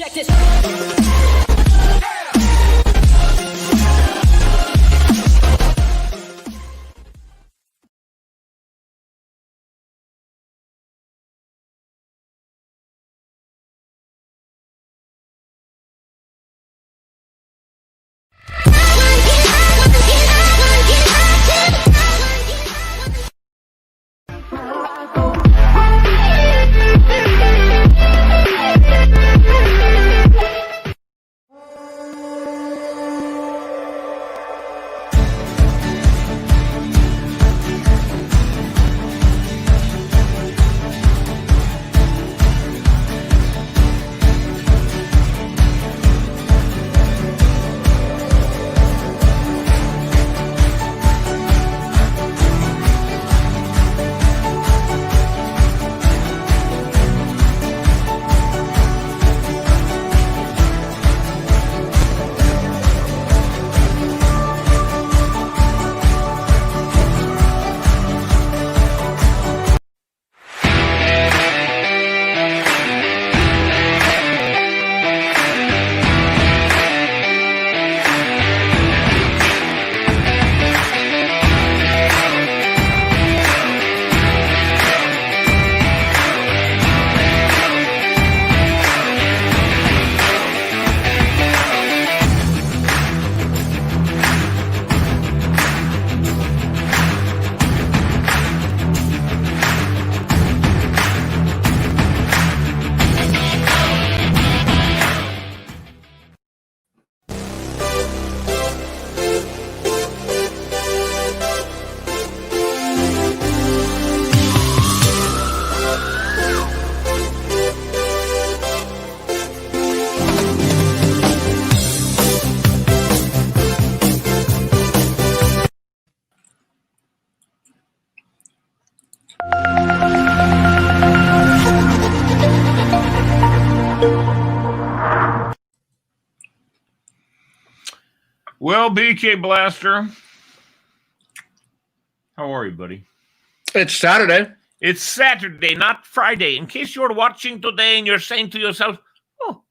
Check this. Well, BK Blaster, how are you, buddy? It's Saturday. It's Saturday, not Friday. In case you're watching today and you're saying to yourself, oh,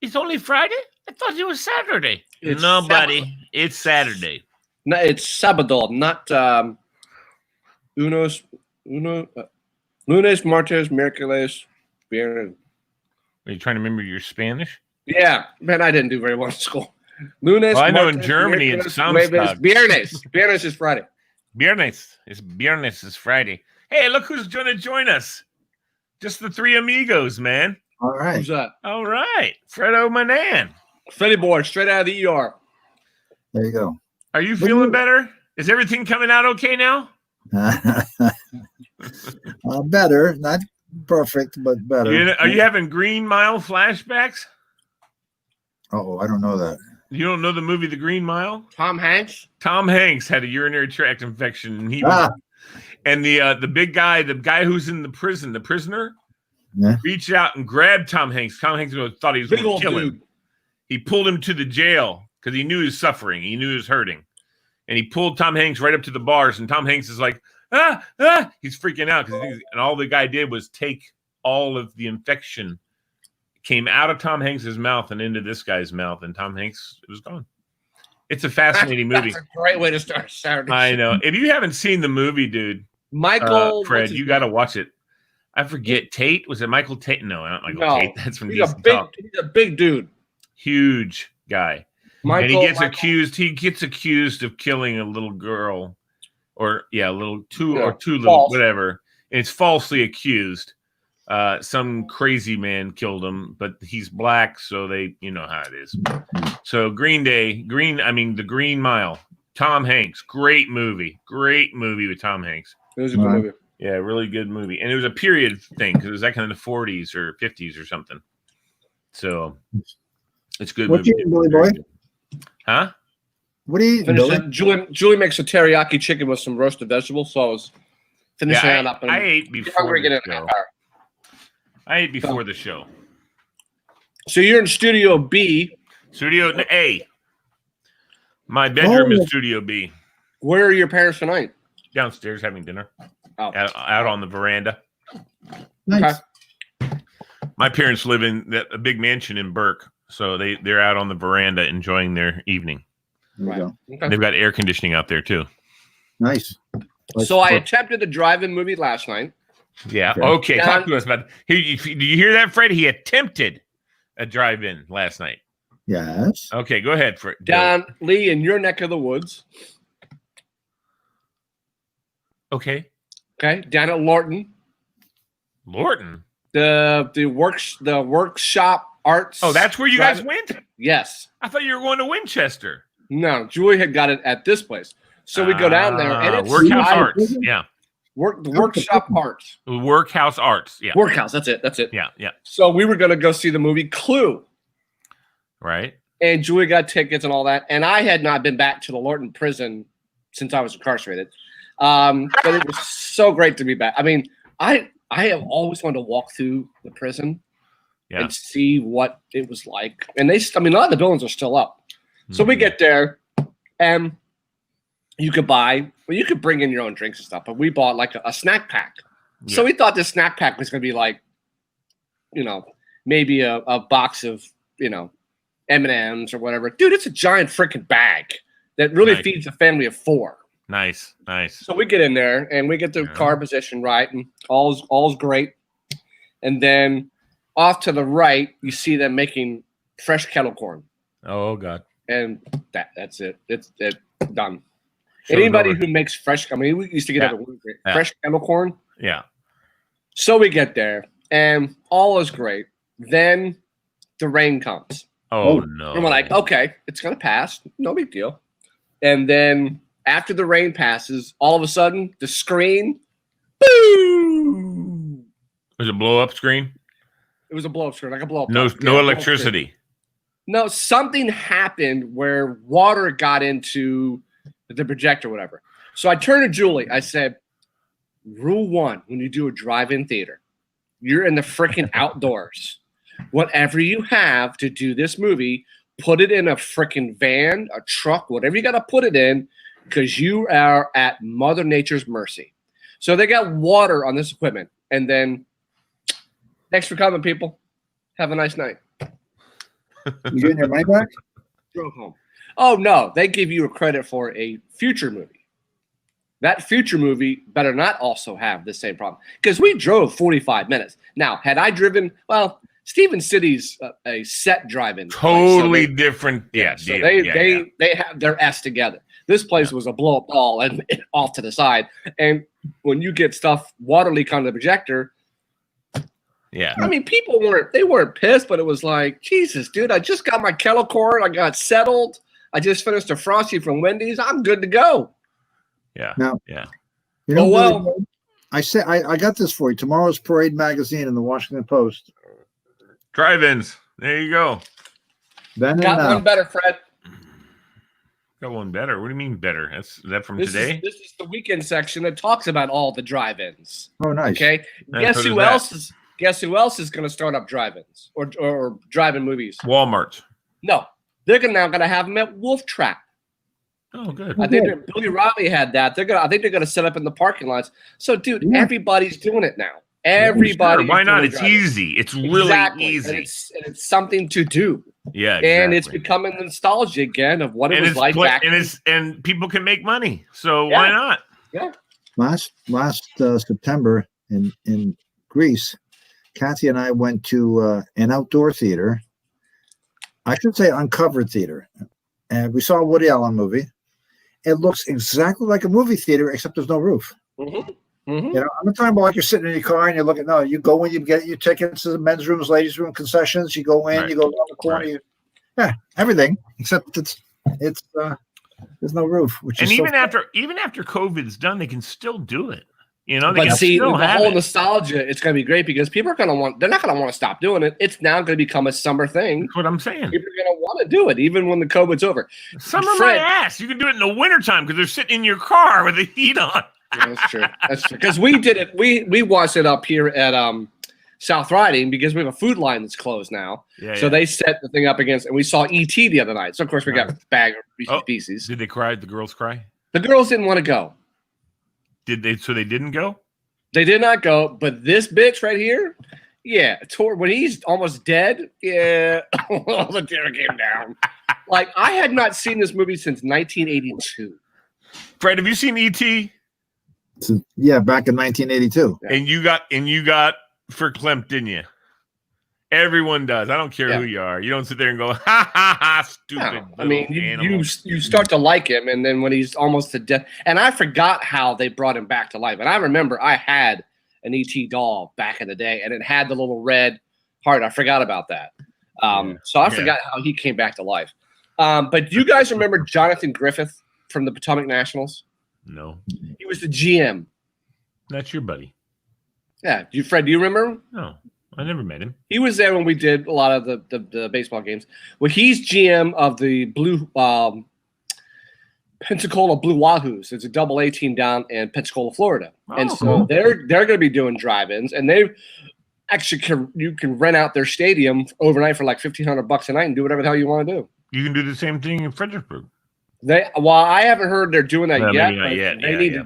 it's only Friday? I thought it was Saturday. It's no, Sabado. buddy, it's Saturday. No, it's Sabado, not lunes, martes, miércoles, viernes. Are you trying to remember your Spanish? Yeah, man, I didn't do very well in school. Lunes, Well, I know martes, in Germany it miércoles, sounds jueves, bad. viernes. Viernes is Friday. Viernes. It's Viernes is Friday. Hey, look who's going to join us. Just the three amigos, man. All right. Who's that? All right. Fredo Manan. Freddy boy, straight out of the ER. There you go. Are you feeling better? Is everything coming out okay now? Better, not perfect, but better. Are you having Green Mile flashbacks? Oh, I don't know that. You don't know the movie The Green Mile? Tom Hanks. Tom Hanks had a urinary tract infection, and he was, and the big guy, the guy who's in the prison, the prisoner, reached out and grabbed Tom Hanks. Tom Hanks thought he was going to kill him. He pulled him to the jail because he knew he was suffering. He knew he was hurting, and he pulled Tom Hanks right up to the bars. And Tom Hanks is like, he's freaking out and all the guy did was take all of the infection. Came out of Tom Hanks's mouth and into this guy's mouth, and Tom Hanks was gone. It's a fascinating movie. That's a great way to start Saturday. I know. If you haven't seen the movie, dude, Michael, Fred, you got to watch it. I forget Tate. Was it Michael Tate? No, not Michael Tate. That's from Decent Talk. He's a big dude, huge guy, Michael, and he gets accused. He gets accused of killing a little girl, or two little whatever. And it's falsely accused. Some crazy man killed him, but he's black, so you know how it is. So The Green Mile, Tom Hanks, great movie with Tom Hanks. It was a good movie. Yeah, really good movie, and it was a period thing because it was like in the 40s or 50s or something. So it's good. What you eating, Billy Boy? Huh? What are you eating, Billy? Julie makes a teriyaki chicken with some roasted vegetables, so I was finishing that up. I ate before the show. I ate before the show. So you're in Studio B. Studio A. My bedroom is Studio B. Where are your parents tonight? Downstairs having dinner. Oh. Out on the veranda. Nice. Okay. My parents live in a big mansion in Burke, so they're out on the veranda enjoying their evening. Right. Okay. They've got air conditioning out there too. Nice. So I attempted the drive-in movie last night. Yeah. Okay. Talk to us about. Did you hear that, Fred? He attempted a drive-in last night. Yes. Okay, go ahead, Fred. Down Lee in your neck of the woods. Okay. Okay. Down at Lorton. Lorton. The workshop arts. Oh, that's where you guys went? Yes. I thought you were going to Winchester. No, Julie had got it at this place. So we go down there and it's Workhouse Arts. Yeah. The workshop arts. Workhouse Arts. Yeah. Workhouse. That's it. Yeah. Yeah. So we were going to go see the movie Clue. Right. And Julie got tickets and all that. And I had not been back to the Lorton prison since I was incarcerated. But it was so great to be back. I mean, I have always wanted to walk through the prison and see what it was like. And a lot of the buildings are still up. So we get there and you could bring in your own drinks and stuff, but we bought like a snack pack. Yeah. So we thought this snack pack was going to be like, maybe a box of, M&Ms or whatever. Dude, it's a giant freaking bag that really feeds a family of 4. Nice. So we get in there and we get the car position right and all's great. And then off to the right, you see them making fresh kettle corn. Oh God. And that's it. It's done. Anybody who makes fresh, we used to get fresh kettle corn. Yeah. So we get there and all is great. Then the rain comes. Oh no. And we're like, okay, it's going to pass. No big deal. And then after the rain passes, all of a sudden, the screen, boom! Was it a blow-up screen? It was a blow-up screen, like a blow-up. No electricity. No, something happened where water got into the projector or whatever. So I turned to Julie. I said, rule 1, when you do a drive-in theater, you're in the freaking outdoors. Whatever you have to do this movie, put it in a freaking van, a truck, whatever you got to put it in, because you are at Mother Nature's mercy. So they got water on this equipment. And then, thanks for coming, people. Have a nice night. You getting your money back? Drove home. Oh, no. They give you a credit for a future movie. That future movie better not also have the same problem. Because we drove 45 minutes. Now, had I driven, Stephen City's a set drive-in. Totally different. Yeah. So they have their S together. This place was a blow-up ball and off to the side. And when you get water leak on the projector, yeah. People weren't pissed, but it was like, Jesus, dude, I just got my kettle corn. I got settled. I just finished a Frosty from Wendy's. I'm good to go. Yeah. Now, yeah. I said I got this for you. Tomorrow's Parade magazine in the Washington Post. Drive-ins. There you go. Got one better, Fred. Got one better. What do you mean better? Is that from today? This is the weekend section that talks about all the drive-ins. Oh, nice. Okay. Guess who else is going to start up drive-ins or drive-in movies? Walmart. No, they're now going to have them at Wolf Trap. Oh, good. I think Billy Riley had that. I think they're going to set up in the parking lots. So, dude, everybody's doing it now. Everybody. Sure. Why not? It's easy. It's really easy. And it's something to do. Yeah, exactly. And it's becoming nostalgia again of what it was like back. And people can make money. So why not? Yeah. Last September in Greece, Kathy and I went to an outdoor theater. I should say uncovered theater. And we saw a Woody Allen movie. It looks exactly like a movie theater, except there's no roof. Mm-hmm. Mm-hmm. I'm not talking about like you're sitting in your car and you're looking. No, you go in, you get your tickets to the men's rooms, ladies' room, concessions. You go in, you go around the corner. Everything except it's there's no roof. And even after COVID's done, they can still do it. But see, the whole nostalgia, it's going to be great because people are going to they're not going to want to stop doing it. It's now going to become a summer thing. That's what I'm saying. People are going to want to do it even when the COVID's over. Summer my ass. You can do it in the wintertime because they're sitting in your car with the heat on. That's true. That's true. Because we did it. We watched it up here at South Riding because we have a food line that's closed now. So they set the thing up against, and we saw E.T. the other night. So of course we got a bag of pieces. Did they cry? Did the girls cry? The girls didn't want to go. Did they? So they didn't go? They did not go. But this bitch right here, Yeah, when he's almost dead, yeah, the tear came down. Like, I had not seen this movie since 1982. Fred, have you seen E.T.? Yeah, back in 1982. Yeah. And you got verklempt, didn't you? Everyone does. I don't care who you are. You don't sit there and go, ha ha ha, stupid. No. I mean, you start to like him, and then when he's almost to death, and I forgot how they brought him back to life. And I remember I had an E.T. doll back in the day, and it had the little red heart. I forgot about that. So I forgot how he came back to life. But you guys remember Jonathan Griffith from the Potomac Nationals? No. He was the GM. That's your buddy. Yeah. Fred, do you remember him? No, I never met him. He was there when we did a lot of the baseball games. Well, he's GM of the Blue Pensacola Blue Wahoos. It's a AA team down in Pensacola, Florida. And so they're going to be doing drive-ins, and they actually you can rent out their stadium overnight for like $1,500 a night and do whatever the hell you want to do. You can do the same thing in Fredericksburg. I haven't heard they're doing that yet. Not yet.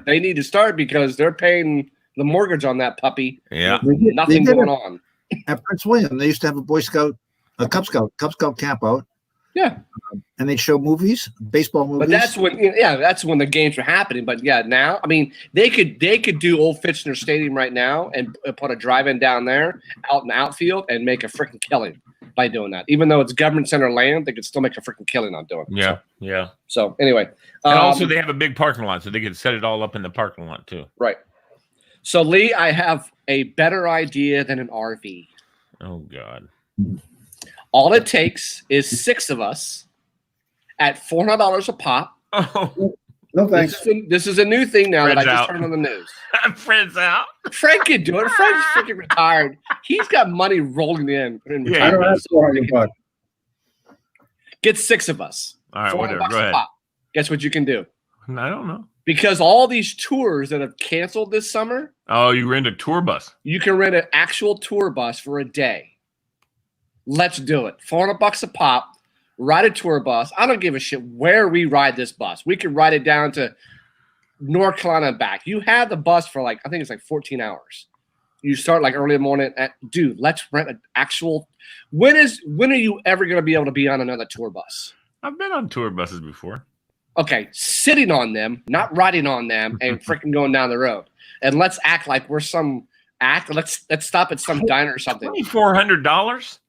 They need to start because they're paying the mortgage on that puppy. Yeah, nothing going on. At Prince William, they used to have a Cub Scout camp out. Yeah, and they'd show movies, baseball movies. But that's when the games were happening. But yeah, now I mean they could do Old Fitchner Stadium right now and put a drive-in down there out in the outfield and make a freaking killing by doing that. Even though it's government center land, they could still make a freaking killing on doing it. Yeah. So anyway, and also they have a big parking lot, so they could set it all up in the parking lot too. Right. So Lee, I have a better idea than an RV. Oh God. All it takes is 6 of us at $400 a pop. Oh, no thanks. This is a new thing now Fred's that I just out. turned on the news. Fred's out. Fred can do it. Fred's freaking retired. He's got money rolling in. I don't have $400. Get 6 of us. All right, whatever. Go ahead. Pop. Guess what you can do? I don't know. Because all these tours that have canceled this summer. Oh, you rent a tour bus. You can rent an actual tour bus for a day. Let's do it. $400 a pop. Ride a tour bus. I don't give a shit where we ride this bus. We can ride it down to North Carolina and back. You have the bus for I think it's 14 hours. You start early in the morning. Dude, let's rent an actual. When are you ever going to be able to be on another tour bus? I've been on tour buses before. Okay, sitting on them, not riding on them, and freaking going down the road. And let's act like we're some act. Let's stop at some diner or something. $2,400.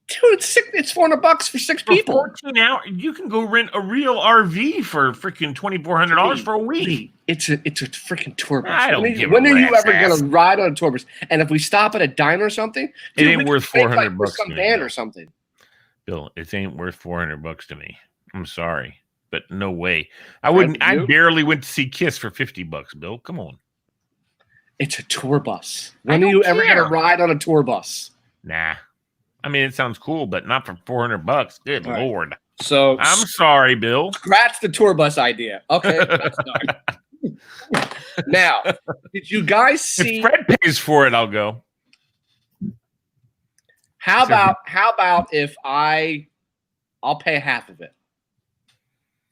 Dude, it's $400 for 6 people. 14 hours, you can go rent a real RV for freaking $2,400 for a week. It's a freaking tour bus. I don't give when are you ever going to ride on a tour bus? And if we stop at a diner or something, it ain't worth $400 some band or something. Bill, it ain't worth $400 to me. I'm sorry, but no way. I wouldn't. I barely went to see Kiss for $50. Bill, come on. It's a tour bus. When are you ever going to ride on a tour bus? Nah. I mean, it sounds cool, but not for $400. Good Lord. So I'm sorry, Bill. Scratch the tour bus idea. Okay. That's done. Now, did you guys see? If Fred pays for it, I'll go. How about if I'll pay half of it?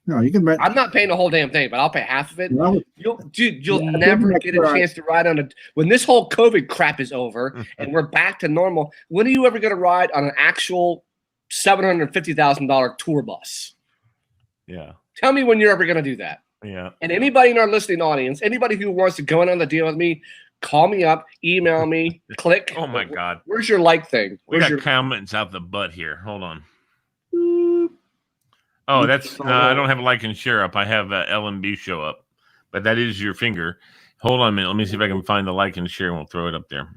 No, you can rent. I'm not paying the whole damn thing, but I'll pay half of it. No. You'll never get a chance to ride on when this whole COVID crap is over and we're back to normal. When are you ever going to ride on an actual $750,000 tour bus? Yeah. Tell me when you're ever going to do that. Yeah. And anybody in our listening audience, anybody who wants to go in on the deal with me, call me up, email me, click. Oh my God. Where's your like thing? We got comments out the butt here. Hold on. Oh, that's I don't have a like and share up. I have LMB show up, but that is your finger. Hold on a minute. Let me see if I can find the like and share, and we'll throw it up there.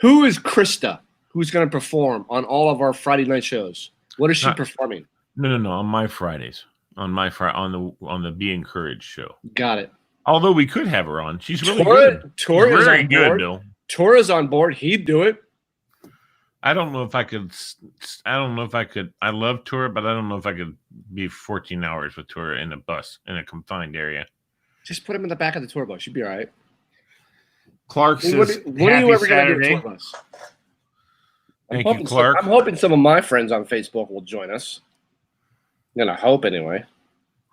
Who is Krista? Who's going to perform on all of our Friday night shows? What is she performing? No. On my Fridays, on the Be Encouraged show. Got it. Although we could have her on, she's really good. Tora is very on good, board. Bill. Tora's on board. He'd do it. I don't know if I could. I love Tora, but I don't know if I could be 14 hours with Tora in a bus in a confined area. Just put him in the back of the tour bus. You'd be all right. Clark says, when are you ever going to do a tour bus? Thank you, Clark. I'm hoping some of my friends on Facebook will join us. I'm going to hope anyway.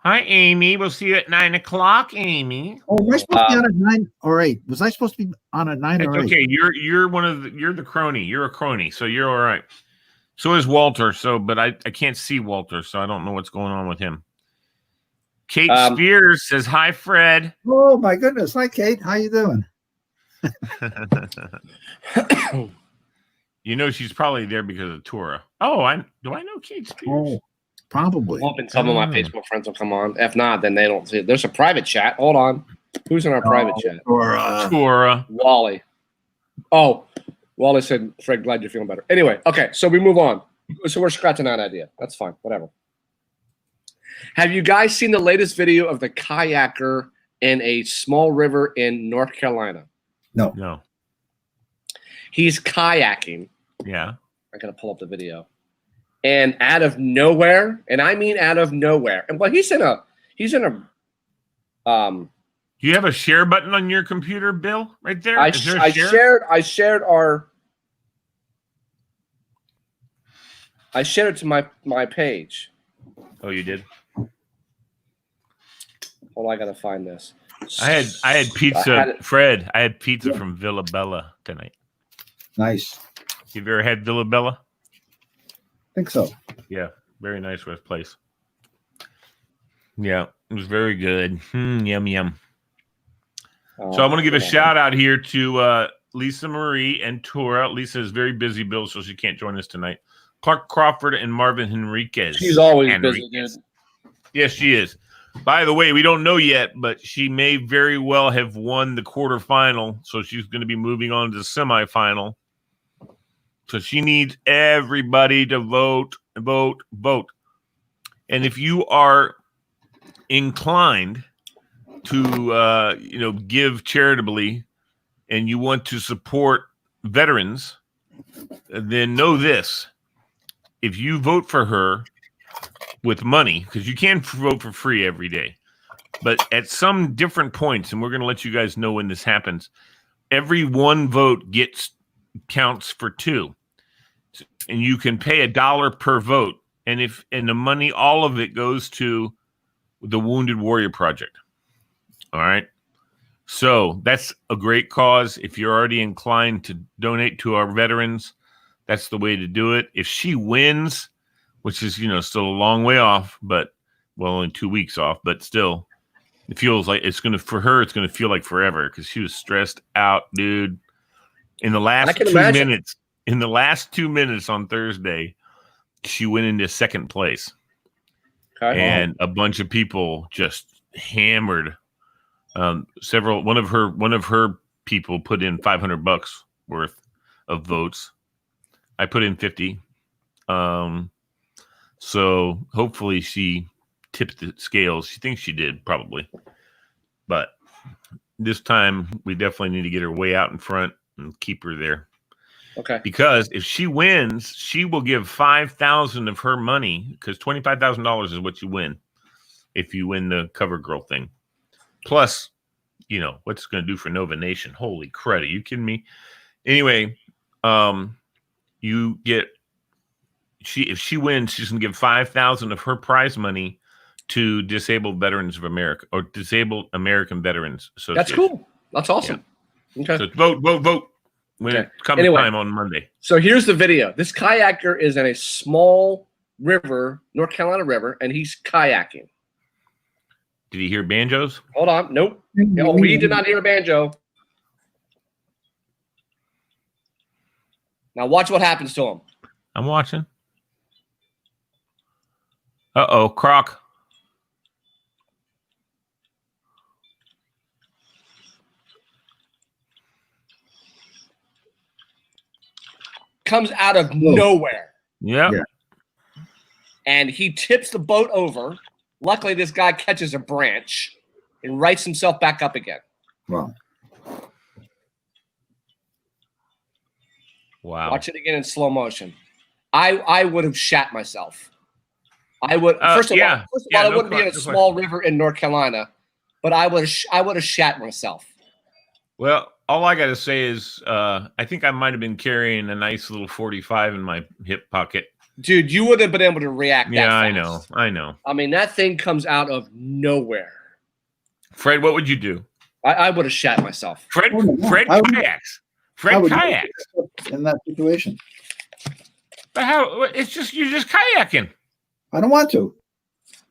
Hi, Amy. We'll see you at 9 o'clock, Amy. Oh, am I supposed to be on at 9 or 8? Was I supposed to be on at 9 or 8? Okay. You're the crony. You're a crony, so you're all right. So is Walter. But I can't see Walter, so I don't know what's going on with him. Kate Spears says hi, Fred. Oh my goodness. Hi, Kate. How you doing? You know she's probably there because of Tora. Oh, do I know Kate Spears? Oh, probably. I'm hoping some of my Facebook friends will come on. If not, then they don't see it. There's a private chat. Hold on. Who's in our private chat? Tora. Wally. Oh, Wally said, Fred, glad you're feeling better. Anyway, okay, so we move on. So we're scratching that idea. That's fine. Whatever. Have you guys seen the latest video of the kayaker in a small river in North Carolina? No. He's kayaking. Yeah. I gotta pull up the video. And out of nowhere, and I mean out of nowhere, and well, he's in a Do you have a share button on your computer, Bill? Right there? I shared it to my page. Oh, you did? Hold on, I gotta find this. I had pizza, Fred. I had pizza from Villa Bella tonight. Nice. You've ever had Villa Bella? I think so. Yeah, very nice place. Yeah, it was very good. Yum yum. So I want to give a shout out here to Lisa Marie and Tora. Lisa is very busy, Bill, so she can't join us tonight. Clark Crawford and Marvin Henriquez. She's always busy, dude. Yes, she is. By the way, we don't know yet, but she may very well have won the quarterfinal, so she's going to be moving on to the semifinal. So she needs everybody to vote. And if you are inclined to, give charitably and you want to support veterans, then know this. If you vote for her with money, because you can vote for free every day, but at some different points, and we're going to let you guys know when this happens, every one vote counts for 2. And you can pay $1 per vote. And the money, all of it goes to the Wounded Warrior Project. All right. So that's a great cause. If you're already inclined to donate to our veterans, that's the way to do it. If she wins, which is, still a long way off, but only 2 weeks off, but still, it feels like it's going to feel like forever because she was stressed out, dude. In the last 2 minutes on Thursday, she went into second place. Okay. And a bunch of people just hammered. One of her people put in $500 worth of votes. I put in 50. So hopefully she tipped the scales. She thinks she did, probably. But this time we definitely need to get her way out in front and keep her there. Okay. Because if she wins, she will give $5,000 of her money, because $25,000 is what you win if you win the cover girl thing. Plus, what's it's going to do for Nova Nation. Holy crud. Are you kidding me? Anyway, if she wins, she's going to give $5,000 of her prize money to Disabled Veterans of America, or Disabled American Veterans Association. That's cool. That's awesome. Yeah. Okay. So vote. When it comes time on Monday. So here's the video. This kayaker is in a small river, North Carolina river, and he's kayaking. Did he hear banjos? Hold on. Nope. No, we did not hear a banjo. Now watch what happens to him. I'm watching. Uh-oh, Croc. Comes out of nowhere. Yeah. And he tips the boat over. Luckily, this guy catches a branch and rights himself back up again. Wow. Watch it again in slow motion. I would have shat myself. I would first of all, I wouldn't be in a small river in North Carolina, but I would have shat myself. Well, all I got to say is I think I might have been carrying a nice little 45 in my hip pocket. Dude, you would have been able to react. Yeah, that fast. I know. I mean, that thing comes out of nowhere. Fred, what would you do? I would have shat myself. Fred kayaks. Fred kayaks in that situation. But how? It's just you're just kayaking. I don't want to.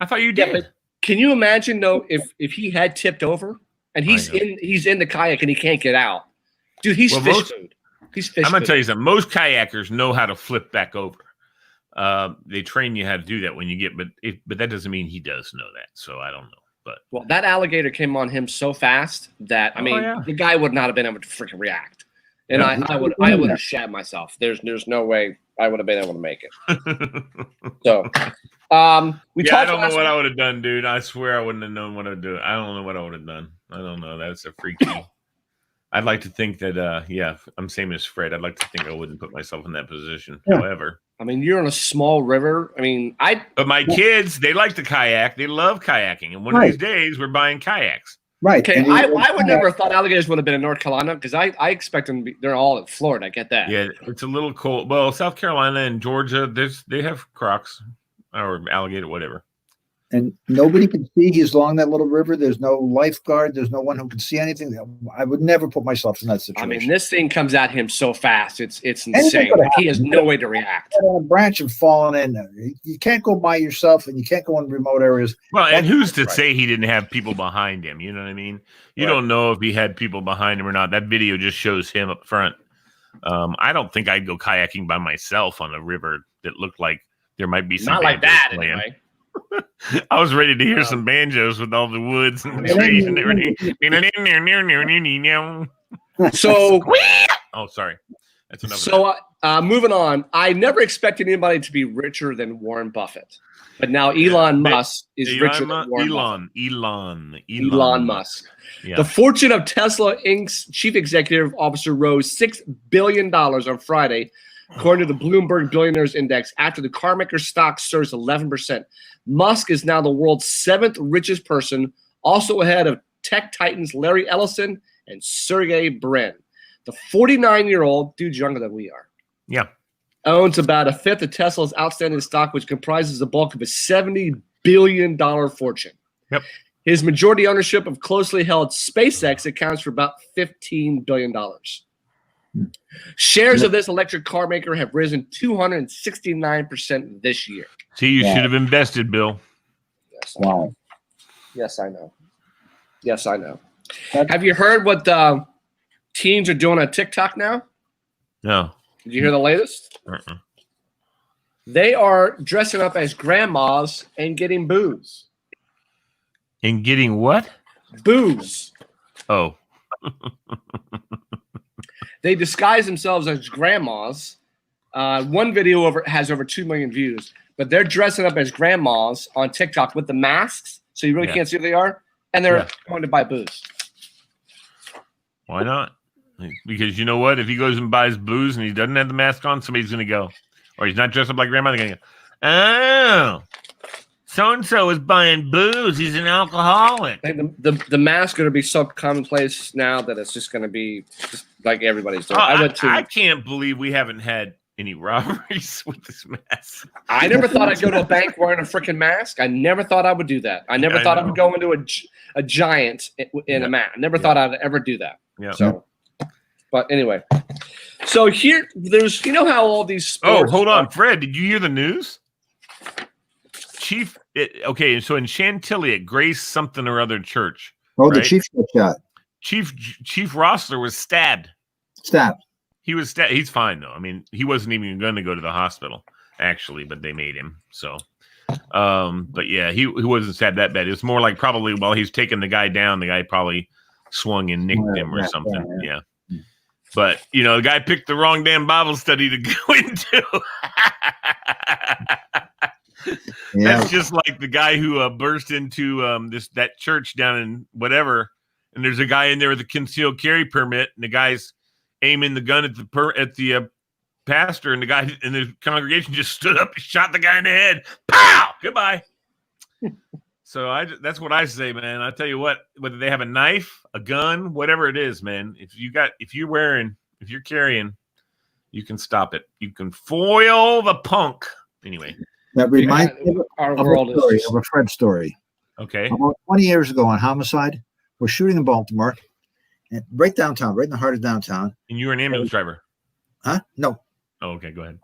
I thought you did. Yeah, but can you imagine though if he had tipped over and he's in the kayak and he can't get out, dude? He's fish food. He's fish. I'm gonna tell you something. Most kayakers know how to flip back over. They train you how to do that when you get, but that doesn't mean he does know that. So I don't know. But that alligator came on him so fast that the guy would not have been able to freaking react. And I would have shat myself. There's no way I would have been able to make it. So I don't know what I would have done, dude. I swear I wouldn't have known what I'd do. I don't know what I would have done. I don't know. That's a freaky. I'd like to think that I'm same as Fred. I'd like to think I wouldn't put myself in that position. Yeah. However, I mean, you're on a small river. I mean, But my kids, they like to kayak. They love kayaking. And one of these days, we're buying kayaks. Right. Okay. I would never have thought alligators would have been in North Carolina because I expect them to be. They're all in Florida. I get that. Yeah, it's a little cold. Well, South Carolina and Georgia, they have crocs or alligator, whatever. And nobody can see. He's along that little river. There's no lifeguard. There's no one who can see anything. I would never put myself in that situation. I mean, this thing comes at him so fast. It's insane. Like, he has no way to react. On a branch and falling in. You can't go by yourself, and you can't go in remote areas. Well, and who's to say he didn't have people behind him? You know what I mean? You don't know if he had people behind him or not. That video just shows him up front. I don't think I'd go kayaking by myself on a river that looked like there might be some. Not like that, anyway. I was ready to hear some banjos with all the woods and the trees and everything. So, sorry. That's enough. So, moving on. I never expected anybody to be richer than Warren Buffett, but now Elon Musk is richer than Warren Buffett. Elon Musk. Yeah. The fortune of Tesla Inc.'s chief executive officer rose $6 billion on Friday, according to the Bloomberg Billionaires Index, after the carmaker stock surged 11%. Musk is now the world's 7th richest person, also ahead of tech titans Larry Ellison and Sergey Brin. The 49-year-old, dude's younger than we are, owns about a fifth of Tesla's outstanding stock, which comprises the bulk of a $70 billion fortune. Yep. His majority ownership of closely held SpaceX accounts for about $15 billion. Shares of this electric car maker have risen 269% this year. See, you should have invested, Bill. Yes, wow. Yes, I know. Yes, I know. Have you heard what the teens are doing on TikTok now? No. Did you hear the latest? They are dressing up as grandmas and getting booze. And getting what? Booze. Oh. They disguise themselves as grandmas. One video has over 2 million views, but they're dressing up as grandmas on TikTok with the masks, so you really can't see who they are, and they're going to buy booze. Why not? Because you know what? If he goes and buys booze and he doesn't have the mask on, somebody's going to go. Or he's not dressed up like grandma, they're going to go, oh, so-and-so is buying booze. He's an alcoholic. I think the masks are going to be so commonplace now that it's just going to be just like everybody's doing. I can't believe we haven't had any robberies with this mask. I never thought I'd go to a bank wearing a freaking mask. I never thought I would do that. I never thought I would go into a Giant in a mask. I never thought I'd ever do that. Yeah. So, but anyway. So here, there's, you know how all these sports... Oh, hold on. Fred, did you hear the news? Okay, so in Chantilly at Grace something or other church. Oh, right? The chief got shot. Chief Rossler was stabbed. He was stabbed. He's fine though. I mean, he wasn't even going to go to the hospital actually, but they made him. So, but yeah, he wasn't stabbed that bad. It was more like probably while he's taking the guy down, the guy probably swung and nicked him or something. Yeah. But you know, the guy picked the wrong damn Bible study to go into. That's just like the guy who burst into that church down in whatever, and there's a guy in there with a concealed carry permit, and the guy's aiming the gun at the pastor, and the guy in the congregation just stood up and shot the guy in the head. Pow! Goodbye. So that's what I say, man. I tell you what, whether they have a knife, a gun, whatever it is, man, if you're carrying, you can stop it. You can foil the punk. anyway. That reminds me our of world of a Fred story. Okay. About 20 years ago on Homicide, we're shooting in Baltimore, and right downtown, right in the heart of downtown. And you were an ambulance driver? Huh? No. Oh, okay, go ahead.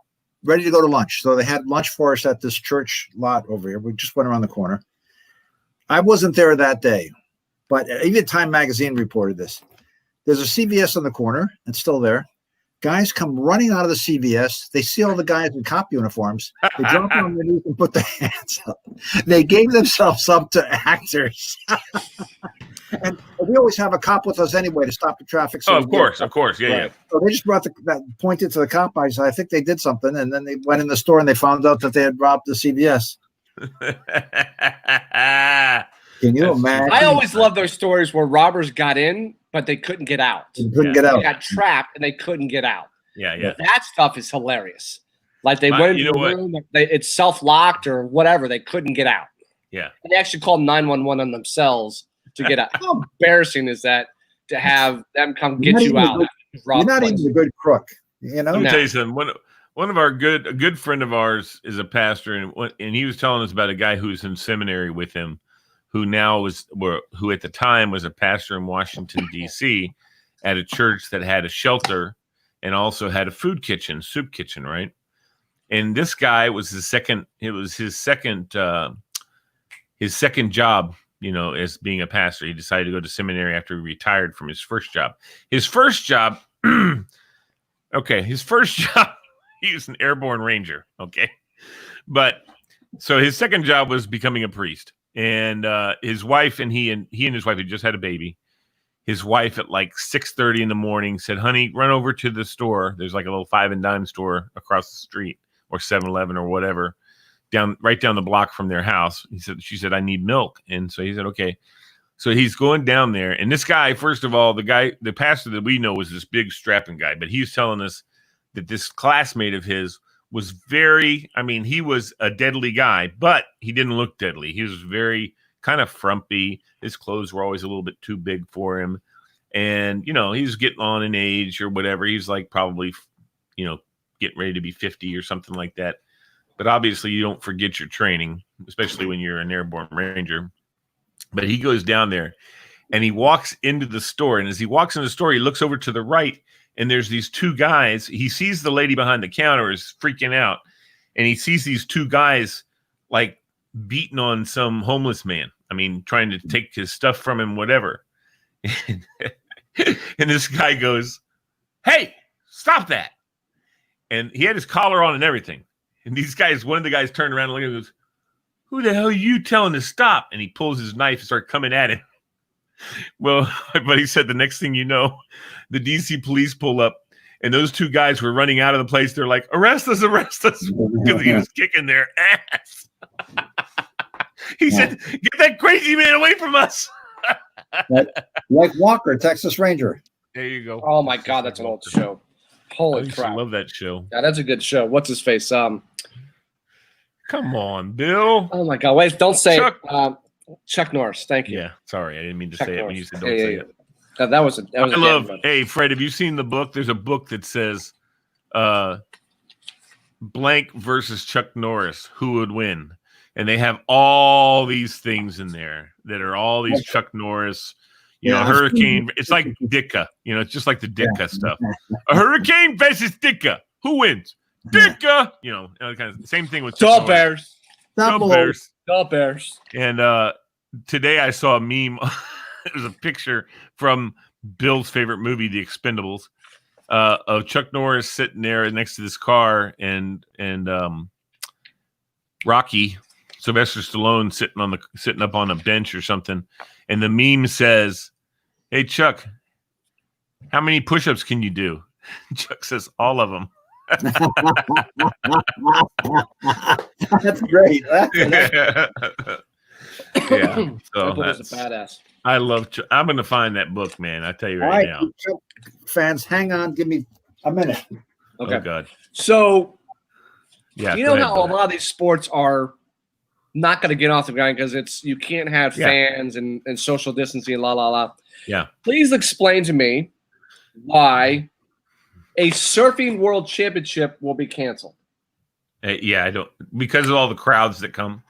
Ready to go to lunch. So they had lunch for us at this church lot over here. We just went around the corner. I wasn't there that day, but even Time Magazine reported this. There's a CVS on the corner. It's still there. Guys come running out of the CVS. They see all the guys in cop uniforms. They drop on their knees and put their hands up. They gave themselves up to actors. And we always have a cop with us anyway to stop the traffic. So of course. Yeah, right. So they just brought that pointed to the cop. I said, I think they did something. And then they went in the store and they found out that they had robbed the CVS. Can you imagine? I always love those stories where robbers got in, but they couldn't get out. They couldn't get out. They got trapped and they couldn't get out. Yeah. That stuff is hilarious. Like they went into the room, it's self-locked or whatever. They couldn't get out. Yeah. And they actually called 911 on themselves to get out. How embarrassing is that to have them come get you out? You're not even a good crook. You know? Let me tell you something. One of our a good friend of ours is a pastor, and he was telling us about a guy who was in seminary with him, who at the time was a pastor in Washington, D.C. at a church that had a shelter and also had a soup kitchen, right? And this guy was his second job, as being a pastor. He decided to go to seminary after he retired from his first job. His first job, he was an airborne ranger, okay? But so his second job was becoming a priest. And his wife and he and his wife had just had a baby. His wife at like 6:30 in the morning said, "Honey, run over to the store. There's like a little 5 and dime store across the street, or 7-Eleven or whatever, right down the block from their house." She said, "I need milk." And so he said, "Okay." So he's going down there. And this guy, first of all, the pastor that we know was this big strapping guy, but he was telling us that this classmate of his was he was a deadly guy, but he didn't look deadly. He was very kind of frumpy. His clothes were always a little bit too big for him. And, he's getting on in age or whatever. He's like probably, getting ready to be 50 or something like that. But obviously you don't forget your training, especially when you're an airborne ranger. But he goes down there and he walks into the store. And as he walks into the store, he looks over to the right, and there's these two guys. He sees the lady behind the counter is freaking out, and he sees these two guys like beating on some homeless man. Trying to take his stuff from him, whatever. And this guy goes, "Hey, stop that." And he had his collar on and everything. And one of the guys turned around and looked at him and goes, "Who the hell are you telling to stop?" And he pulls his knife and starts coming at him. Well, but he said the next thing you know, the DC police pull up, and those two guys were running out of the place. They're like, arrest us, because he was kicking their ass. He said, "Get that crazy man away from us." Like Walker, Texas Ranger. There you go. Oh my God, that's an old show. Holy crap! I love that show. Yeah, that's a good show. What's his face? Come on, Bill. Oh my God! Wait, don't say Chuck Norris. Thank you. Yeah, sorry, I didn't mean to say it when you said don't say it. That was Hey, Fred, have you seen the book? There's a book that says, blank versus Chuck Norris, who would win? And they have all these things in there that are all these Chuck Norris, hurricane. It's like Ditka, it's just like the Ditka stuff. A hurricane versus Ditka. Who wins? Ditka. Kind of same thing with Tall Bears. Bears. Tall Bears. And today I saw a meme. It was a picture from Bill's favorite movie, The Expendables, of Chuck Norris sitting there next to this car, and Rocky, Sylvester Stallone, sitting up on a bench or something. And the meme says, "Hey, Chuck, how many push-ups can you do?" Chuck says, "All of them." That's great. Yeah, so that's a badass. I love Chuck. I'm going to find that book, man. I tell you right now. Chuck fans, hang on. Give me a minute. Okay. Oh, God. So, yeah, how a lot of these sports are not going to get off the ground because you can't have fans and social distancing, la, la, la. Yeah. Please explain to me why a surfing world championship will be canceled. Yeah, I don't, because of all the crowds that come.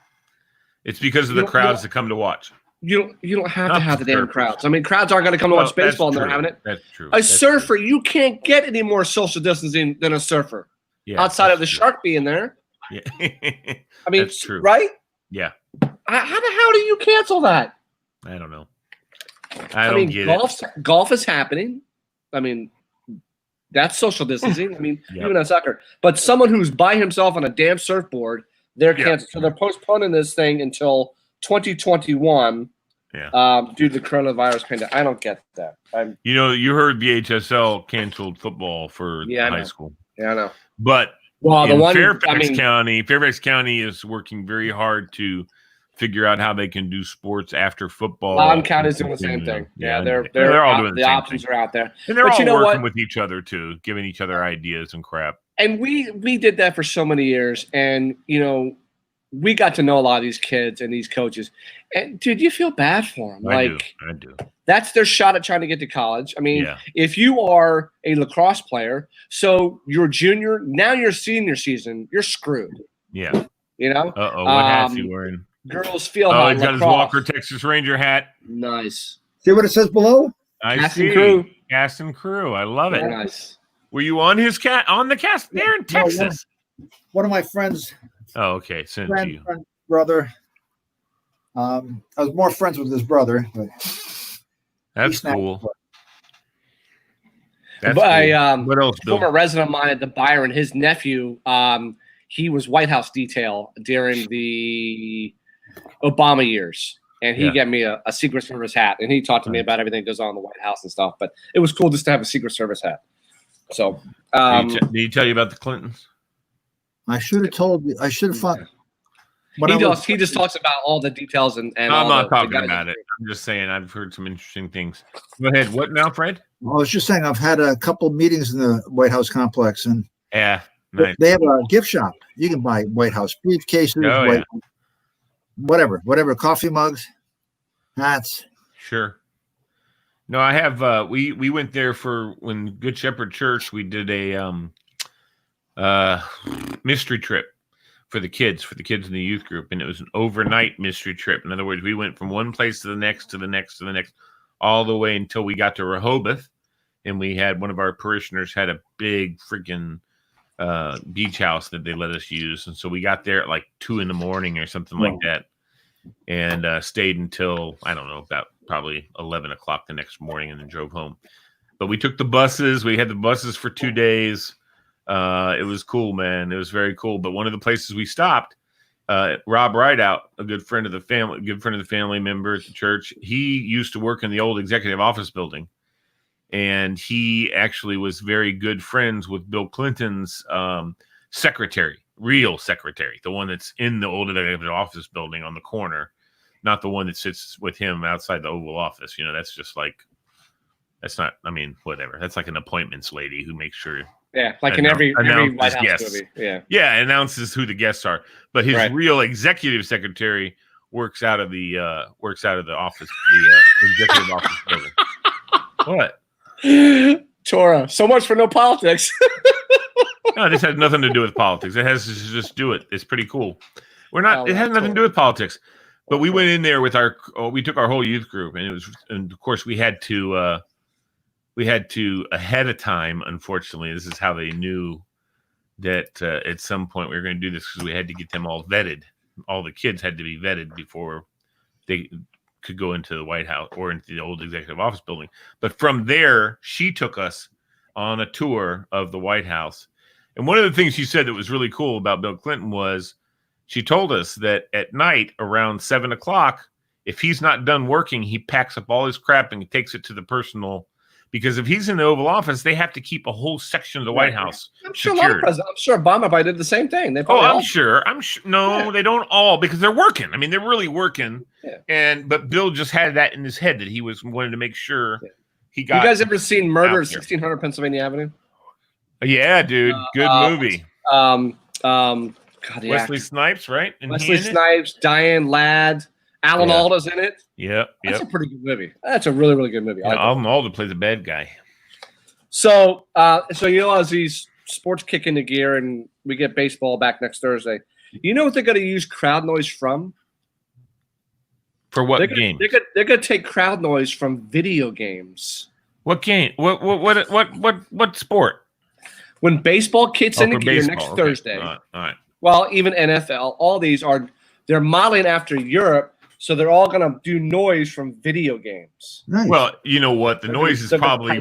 It's because of the crowds that come to watch. You don't have to have the damn crowds. I mean, crowds aren't going to come to watch baseball and they're having it. That's true. A surfer, you can't get any more social distancing than a surfer. Yeah, outside of the shark being there. Yeah. I mean, that's true. Right? Yeah. How the hell do you cancel that? I don't know. I don't get it. Golf is happening. I mean, that's social distancing. I mean, even on soccer. But someone who's by himself on a damn surfboard, they're canceled. So they're postponing this thing until 2021 due to the coronavirus pandemic. I don't get that. You heard VHSL canceled football for high school. Yeah, I know. But Fairfax County is working very hard to figure out how they can do sports after football. Loudoun County is doing the same thing. Yeah, they're all doing the options are out there. And they're all working with each other too, giving each other ideas and crap. And we did that for so many years. And, we got to know a lot of these kids and these coaches. And, dude, you feel bad for them. I do. That's their shot at trying to get to college. I mean, if you are a lacrosse player, so you're junior, now you're senior season, you're screwed. Yeah. Uh-oh, what hat's he wearing? Girls feel he got his Walker Texas Ranger hat. Nice. See what it says below? Cast and Crew. Cast and Crew. I love it. Nice. Were you on the cast there in Texas? One of my friends. Oh, okay. Sent you. Brother. I was more friends with his brother. But that's cool. What else, Bill? Former resident of mine at the Byron, his nephew, he was White House detail during the Obama years. And he got me a Secret Service hat. And he talked to me about everything that goes on in the White House and stuff. But it was cool just to have a Secret Service hat. So, did he tell you about the Clintons? I should have told you. I should have found. He just talks about all the details and I'm not talking about it. I'm just saying I've heard some interesting things. Go ahead. What now, Fred? I was just saying I've had a couple meetings in the White House complex, and nice. They have a gift shop. You can buy White House briefcases, whatever, coffee mugs, hats. Sure. No, I have. We went there for when Good Shepherd Church. We did a mystery trip for the kids in the youth group, and it was an overnight mystery trip. In other words, we went from one place to the next, all the way until we got to Rehoboth, and we had one of our parishioners had a big freaking beach house that they let us use, and so we got there at like 2 a.m. or something like that, and stayed until I don't know, about probably 11 o'clock the next morning, and then drove home. But we took the buses. We had the buses for 2 days. It was cool, man. It was very cool. But one of the places we stopped, Rob Rideout, a good friend of the family member at the church, he used to work in the old executive office building. And he actually was very good friends with Bill Clinton's secretary, real secretary, the one that's in the old executive office building on the corner, not the one that sits with him outside the Oval Office. That's just like, that's not, I mean, whatever. That's like an appointments lady who makes sure. Yeah, like in every White House guests. movie. Yeah, announces who the guests are. But his real executive secretary works out of the office, the executive office building. What? Torah. So much for no politics. No, this has nothing to do with politics. It has to just do it. It's pretty cool. It has nothing to do with politics. But we went in there with we took our whole youth group, and of course we had to ahead of time. Unfortunately, this is how they knew that at some point we were going to do this, because we had to get them all vetted. All the kids had to be vetted before they could go into the White House or into the old executive office building. But from there, she took us on a tour of the White House. And one of the things she said that was really cool about Bill Clinton was she told us that at night around 7 o'clock, if he's not done working, he packs up all his crap and takes it to the personal. Because if he's in the Oval Office, they have to keep a whole section of the White House secured. I'm sure Obama probably did the same thing. I'm sure. No, they don't all, because they're working. I mean, they're really working. Yeah. But Bill just had that in his head that he wanted to make sure he got. You guys ever seen Murder at 1600 Pennsylvania Avenue? Yeah, dude. Good movie. Wesley Snipes, right? Wesley Snipes, Diane Ladd. Alan Alda's in it. Yep. That's a pretty good movie. That's a really, really good movie. Alan Alda plays a bad guy. So as these sports kick into gear and we get baseball back next Thursday, you know what they're going to use crowd noise from? For what game? They're going to take crowd noise from video games. What game? What sport? When baseball kicks into gear next Thursday. All right. Well, even NFL, all these they're modeling after Europe, so they're all going to do noise from video games. Nice. Well, you know what? The noise is probably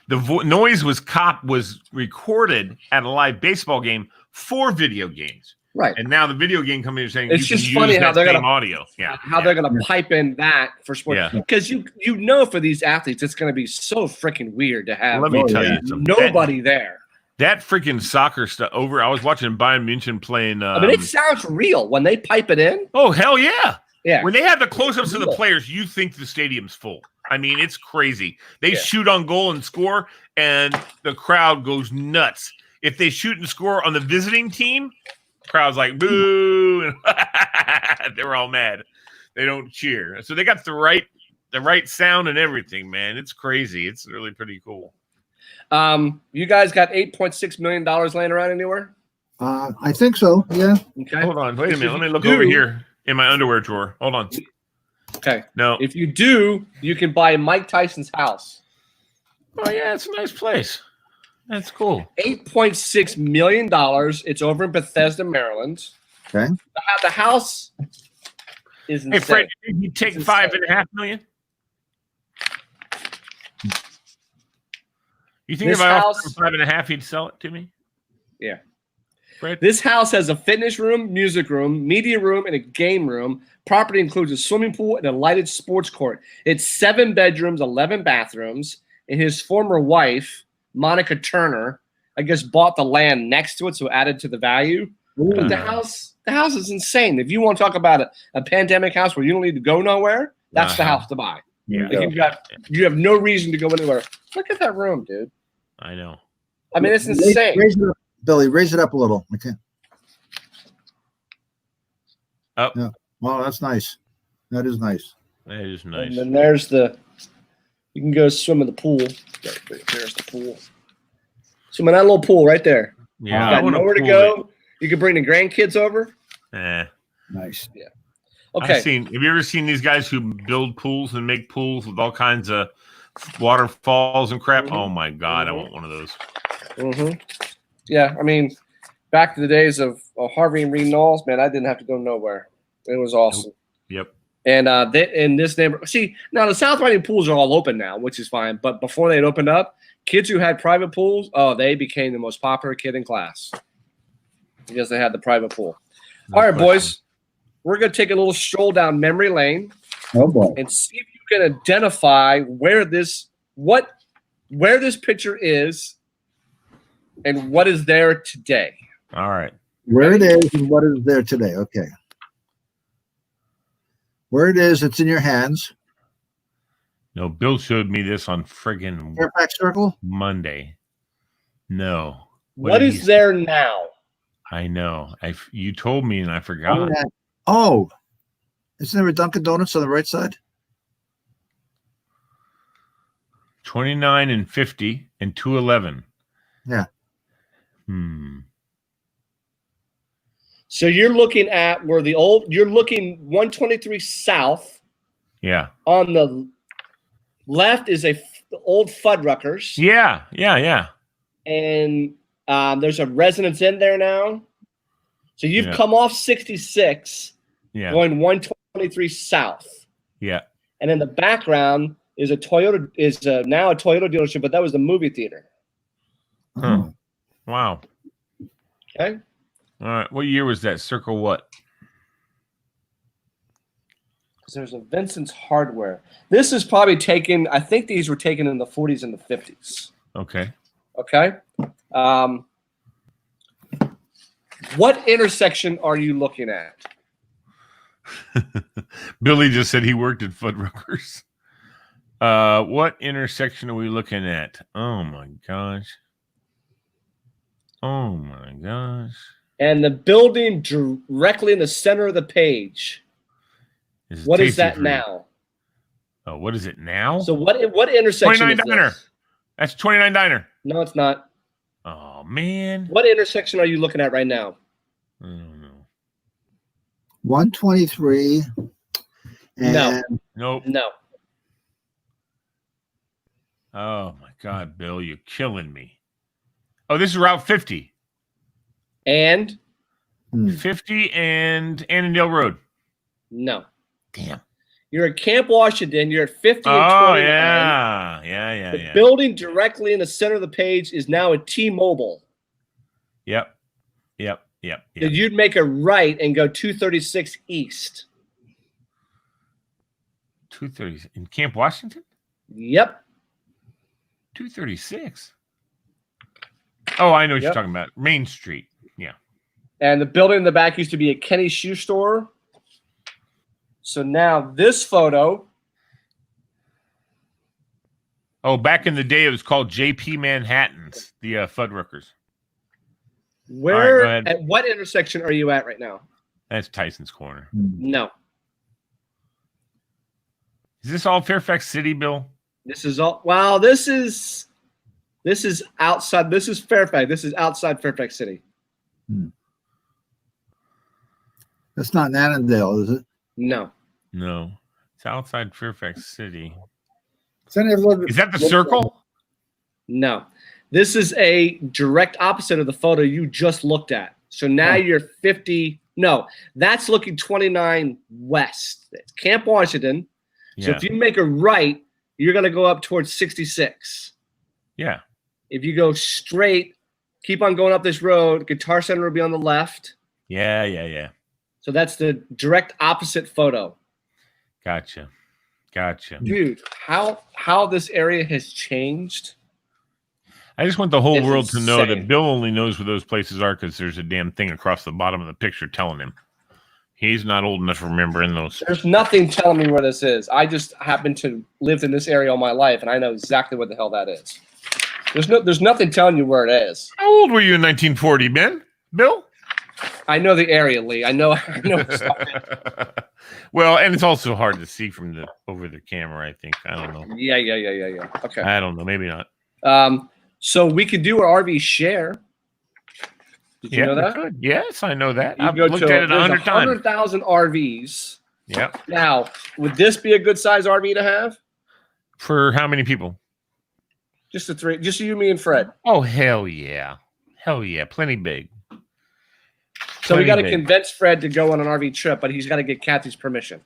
noise was recorded at a live baseball game for video games. Right. And now the video game company is saying it's just funny how they're going to audio. Yeah. They're going to pipe in that for sports. Yeah. Because you know for these athletes it's going to be so freaking weird to have Let me tell you something. Nobody there. That freaking soccer stuff I was watching Bayern Munich playing I mean, it sounds real when they pipe it in. Oh, hell yeah. Yeah. When they have the close-ups of the players, you think the stadium's full. I mean, it's crazy. They shoot on goal and score, and the crowd goes nuts. If they shoot and score on the visiting team, crowd's like, boo. They're all mad. They don't cheer. So they got the right sound and everything, man. It's crazy. It's really pretty cool. You guys got $8.6 million laying around anywhere? I think so, yeah. Okay. Hold on. Wait a minute. Let me look over here in my underwear drawer. Hold on. Okay. No. If you do, you can buy Mike Tyson's house. Oh, yeah. It's a nice place. That's cool. $8.6 million. It's over in Bethesda, Maryland. Okay. The house is insane. Hey, Fred, you take $5.5 million? You think if I offered $5.5, he'd sell it to me? Yeah. Fred? This house has a fitness room, music room, media room, and a game room. Property includes a swimming pool and a lighted sports court. It's 7 bedrooms, 11 bathrooms. And his former wife, Monica Turner, I guess bought the land next to it, so added to the value. But the house is insane. If you want to talk about a pandemic house where you don't need to go nowhere, that's the house to buy. Yeah. Like you have no reason to go anywhere. Look at that room, dude. I know. I mean, it's insane. Raise it up, Billy. Raise it up a little. Okay. Up. Yeah. Well, that's nice. That is nice. That is nice. And then there's you can go swim in the pool. There's the pool. Swim in that little pool right there. Yeah. You got nowhere to go. You can bring the grandkids over. Nice. Yeah. Okay. Have you ever seen these guys who build pools and make pools with all kinds of waterfalls and crap? Mm-hmm. Oh my God, I want one of those. Mm-hmm. Yeah, I mean, back to the days of Harvey and Reed Knowles, man, I didn't have to go nowhere. It was awesome. Yep. And in this neighborhood, see, now the South Riding pools are all open now, which is fine. But before they had opened up, kids who had private pools, they became the most popular kid in class because they had the private pool. All right, boys. We're going to take a little stroll down memory lane and see if you can identify where this picture is and what is there today. All right. Where it is and what is there today. Okay. Where it is, it's in your hands. No, Bill showed me this on friggin' Fairfax Circle? Monday. No. What is there now? I know. You told me and I forgot. Oh, isn't there a Dunkin' Donuts on the right side? 29 and 50 and 211. Yeah. So you're looking at where you're looking 123 South. Yeah. On the left is the old Fuddruckers. Yeah. And there's a Residence Inn there now. So you've come off 66, going 123 South. Yeah. And in the background is now a Toyota dealership, but that was the movie theater. Oh. Wow. Okay. All right. What year was that? Circle what? Because there's a Vincent's Hardware. This is probably taken, I think these were taken in the 40s and the 50s. Okay. What intersection are you looking at? Billy just said he worked at Fuddruckers. What intersection are we looking at? Oh my gosh. And the building directly in the center of the page. What is that now? Oh, what is it now? So what intersection 29 is Diner. this? That's 29 Diner. No, it's not. Oh man. What intersection are you looking at right now? I don't know. 123. No. Nope. No. Oh my God, Bill, you're killing me. Oh, this is Route 50. And 50 and Annandale Road. no. Damn. You're at Camp Washington. You're at 50 and 29. Oh, yeah. The building directly in the center of the page is now a T-Mobile. Yep. So you'd make a right and go 236 east. 230 in Camp Washington? Yep. 236. Oh, I know what you're talking about. Main Street. Yeah. And the building in the back used to be a Kenny shoe store. So now this photo. Oh, back in the day, it was called JP Manhattan's, the Fuddruckers. Where, right, at what intersection are you at right now? That's Tyson's Corner. No. Is this all Fairfax City, Bill? This is all. Wow, this is outside. This is Fairfax. This is outside Fairfax City. That's not Annandale, is it? No. It's outside Fairfax City. Is that the circle? No. This is a direct opposite of the photo you just looked at. So now you're 50. No, that's looking 29 west. It's Camp Washington. So if you make a right, you're going to go up towards 66. Yeah. If you go straight, keep on going up this road, Guitar Center will be on the left. Yeah. So that's the direct opposite photo. Gotcha. Dude, how this area has changed. I just want the whole world to know insane. that Bill only knows where those places are because there's a damn thing across the bottom of the picture telling him. He's not old enough to remember in those. There's nothing telling me where this is. I just happen to live in this area all my life, and I know exactly what the hell that is. There's nothing telling you where it is. How old were you in 1940, Ben? Bill? I know the area, Lee. I know. Well, and it's also hard to see from over the camera, I think. I don't know. Yeah. Okay. I don't know. Maybe not. So we could do an RV share. Did you know that? Could. Yes, I know that. You I've go looked to at it 100 times. 100,000 RVs. Yep. Now, would this be a good size RV to have? For how many people? Just the three. Just you, me, and Fred. Oh, hell yeah. Plenty big. So we got to convince Fred to go on an RV trip, but he's got to get Kathy's permission.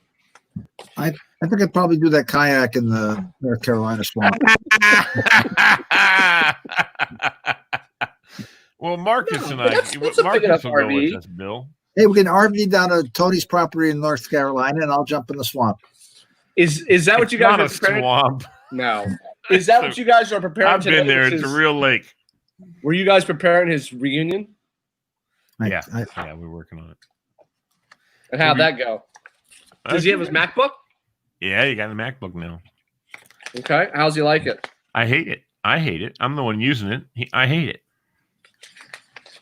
I think I'd probably do that kayak in the North Carolina swamp. Well, Marcus and I, that's Marcus a big enough will go RV. with us, Bill. Hey, we can RV down to Tony's property in North Carolina, and I'll jump in the swamp. Is that what you guys are preparing? Swamp. No. Is that what you guys are preparing? I've been there. It's a real lake. Were you guys preparing his reunion? Yeah, we're working on it. And how'd that go? Does he have his MacBook? Yeah, you got the MacBook now. Okay. How's he like it? I hate it. I'm the one using it. I hate it.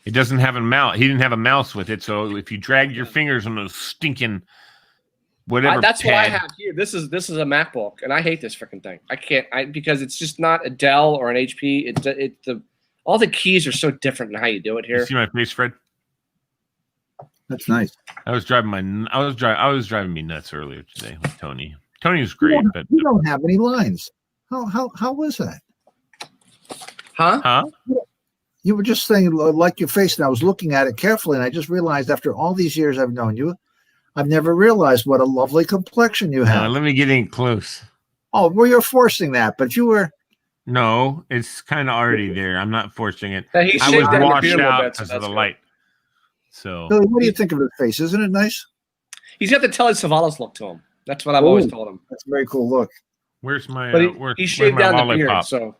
It doesn't have a mouse. He didn't have a mouse with it, so if you drag your fingers on those stinking whatever, that's what I have here. This is a MacBook, and I hate this freaking thing. I can't because it's just not a Dell or an HP. All the keys are so different in how you do it here. You see my face, Fred? That's nice. I was driving me nuts earlier today with Tony. Tony was great, but you don't have any lines. How was that? Huh? You were just saying like your face, and I was looking at it carefully, and I just realized after all these years I've known you, I've never realized what a lovely complexion you have. Let me get in close. Oh, well, you're forcing that, but you were. No, it's kind of already there. I'm not forcing it. I was washed out because of the light. So, Billy, what do you think of his face? Isn't it nice? He's got the Telly Savalas look to him. That's what I've always told him. That's a very cool look. Where's my? But he shaved down the beard, so.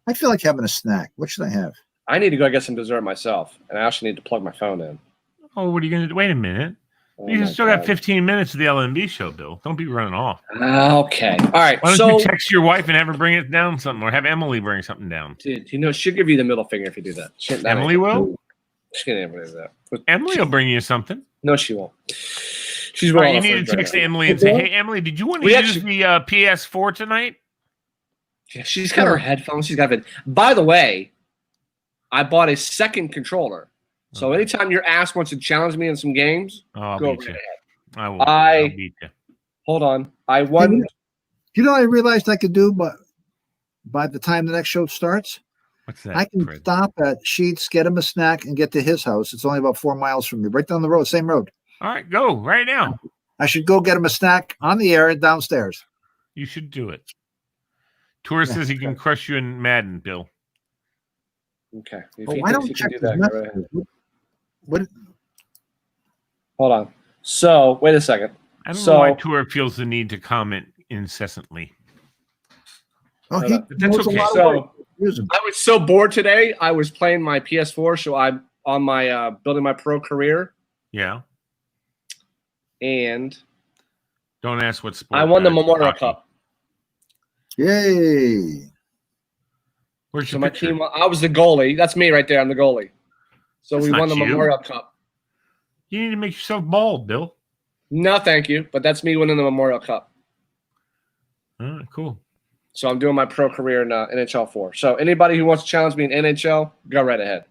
I feel like having a snack. What should I have? I need to go get some dessert myself, and I also need to plug my phone in. Oh, what are you going to do? Wait a minute. You still got 15 minutes of the LMB show, Bill. Don't be running off. Okay. All right. Why don't you text your wife and have her bring it down something, or have Emily bring something down? Dude, she'll give you the middle finger if you do that. Emily will? She can't do that. Emily will bring you something. No, she won't. She's you need to text Emily and say, hey, Emily, did you want to use the PS4 tonight? Yeah, she's got her headphones. She's got it. By the way, I bought a second controller. So anytime your ass wants to challenge me in some games, I'll go beat right you. ahead. I will. I'll beat you. Hold on. I won. You know what I realized I could do, but by the time the next show starts, What's that? I can Fred? stop at Sheets, get him a snack, and get to his house. It's only about 4 miles from me, right down the road, same road. All right, go right now. I should go get him a snack on the air downstairs. You should do it. Tourist says he can crush you in Madden, Bill. Okay. I don't check do his that. messages. What? Hold on. So wait a second. I don't know why Tour feels the need to comment incessantly. Oh, that's okay. So I was so bored today. I was playing my PS4, so I'm on my building my pro career. Yeah. And don't ask what sport. I won the Memorial Cup. Yay! Where's your my team? I was the goalie. That's me right there. I'm the goalie. So we won the Memorial Cup. You need to make yourself bald, Bill. No, thank you. But that's me winning the Memorial Cup. Cool. So I'm doing my pro career in NHL 4. So anybody who wants to challenge me in NHL, go right ahead.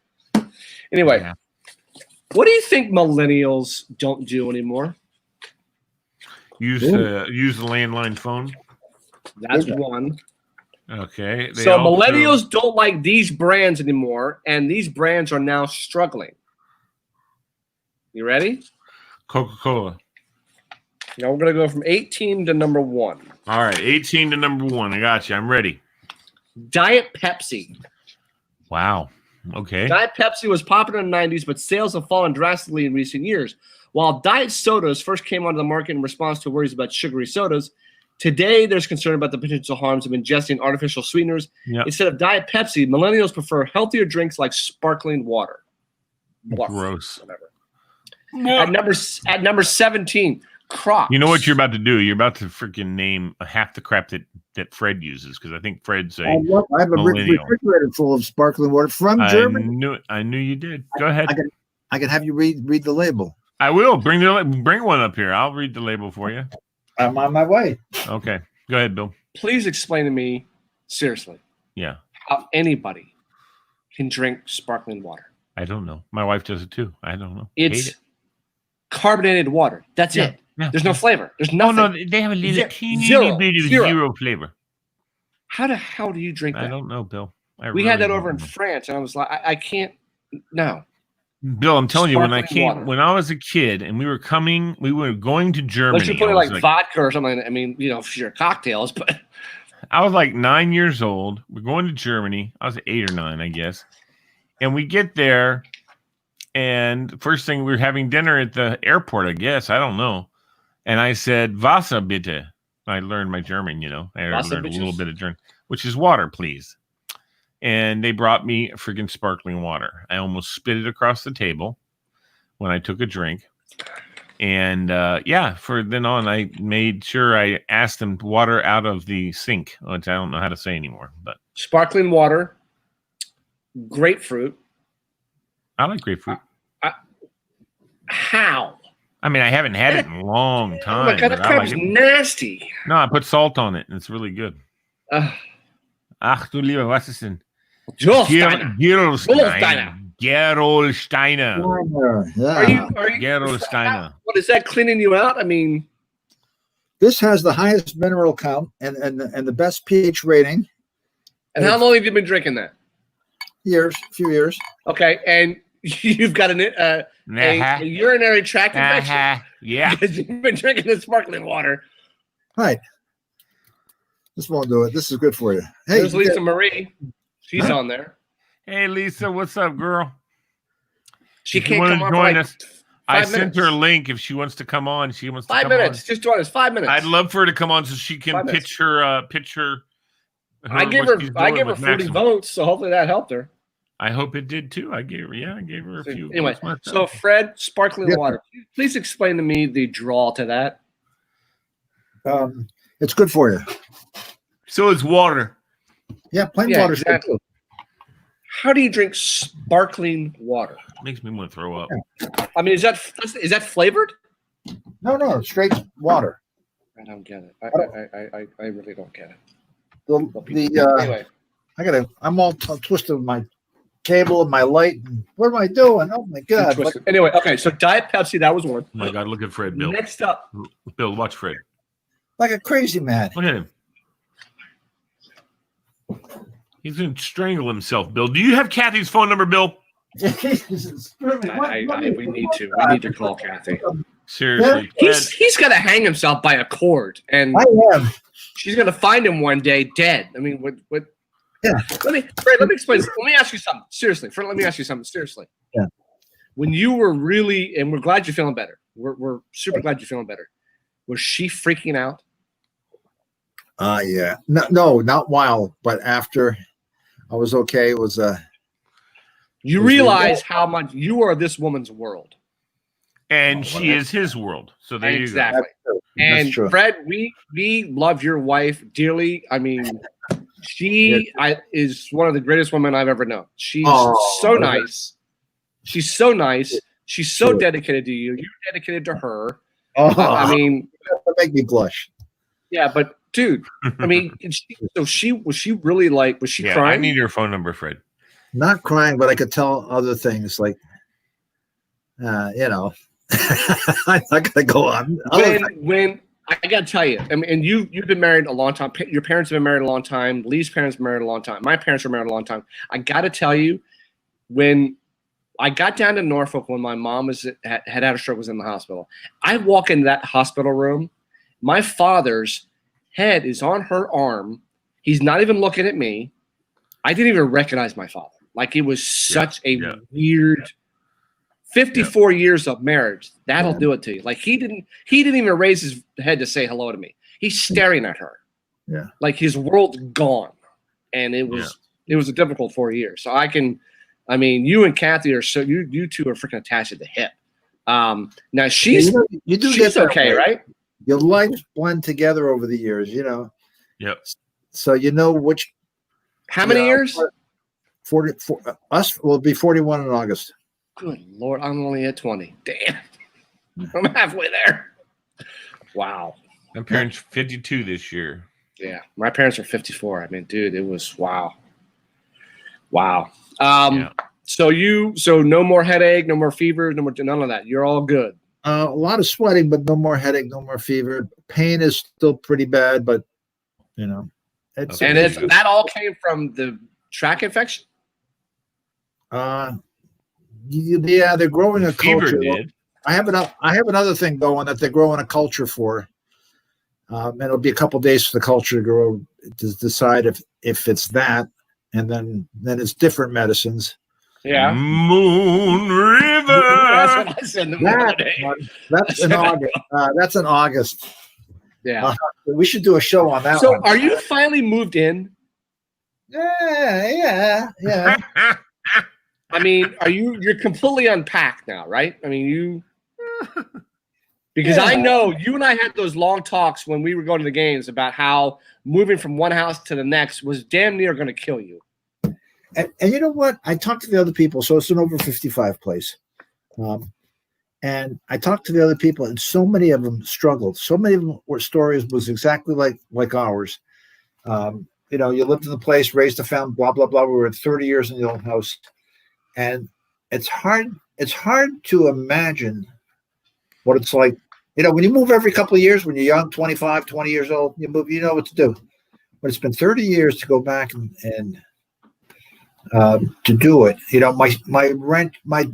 Anyway, what do you think millennials don't do anymore? Use the landline phone. That's one. Okay. So millennials don't like these brands anymore, and these brands are now struggling. You ready? Coca-Cola. Now we're going to go from 18 to number 1. All right, 18 to number 1. I got you. I'm ready. Diet Pepsi. Wow. Okay. Diet Pepsi was popular in the 90s, but sales have fallen drastically in recent years. While diet sodas first came onto the market in response to worries about sugary sodas, today there's concern about the potential harms of ingesting artificial sweeteners. Yep. Instead of Diet Pepsi, millennials prefer healthier drinks like sparkling water. Gross. Whatever. At number 17, Crocs. You know what you're about to do? You're about to freaking name half the crap that Fred uses, because I think Fred's a I have a refrigerator full of sparkling water from Germany. I knew you did. Go ahead. I can have you read the label. I will. Bring one up here. I'll read the label for you. I'm on my way. Okay. Go ahead, Bill. Please explain to me, seriously. Yeah. How anybody can drink sparkling water. I don't know. My wife does it too. I don't know. It's carbonated water. That's it. Yeah. There's no flavor. There's nothing. Oh, no, they have a little teeny bit of zero flavor. How the hell do you drink that? I don't know, Bill. We had that over in France, and I was like, I can't. No. Bill, I'm telling you, when I was a kid and we were going to Germany. Unless you put it like vodka or something. I mean, your cocktails, but I was like 9 years old. We're going to Germany. I was 8 or 9, I guess. And we get there, and first thing we were having dinner at the airport, I guess. I don't know. And I said, Wasser bitte. I learned my German, I learned a little bit of German, which is water, please. And they brought me freaking sparkling water. I almost spit it across the table when I took a drink. And for then on, I made sure I asked them water out of the sink, which I don't know how to say anymore. But sparkling water, grapefruit. I like grapefruit. How? I mean, I haven't had it in a long time. Oh my God, that crap is nasty. No, I put salt on it, and it's really good. Ach du lieber, was ist denn? Gerolsteiner. Gerolsteiner. What is that cleaning you out? I mean, this has the highest mineral count and the best pH rating. And how long have you been drinking that? A few years. Okay, and you've got a urinary tract infection. Yeah, because you've been drinking the sparkling water. Right. This won't do it. This is good for you. Hey, there's Lisa Marie. She's on there. Hey, Lisa, what's up, girl? She can't come on. Join us. I sent her a link if she wants to come on. She wants to 5 minutes. Just join us. 5 minutes. I'd love for her to come on so she can pitch her. I gave her 40 votes, so hopefully that helped her. I hope it did too. I gave her a few. Anyway, so Fred, sparkling water. Please explain to me the draw to that. It's good for you. So it's water. Yeah, plain water. Exactly. How do you drink sparkling water? Makes me want to throw up. I mean, is that flavored? No, straight water. I don't get it. I really don't get it. Anyway, I'm all twisted with my cable and my light. What am I doing? Oh my God! Anyway, okay. So Diet Pepsi, that was one. Oh my God! Look at Fred, Bill. Next up, Bill, watch Fred. Like a crazy man. Look at him. He's going to strangle himself, Bill. Do you have Kathy's phone number, Bill? we need to call Kathy. Seriously, he's got to hang himself by a cord, and she's going to find him one day dead. I mean, what? Yeah. Let me explain. Let me ask you something. Seriously, Fred. Let me ask you something. Seriously. Yeah. When you were really, and we're glad you're feeling better. We're super glad you're feeling better. Was she freaking out? Yeah. No, not while, but after I was okay. It was you realize how much you are this woman's world. And she is his world. So there you go. Exactly. And true. Fred, we love your wife dearly. I mean, she is one of the greatest women I've ever known. She's so nice. She's so nice. She's so dedicated to you. You're dedicated to her. I mean, that make me blush. Yeah, but dude, I mean, was she really like? Was she crying? I need your phone number, Fred. Not crying, but I could tell other things like, I'm not gonna go on. When I gotta tell you, I mean, and you've been married a long time. Your parents have been married a long time. Lee's parents have been married a long time. My parents were married a long time. I gotta tell you, when I got down to Norfolk when my mom had a stroke, was in the hospital. I walk in that hospital room. My father's head is on her arm. He's not even looking at me. I didn't even recognize my father. Like, it was such a weird 54 years of marriage. That'll do it to you. Like, he didn't even raise his head to say hello to me. He's staring at her. Yeah. Like his world's gone. And it was a difficult 4 years. So I mean, you and Kathy are you two are freaking attached at the hip. Now she's okay, right? Your lives blend together over the years, Yep. So which. How many years? 40. Us will be 41 in August. Good Lord, I'm only at 20. Damn, I'm halfway there. Wow. My parents 52 this year. Yeah, my parents are 54. I mean, dude, it was wow. So no more headache, no more fever, none of that. You're all good. A lot of sweating, but no more headache, no more fever. Pain is still pretty bad, but that all came from the tract infection. Yeah, they're growing a culture. I have another thing going that they're growing a culture for. And it'll be a couple days for the culture to grow to decide if it's that, and then it's different medicines. Yeah. Moon River. That's what I said the other day. That's in August. That's in August. Yeah. We should do a show on that. So are you finally moved in? Yeah. I mean, you're completely unpacked now, right? I mean, because I know you and I had those long talks when we were going to the games about how moving from one house to the next was damn near going to kill you. And you know what? I talked to the other people. So it's an over 55 place. And I talked to the other people, and so many of them struggled. So many of them were stories was exactly like ours. You lived in the place, raised a family, blah, blah, blah. We were 30 years in the old house. And it's hard to imagine what it's like. When you move every couple of years, when you're young, 25, 20 years old, you move, you know what to do. But it's been 30 years to go back and to do it. My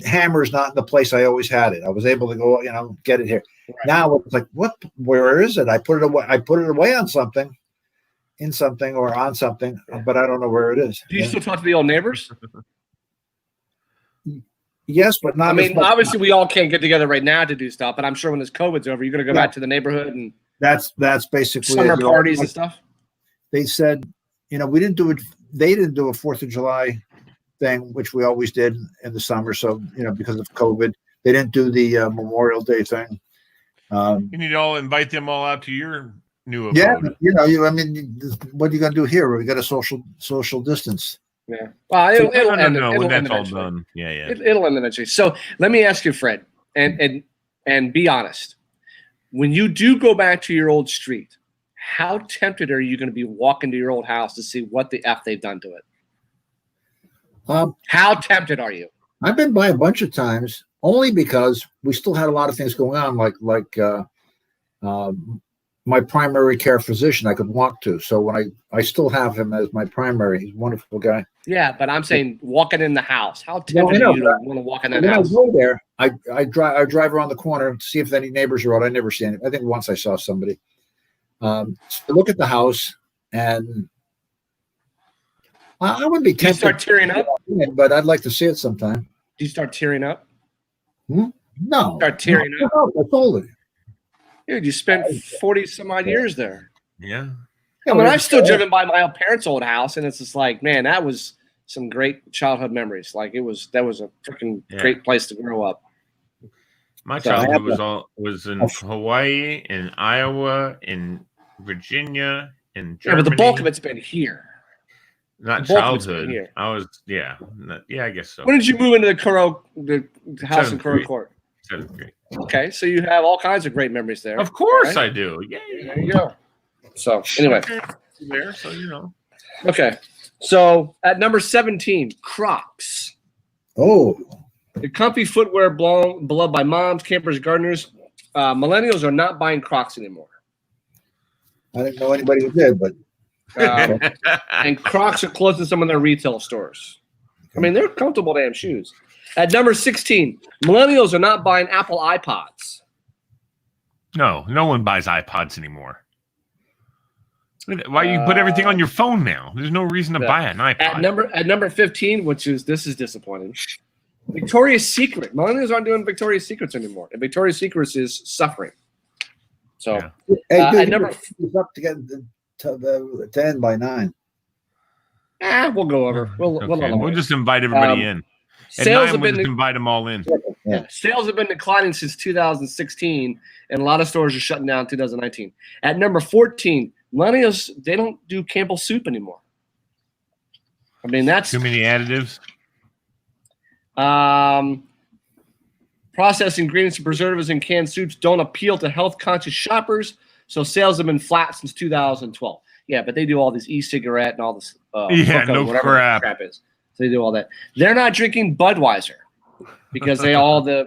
hammer is not in the place I always had it. I was able to go, get it here. Right. Now it's like, where is it? I put it away on something, in something or on something, but I don't know where it is. Do you still talk to the old neighbors? Yes, but not. I mean, obviously we all can't get together right now to do stuff, but I'm sure when this COVID's over, you're going to go back to the neighborhood and that's basically summer parties and stuff. They said, we didn't do it. They didn't do a 4th of July thing, which we always did in the summer. So, because of COVID, they didn't do the Memorial Day thing. You need to invite them all out to your new abode. Yeah, what are you going to do here? We got a social distance. Yeah. Well, it'll end. When that's all done. Yeah. It'll end eventually. So let me ask you, Fred, and be honest. When you do go back to your old street, how tempted are you going to be walking to your old house to see what the F they've done to it? How tempted are you? I've been by a bunch of times only because we still had a lot of things going on, like my primary care physician I could walk to. So when I still have him as my primary, he's a wonderful guy. Yeah, but I'm saying walking in the house. How tempted are you to want to walk in that house? When I go there, I drive around the corner to see if any neighbors are out. I never see any. I think once I saw somebody. So I look at the house, and I wouldn't be tempted. Do you start tearing up? But I'd like to see it sometime. Do you start tearing up? No. Start tearing up. I told it. Dude, you spent 40 some odd years there. Yeah. I mean, I've still driven by my parents' old house, and it's just like, man, that was some great childhood memories. Like that was a freaking great place to grow up. My childhood was in Hawaii, in Iowa, in Virginia, in Germany. Yeah, but the bulk of it's been here. Not childhood. I was, I guess so. When did you move into the house in Currow Court? 7th grade. Okay, so you have all kinds of great memories there. Of course I do. Yeah. There you go. So anyway, there. So you know. Okay, so at number 17, Crocs. Oh. The comfy footwear beloved by moms, campers, gardeners. Millennials are not buying Crocs anymore. I didn't know anybody who did, but. And Crocs are closing some of their retail stores. I mean, they're comfortable damn shoes. At number 16, millennials are not buying Apple iPods. No one buys iPods anymore. Why you put everything on your phone now? There's no reason to buy an iPod. At number 15, this is disappointing. Victoria's Secret. Millennials aren't doing Victoria's Secrets anymore, and Victoria's Secrets is suffering. So, at number up to get to end by 9. We'll go over. We'll just invite everybody in. Sales have been invite them all in. Yeah. Sales have been declining since 2016, and a lot of stores are shutting down in 2019. At number 14, millennials, they don't do Campbell soup anymore. I mean, that's too many additives. Processed ingredients and preservatives in canned soups don't appeal to health-conscious shoppers, so sales have been flat since 2012. Yeah, but they do all this e-cigarette and all this whatever crap is. So they do all that. They're not drinking Budweiser because they all the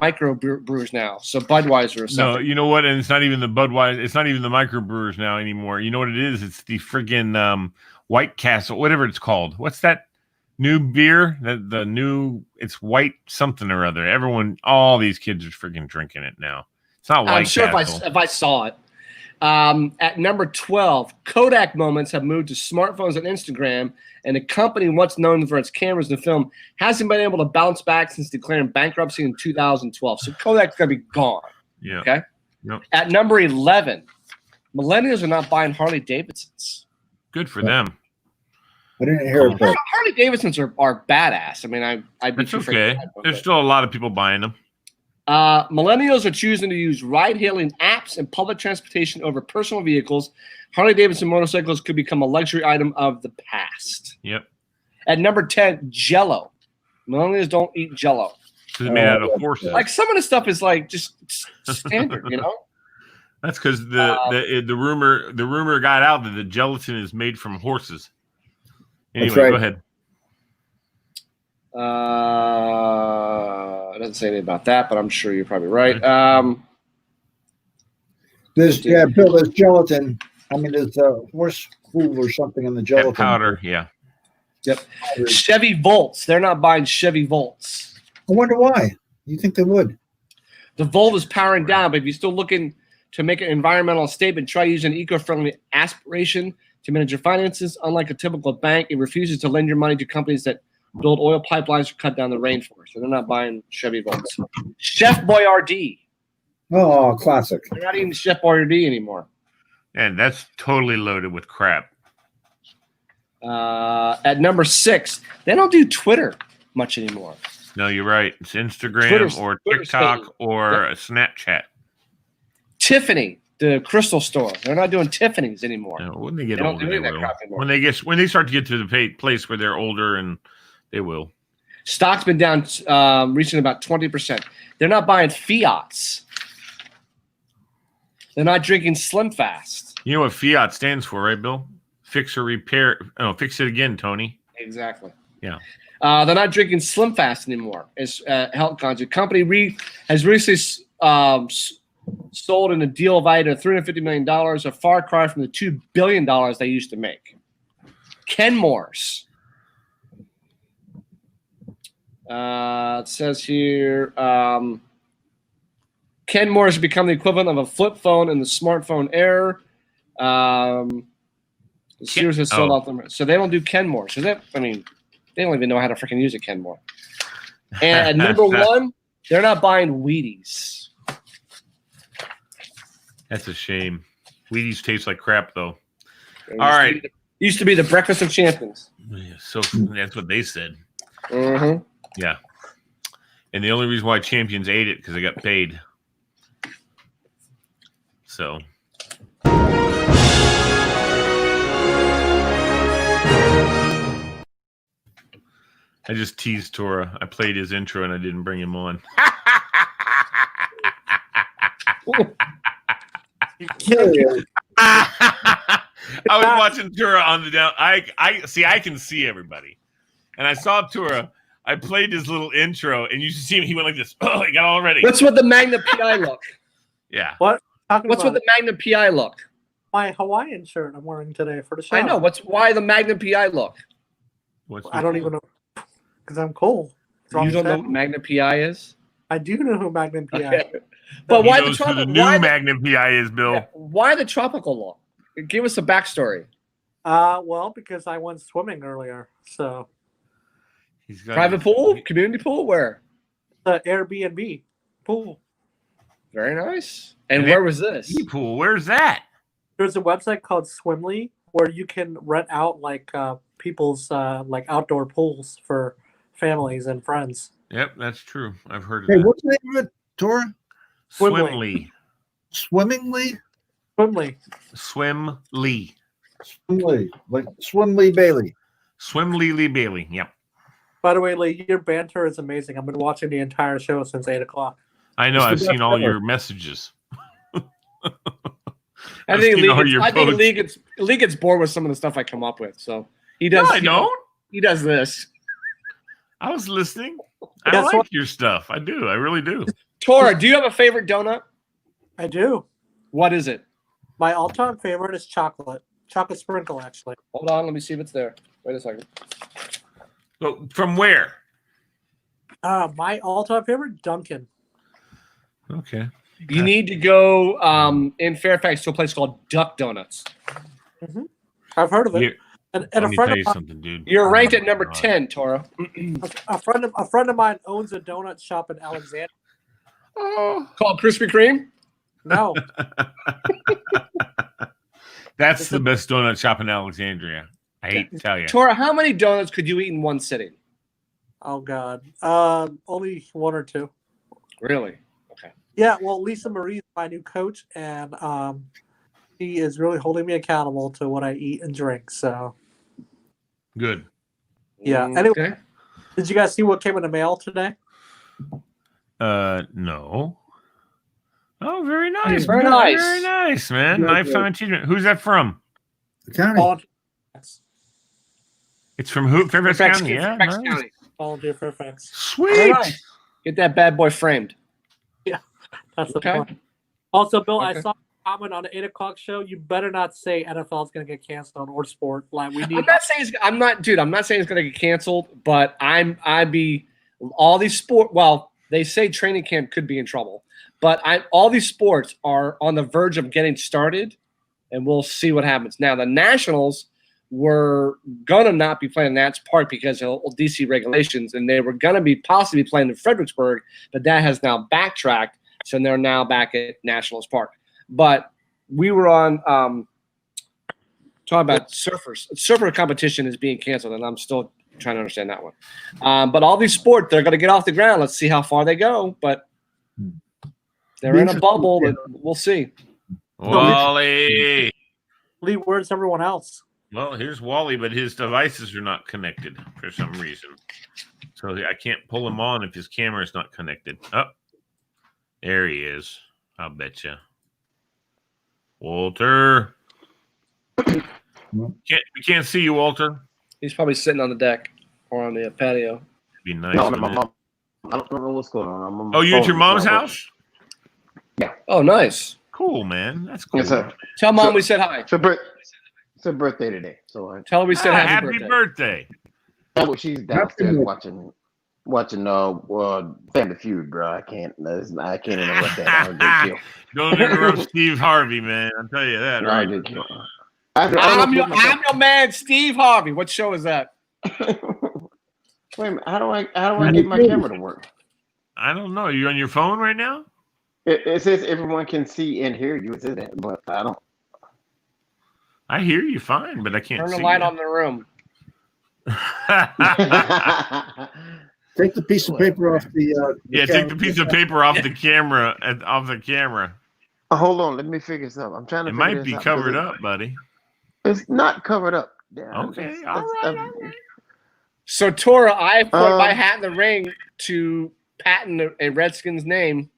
micro brewers now. So Budweiser is something. No, you know what? And it's not even the Budweiser. It's not even the micro brewers now anymore. You know what it is? It's the friggin' White Castle, whatever it's called. What's that new beer? The new, it's white something or other. All these kids are friggin' drinking it now. It's not White Castle. I'm sure if I saw it. At number 12, Kodak moments have moved to smartphones and Instagram, and the company once known for its cameras and film hasn't been able to bounce back since declaring bankruptcy in 2012. So Kodak's going to be gone. Yeah. Okay. Yep. At number 11, millennials are not buying Harley Davidsons. Good for them. I didn't hear it. Harley Davidsons are badass. I mean, I'd be too okay. There's still a lot of people buying them. Millennials are choosing to use ride-hailing apps and public transportation over personal vehicles. Harley-Davidson motorcycles could become a luxury item of the past. Yep. At number 10, Jell-O. Millennials don't eat Jell-O. It's made out of horses. Like some of the stuff is like just standard, you know. That's because the rumor got out that the gelatin is made from horses. Anyway, go ahead. It doesn't say anything about that, but I'm sure you're probably right. There's gelatin. I mean, there's horse food or something in the gelatin. Powder, yeah. Yep. Chevy Volts. They're not buying Chevy Volts. I wonder why. You think they would? The Volt is powering down, but if you're still looking to make an environmental statement, try using an eco-friendly aspiration to manage your finances. Unlike a typical bank, it refuses to lend your money to companies that build oil pipelines or cut down the rainforest. So they're not buying Chevy Volts. Chef Boyardee. Oh, classic. They're not eating Chef Boyardee anymore. And that's totally loaded with crap. At number 6, they don't do Twitter much anymore. No, you're right. It's Instagram or TikTok or Snapchat. Tiffany, the crystal store. They're not doing Tiffany's anymore. No, when they get older, they will. When they start to get to the place where they're older, and they will. Stock's been down, reaching about 20%. They're not buying Fiats. They're not drinking Slim Fast. You know what Fiat stands for, right, Bill? Fix or repair. Oh, fix it again, Tony. Exactly. Yeah. They're not drinking Slim Fast anymore. It's health conscious. Company has recently sold in a deal valued at $350 million, a far cry from the $2 billion they used to make. Kenmore's. It says here, Kenmore has become the equivalent of a flip phone in the smartphone era. Sears has sold out them, so they don't do Kenmore. So they don't even know how to freaking use a Kenmore. And number one, they're not buying Wheaties. That's a shame. Wheaties taste like crap, though. All right. Used to be the breakfast of champions. So that's what they said. Mm-hmm. Yeah. And the only reason why champions ate it because they got paid. So. I just teased Tora. I played his intro and I didn't bring him on. I was watching Tura on the down. I can see everybody. And I saw Tura. I played his little intro, and you should see him. He went like this. Oh, he got all ready. What's with the Magna PI look? Yeah. What's with the Magna PI look? My Hawaiian shirt I'm wearing today for the show. I know. Why the Magna PI look? I don't even know. Because I'm cool. You don't know what Magna PI is? I do know who Magna PI is. Okay. But why the new Magna PI is, Bill? Yeah, why the tropical look? Give us a backstory. Well, because I went swimming earlier, so. He's got private pool, community pool, where? The Airbnb pool. Very nice. And where was this? Pool. Where's that? There's a website called Swimly where you can rent out like people's like outdoor pools for families and friends. Yep, that's true. I've heard of Hey, that. what's the name of it, Tora? Swimly. Swimmingly? Swimly. Swimly. Swimly. Like Swimly Bailey. Swimly Lee Bailey. Yep. By the way, Lee, your banter is amazing. I've been watching the entire show since 8 o'clock. I know. I've seen all your messages. I think Lee gets bored with some of the stuff I come up with. So he does. No, I don't. He does this. I was listening. I like your stuff. I do. I really do. Tora, do you have a favorite donut? I do. What is it? My all-time favorite is chocolate. Chocolate sprinkle, actually. Hold on. Let me see if it's there. Wait a second. So, from where? My all-time favorite, Dunkin'. Okay. You need to go in Fairfax to a place called Duck Donuts. Mm-hmm. I've heard of it. Here, and let a me friend tell you of mine, something, dude. You're ranked at number 10, Tora. a friend of mine owns a donut shop in Alexandria. Called Krispy Kreme? No. That's the best donut shop in Alexandria. I hate to tell you. Tora, how many donuts could you eat in one sitting? Oh, God. Only one or two. Really? Okay. Yeah, well, Lisa Marie is my new coach, and she is really holding me accountable to what I eat and drink. So, Good. yeah. Anyway, did you guys see what came in the mail today? No. Oh, very nice. Very nice. Very nice, man. Lifetime achievement. Who's that from? The county. It's from who? Fairfax County. Yeah. Fairfax Nice. County. Volunteer Fairfax. Sweet. Nice. Get that bad boy framed. That's the Okay. point. Also, Bill, I Okay. saw a comment on the 8 o'clock show. You better not say NFL is going to get canceled or sport. Like we need. I'm not saying it's going to get canceled, but all these sport. Well, they say training camp could be in trouble, but all these sports are on the verge of getting started, and we'll see what happens. Now, the Nationals were gonna not be playing Nats Park because of DC regulations, and they were gonna be possibly playing in Fredericksburg, but that has now backtracked, so they're now back at Nationals Park. But we were on talking about surfers. Surfer competition is being canceled, and I'm still trying to understand that one. But all these sports, they're gonna get off the ground. Let's see how far they go, but they're in a bubble, but we'll see. Wally. Lee, where's everyone else? Well, here's Wally, but his devices are not connected for some reason. So I can't pull him on if his camera is not connected. Oh, there he is. I'll bet you. Walter. We can't see you, Walter. He's probably sitting on the deck or on the patio. Be nice. No, my mom. I don't know what's going on. I'm on my Oh, you at phone. your mom's house? Oh, nice. Cool, man. That's cool. Yes, sir. Tell mom we said hi. It's her birthday today, so Tell her we said happy birthday. she's downstairs watching Family Feud, bro. I can't interrupt that. Don't interrupt Steve Harvey, man. I'll tell you that, right? I'm your man, Steve Harvey. What show is that? Wait a minute. How do I get my camera to work? I don't know. You on your phone right now? It says everyone can see and hear you. It says that, but I don't. I hear you fine, but I can't Turn see the light you. on in the room. Take the piece of paper off the. Take the piece of paper off the camera. Off the camera. Hold on, let me figure this out. I'm trying to. It might be covered up, buddy. It's not covered up. Yeah, Okay, all right. So, Tora, I put my hat in the ring to patent a Redskins name.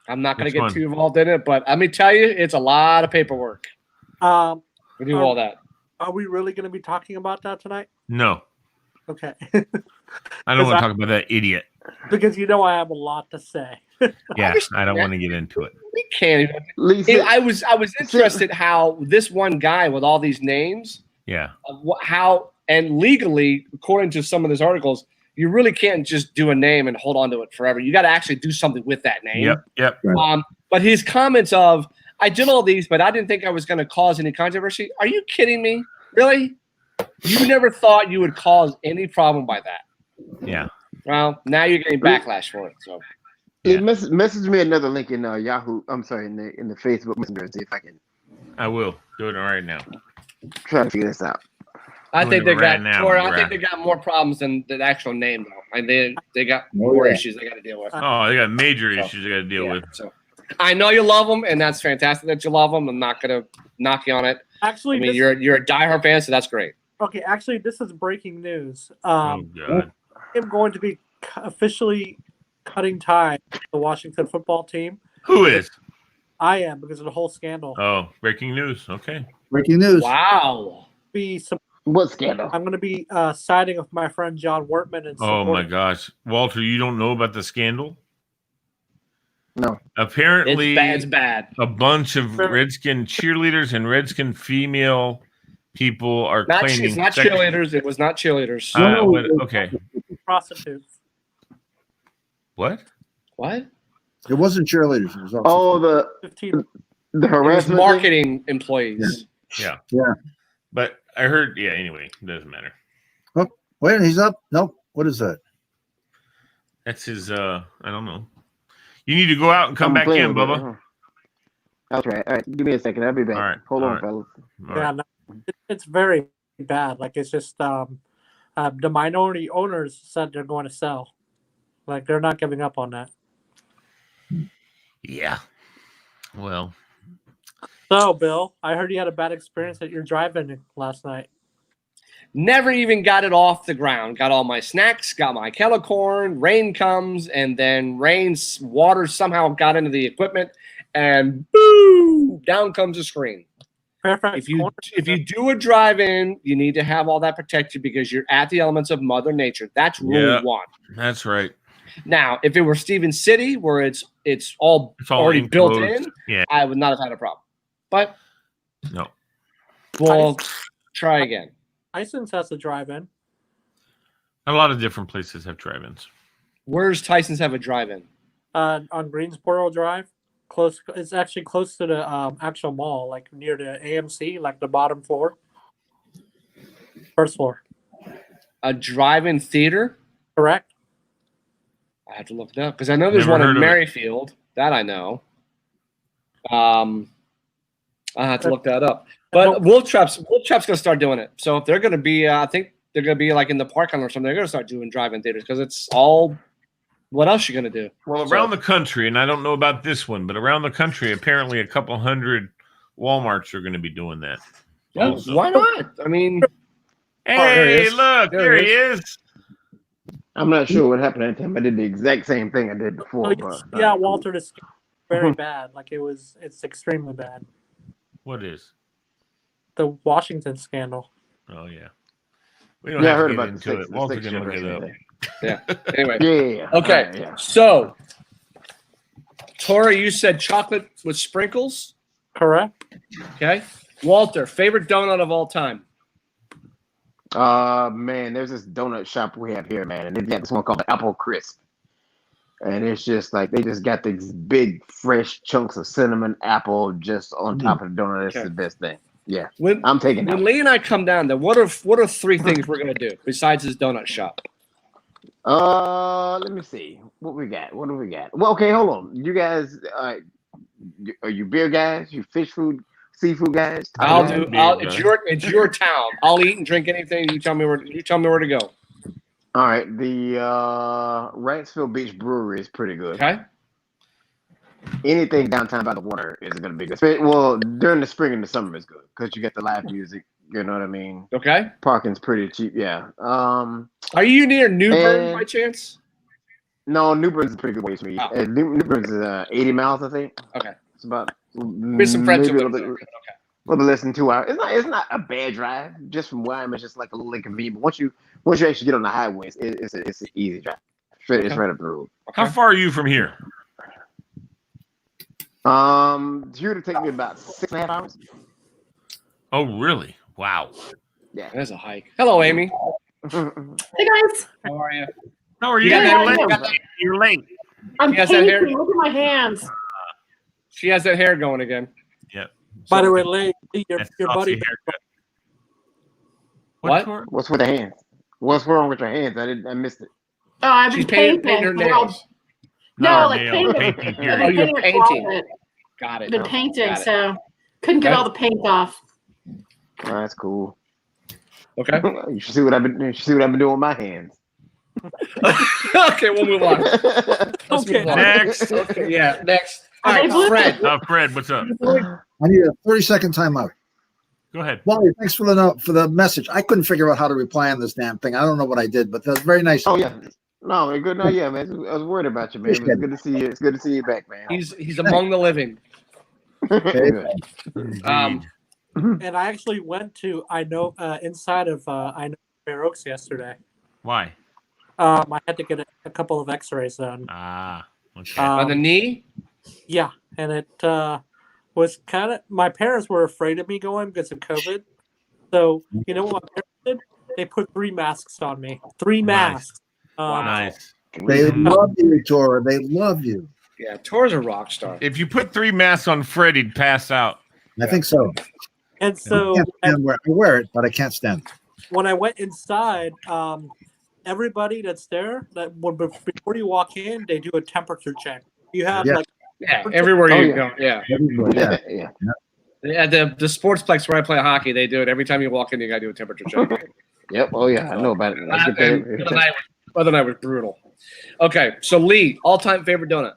I'm not going to get too involved in it, but let me tell you, it's a lot of paperwork. We do all that. Are we really going to be talking about that tonight? No. Okay. I don't want to talk about that idiot. Because I have a lot to say. Yeah, I don't want to get into it. We can't. I was interested how this one guy with all these names. Yeah. How and legally, according to some of these articles, you really can't just do a name and hold on to it forever. You got to actually do something with that name. Yep. But his comments of, I did all these, but I didn't think I was going to cause any controversy. Are you kidding me? Really? You never thought you would cause any problem by that. Yeah. Well, now you're getting backlash for it. So. Yeah. Message me another link in Yahoo. I'm sorry, in the Facebook Messenger and see if I can. I will do it right now. Try to figure this out. I think they got more problems than the actual name though. And they got more issues they got to deal with. Oh, they got major issues they got to deal with. So I know you love them, and that's fantastic that you love them. I'm not gonna knock you on it. Actually, I mean, you're a diehard fan, so that's great. Okay, actually, this is breaking news. Oh God! I'm going to be officially cutting ties with the Washington football team. Who is? I am, because of the whole scandal. Oh, breaking news. Okay. Breaking news. Wow. What scandal? I'm going to be siding with my friend John Wortman. And oh my gosh, Walter, you don't know about the scandal? No. Apparently, it's bad. A bunch of Redskin cheerleaders and Redskin female people are claiming it's not cheerleaders. It was not cheerleaders. Okay. Prostitutes. What? It wasn't cheerleaders. It was the harassment. Marketing employees. Yeah. Yeah. But I heard. Yeah. Anyway, it doesn't matter. Oh, wait, he's up. Nope. What is that? That's his. I don't know. You need to go out and come back in, Bubba. I'll try. All right, give me a second. I'll be back. All right. Hold on, fellas. No, it's very bad. Like, it's just the minority owners said they're going to sell. Like, they're not giving up on that. Yeah. Well. So, Bill, I heard you had a bad experience at your drive-in last night. Never even got it off the ground. Got all my snacks, got my kettle corn. Rain comes, and then water somehow got into the equipment, and boom, down comes the screen. Perfect. If you do a drive-in, you need to have all that protected because you're at the elements of Mother Nature. That's rule one. That's right. Now, if it were Stevens City, where it's all already built in, I would not have had a problem. But no, we'll try again. Tyson's has a drive-in. A lot of different places have drive-ins. Where's Tyson's have a drive-in? On Greensboro Drive. Close. It's actually close to the actual mall, like near the AMC, like the bottom floor. First floor. A drive-in theater? Correct. I have to look it up because I know there's one in Merrifield. That I know. I have to look that up. But Wolf Trap's gonna start doing it. So if they're gonna be, I think they're gonna be like in the parking lot or something. They're gonna start doing drive-in theaters because it's all. What else you gonna do? Well, around the country, and I don't know about this one, but around the country, apparently a couple hundred Walmarts are going to be doing that. Yeah, why not? I mean, hey, look, there he is. I'm not sure what happened that time. I did the exact same thing I did before. Yeah, Walter, it's very bad. Like it's extremely bad. What is? the Washington scandal. Oh yeah. We don't Yeah, I have heard to get about into it. Walter's sex gonna look it up. Yeah. Anyway. Yeah. Okay. All right, yeah. So, Tora, you said chocolate with sprinkles. Correct. Okay. Walter, favorite donut of all time. Man, there's this donut shop we have here, man, and they got this one called the Apple Crisp. And it's just like they just got these big, fresh chunks of cinnamon apple just on top of the donut. That's the best thing. Yeah, I'm taking that. When Lee and I come down there, what are 3 things we're gonna do besides this donut shop? Let me see what we got. What do we got? Well, okay, hold on. You guys, are you beer guys? You fish food, seafood guys? It's your town. I'll eat and drink anything. You tell me where to go. All right, the Wrightsville Beach Brewery is pretty good. Okay. Anything downtown by the water is going to be good. Well, during the spring and the summer is good because you get the live music. You know what I mean? Okay. Parking's pretty cheap. Yeah. Are you near New Bern by chance? No, New Bern's a pretty good ways for me. Oh. New Bern's 80 miles, I think. Okay. It's about With some friends. maybe a little bit less than 2 hours. It's not a bad drive. Just from where I'm, it's just like a little inconvenient. But once you actually get on the highway, it's an easy drive. It's right up the road. Okay. How far are you from here? Here to take me about 6.5 hours. Oh, really? Wow. Yeah. There's a hike. Hello, Amy. Hey guys, How are you? How are you? Yeah, You're late. I'm You guys have hair? painting. Look at my hands. She has that hair going again. Yep. By the way, Lee, your That's buddy. saucy haircut. What? Tor? What's with the hands? What's wrong with your hands? I missed it. Oh, I've She's been painting her painting. nails. No, like nails, painting. painting I've period. Oh, been you're painting. painting. Closet. Got it. I've been painting, Got it. so couldn't get Okay. all the paint off. Oh, that's cool. Okay. You should see what I've been doing with my hands. Okay, we'll move on. Let's Okay. move on. Next. Okay, yeah, next. All Are they right, blue? Fred. Fred, what's up? I need a 30-second timeout. Go ahead. Wally, thanks for the message. I couldn't figure out how to reply on this damn thing. I don't know what I did, but that's very nice. Oh yeah. No, good. No, yeah, man. I was worried about you, man. It was good to see you. It's good to see you back, man. He's among the living. Okay. And I actually went to inside of Fair Oaks yesterday. Why? I had to get a couple of X-rays done. Ah. Okay. On the knee? Yeah, and it was kind of. My parents were afraid of me going because of COVID. So you know what my parents did? They put 3 masks on me. 3 masks. Nice. They love you, Tora. They love you. Yeah, Tor's a rock star. If you put 3 masks on Fred, he'd pass out. I think so. And so I wear it, but I can't stand it. when I went inside, everybody that's there, before you walk in, they do a temperature check. You have Yeah. Yeah, everywhere you yeah. go. Yeah. Everybody, yeah. Yeah. Yeah, the sportsplex where I play hockey, they do it every time you walk in. You got to do a temperature check. Yep. Oh yeah, I know about it. I get that. The other night was brutal. Okay, so Lee, all-time favorite donut.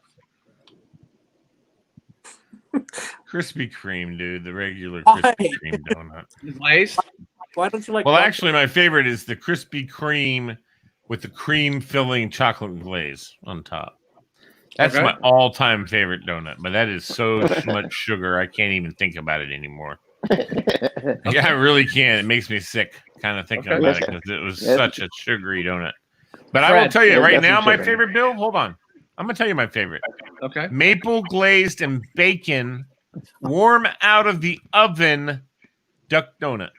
Krispy Kreme, dude. The regular Why? Krispy Kreme donut. Lay's. Why don't you like? Well, Dunkin'? actually, my favorite is the Krispy Kreme with the cream filling chocolate glaze on top. That's Okay. my all-time favorite donut, but that is so much sugar, I can't even think about it anymore. Yeah, I really can. It makes me sick kind of thinking Okay. about it because it was Yep. such a sugary donut. But I will Fred, tell you yeah, right that's now, my sugar. favorite, Bill, hold on. I'm going to tell you my favorite. Okay. Maple glazed and bacon, warm out of the oven, duck donut.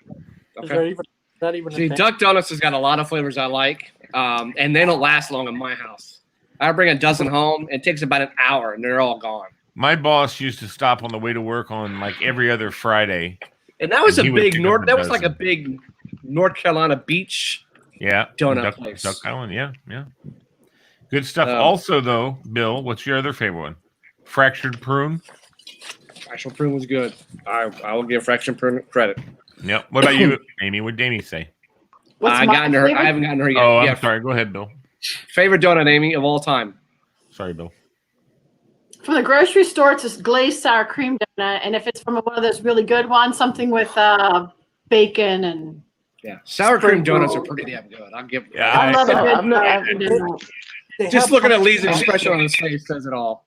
Okay. Is that even a See, thing? Duck Donuts has got a lot of flavors I like, and they don't last long in my house. I bring a dozen home. It takes about an hour, and they're all gone. My boss used to stop on the way to work on like every other Friday. And that was And a he would big pick North. up a That was like a dozen. big North Carolina beach. Yeah. Donut place. Duck Island. Yeah. Yeah. Good stuff. Um, Also, though, Bill, what's your other favorite one? Fractured prune. Fractional prune was good. I will give Fractional prune credit. Yep. What about you, Amy? What did Amy say? What's I my got into her. favorite? I haven't gotten to her yet. Oh, I'm Yeah, sorry. Go ahead, Bill. favorite donut, Amy, of all time. Sorry, Bill. From the grocery store, it's a glazed sour cream donut, and if it's from one of those really good ones, something with bacon and. Yeah, sour cream Sprinkle. donuts are pretty damn good. I'll give. Yeah, I love a good I'm not- sour cream donut. They Just have looking at pumpkin- Lee's expression on his face says it all.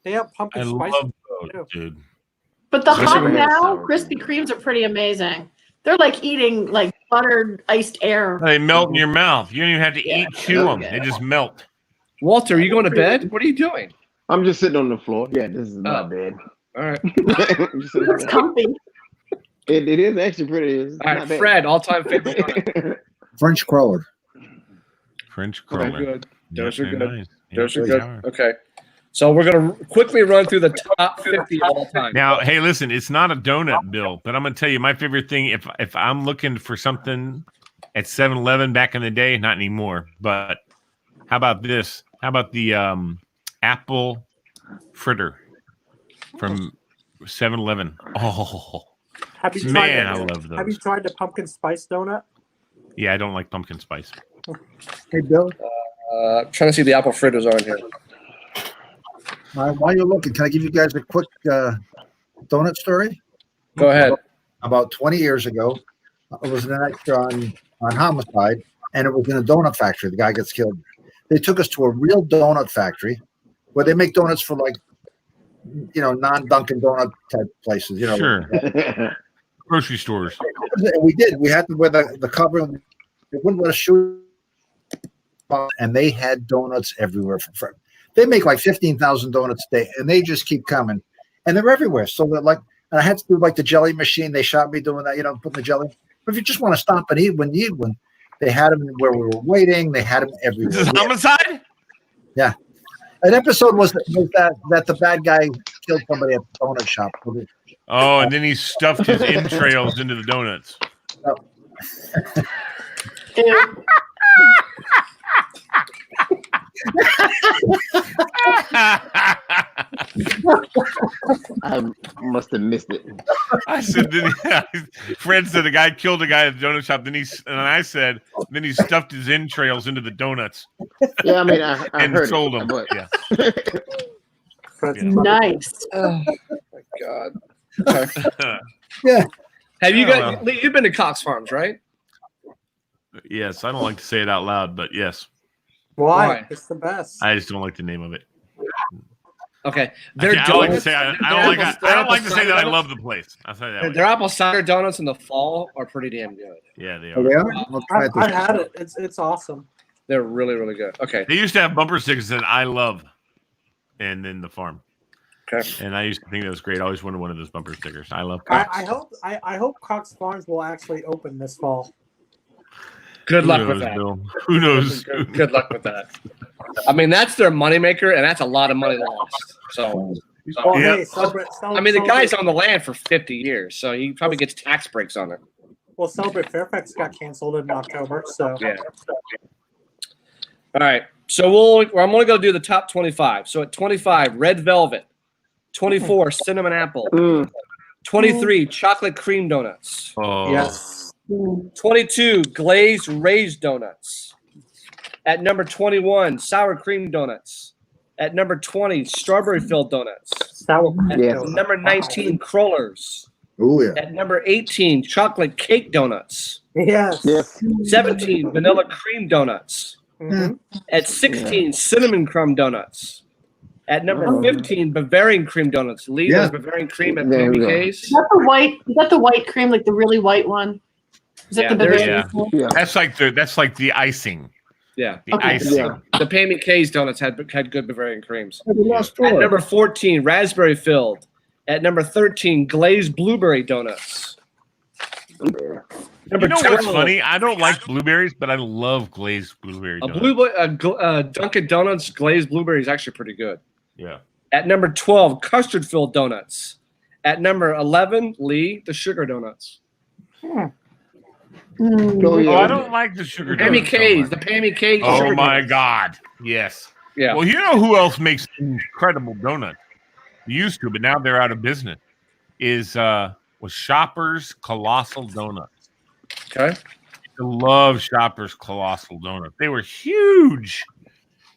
They have pumpkin I spice. love those, dude. But the Especially hot when they have now sour Krispy cream. Kremes are pretty amazing. They're like eating like buttered iced air. They melt in your mouth. You don't even have to Yeah, chew them. yeah. They just melt. Walter, are you going to bed? What are you doing? I'm just sitting on the floor. Yeah, this is my Oh. bed. All right. I'm just sitting on It's the bed. comfy. It is actually pretty. It's All not right, bad. Fred, all-time favorite donut. French crawler. French Okay, crawler. good. Those Yeah, are they're good. nice. Those Yeah, are they good. are. Okay. So we're going to quickly run through the top 50 of all time. Now, hey, listen, it's not a donut, Bill, but I'm going to tell you my favorite thing. If I'm looking for something at 7-Eleven back in the day, not anymore, but how about this? How about the apple fritter from 7-Eleven? Oh, Have you man, tried I it? love Have you those. tried the pumpkin spice donut? Yeah, I don't like pumpkin spice. Hey, Bill, Trying to see the apple fritters on here. while you're looking, can I give you guys a quick donut story? Go ahead. About 20 years ago, it was an extra on Homicide, and it was in a donut factory. The guy gets killed. They took us to a real donut factory where they make donuts for non-Dunkin' Donut type places. Sure. Grocery stores. We did. We had to wear the cover. They wouldn't let us shoot. And they had donuts everywhere. They make like 15,000 donuts a day, and they just keep coming. And they're everywhere. So they're like, and I had to do like the jelly machine. They shot me doing that, putting the jelly. But if you just want to stop and eat when you eat one, they had them where we were waiting. They had them everywhere. This is Homicide? Yeah. An episode was that the bad guy killed somebody at the donut shop. Oh, and then he stuffed his entrails into the donuts. Ew. I must have missed it. I said, Fred said the guy killed a guy at the donut shop. Then I said, then he stuffed his entrails into the donuts Yeah, I mean, I and heard sold it, them. but Yeah. That's Yeah. Nice. Oh, my God. Okay. Yeah. Have you Oh, got? well. You've been to Cox Farms, right? Yes, I don't like to say it out loud, but yes, Why? Why? It's the best. I just don't like the name of it. Okay. I don't like to say I don't like to say that I donuts- love the place. I'll say that. Their apple cider donuts in the fall are pretty damn good. Yeah, they Oh, are. they are? I'll try I this. had it. It's awesome. They're really, really good. Okay. They used to have bumper stickers that I love, and then the farm. Okay. And I used to think that was great. I always wanted one of those bumper stickers. I love Cox. I hope Cox Farms will actually open this fall. Good Who luck knows, with that. Bill? Who knows? Good luck with that. I mean, that's their moneymaker, and that's a lot of money lost. So, Oh, Yeah. hey, I mean, the guy's on the land for 50 years, so he probably gets tax breaks on it. Well, Celebrate Fairfax got canceled in October, so Yeah. All right. So I'm going to go do the top 25. So at 25, Red Velvet. 24, Cinnamon Apple. 23, Chocolate Cream Donuts. Oh, yes. 22, Glazed Raised Donuts. At number 21, Sour Cream Donuts. At number 20, Strawberry Filled Donuts. Sour cream Yes. donut. Number 19, Crullers. Oh, yeah. At number 18, Chocolate Cake Donuts. Yes. yes. 17, Vanilla Cream Donuts. Mhm. At 16, Cinnamon Crumb Donuts. At number 15, Bavarian Cream Donuts. Lee, Yeah. there's Bavarian Cream at There we go. PBK's. Is that the white? Is that the white cream, like the really white one? Is that Yeah, the there's- Bavarian? yeah. cream? Yeah. that's like the icing. Yeah. The Okay. icing. Yeah. The Pammy K's Donuts had good Bavarian creams. We lost At four. number 14, Raspberry Filled. At number 13, Glazed Blueberry Donuts. Number You know 12, what's funny? I don't like blueberries, but I love glazed blueberry A donuts. Dunkin' Donuts Glazed Blueberry is actually pretty good. Yeah. At number 12, Custard Filled Donuts. At number 11, Lee, the Sugar Donuts. Oh, Oh, yeah. I don't like the sugar Pammy donuts so K's, much. the Pammy K's. Oh Sugar my Donuts. God! Yes. Yeah. Well, you know who else makes incredible donuts? Used to, but now they're out of business. Was Shoppers Colossal Donuts. Okay. I love Shoppers Colossal Donuts. They were huge.